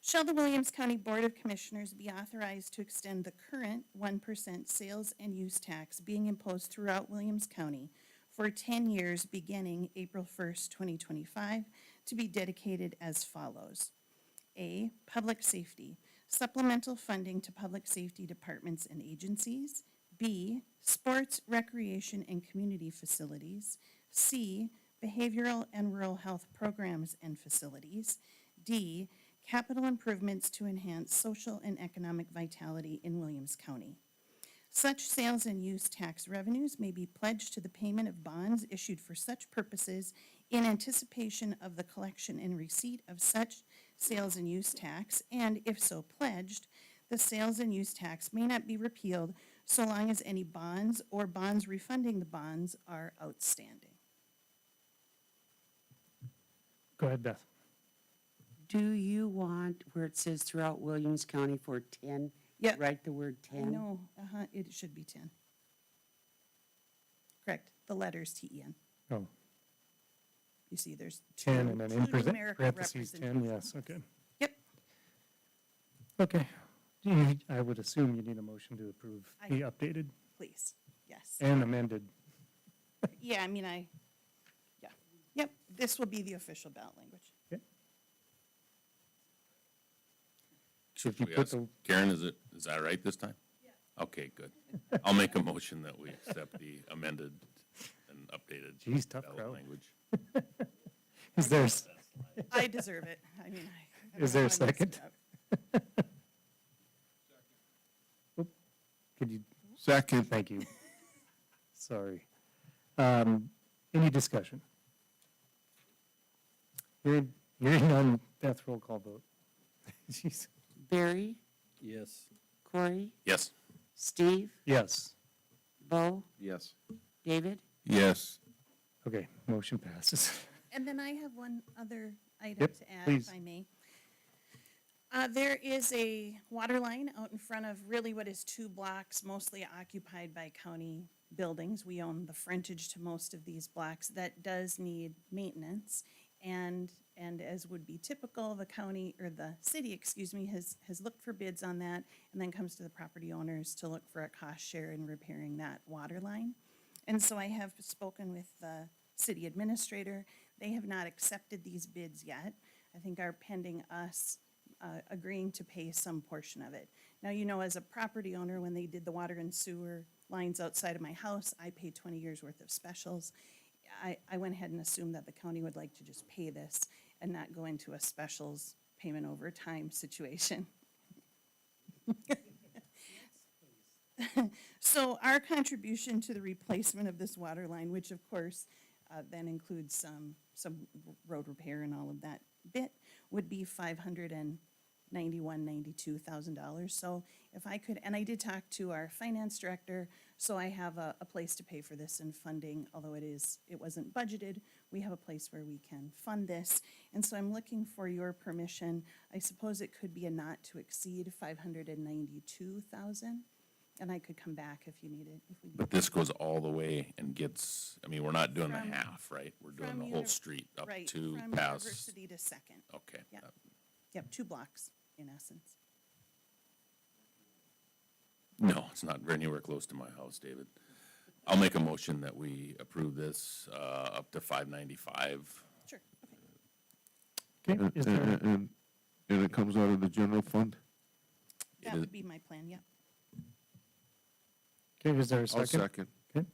Shall the Williams County Board of Commissioners be authorized to extend the current 1% sales and use tax being imposed throughout Williams County for 10 years beginning April 1st, 2025, to be dedicated as follows. A, public safety, supplemental funding to public safety departments and agencies. B, sports, recreation, and community facilities. C, behavioral and rural health programs and facilities. D, capital improvements to enhance social and economic vitality in Williams County. Such sales and use tax revenues may be pledged to the payment of bonds issued for such purposes in anticipation of the collection and receipt of such sales and use tax, and if so pledged, the sales and use tax may not be repealed so long as any bonds or bonds refunding the bonds are outstanding. Go ahead, Beth. do you want where it says throughout Williams County for 10? Yeah. Write the word 10? I know, it should be 10. Correct, the letters T-E-N. Oh, You see, there's 10 and then in two numerical parentheses 10, yes, representations. okay. Yep. Okay. I would assume you need a motion to approve the updated Please, yes. and amended. Yeah, I mean, yeah. Yep, this will be the official ballot language. Should you we put ask, the- Karen, is that right this time? Yeah. Okay, good. I'll make a motion that we accept the amended and updated Geez, tough ballot crowd. language. Is there, I deserve it. I mean, I don't Is there know a how I messed second? it up. could you, Second. thank you. Sorry. Any discussion? Hearing none, Beth, roll call vote. Jeez. Barry, Yes. Corey, Yes. Steve, Yes. Bo, Yes. David? Yes. Okay, motion passes. And then I have one other item Yep, to add, please. if I may. There is a water line out in front of really what is 2 blocks, mostly occupied by county buildings. We own the frontage to most of these blocks that does need maintenance. And as would be typical, the county, or the city, excuse me, has looked for bids on that, and then comes to the property owners to look for a cost share in repairing that water line. And so I have spoken with the city administrator. They have not accepted these bids yet. I think are pending us agreeing to pay some portion of it. Now, you know, as a property owner, when they did the water and sewer lines outside of my house, I paid 20 years worth of specials. I went ahead and assumed that the county would like to just pay this and not go into a specials payment over time situation. So our contribution to the replacement of this water line, which of course then includes some road repair and all of that bit, would be $592,000. So if I could, and I did talk to our finance director, so I have a place to pay for this in funding, although it wasn't budgeted, we have a place where we can fund this. And so I'm looking for your permission. I suppose it could be a not to exceed 592,000, and I could come back if you needed, if we need. But this goes all the way and gets, I mean, we're not doing the From- half, right? We're doing from the whole uni- street up right, to from past. University to Second. Okay. Yep. Yep, 2 blocks in essence. No, it's not anywhere close to my house, David. I'll make a motion that we approve this, up to 595. Sure. Okay, is there, And it comes out of the general fund? That would be my plan, yep. okay, is there a I'll second? second. Okay.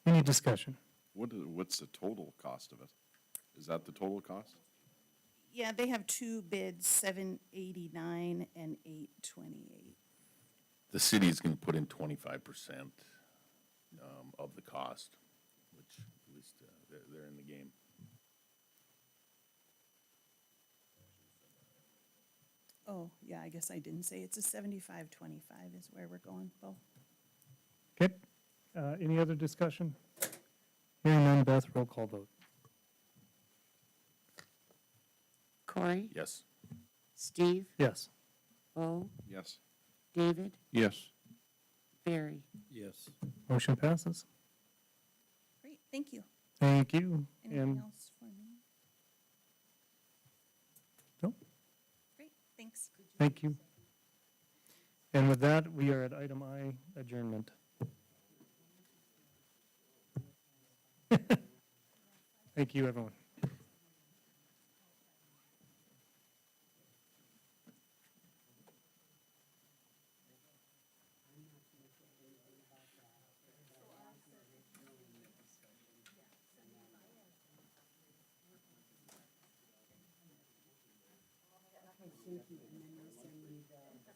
Any discussion? What's the total cost of it? Is that the total cost? Yeah, they have 2 bids, 789 and 828. The city's gonna put in 25%, of the cost, which at least, they're in the game. Oh, yeah, I guess I didn't say, it's a 75-25 is where we're going, Bo. Okay, any other discussion? Hearing none, Beth, roll call vote. Corey? Yes. Steve? Yes. Bo? Yes. David? Yes. Barry? Yes. Motion passes. Great, thank you. Thank you. Anything And, else for me? no, Great, thanks. thank you. And with that, we are at item I, adjournment. Thank you, everyone.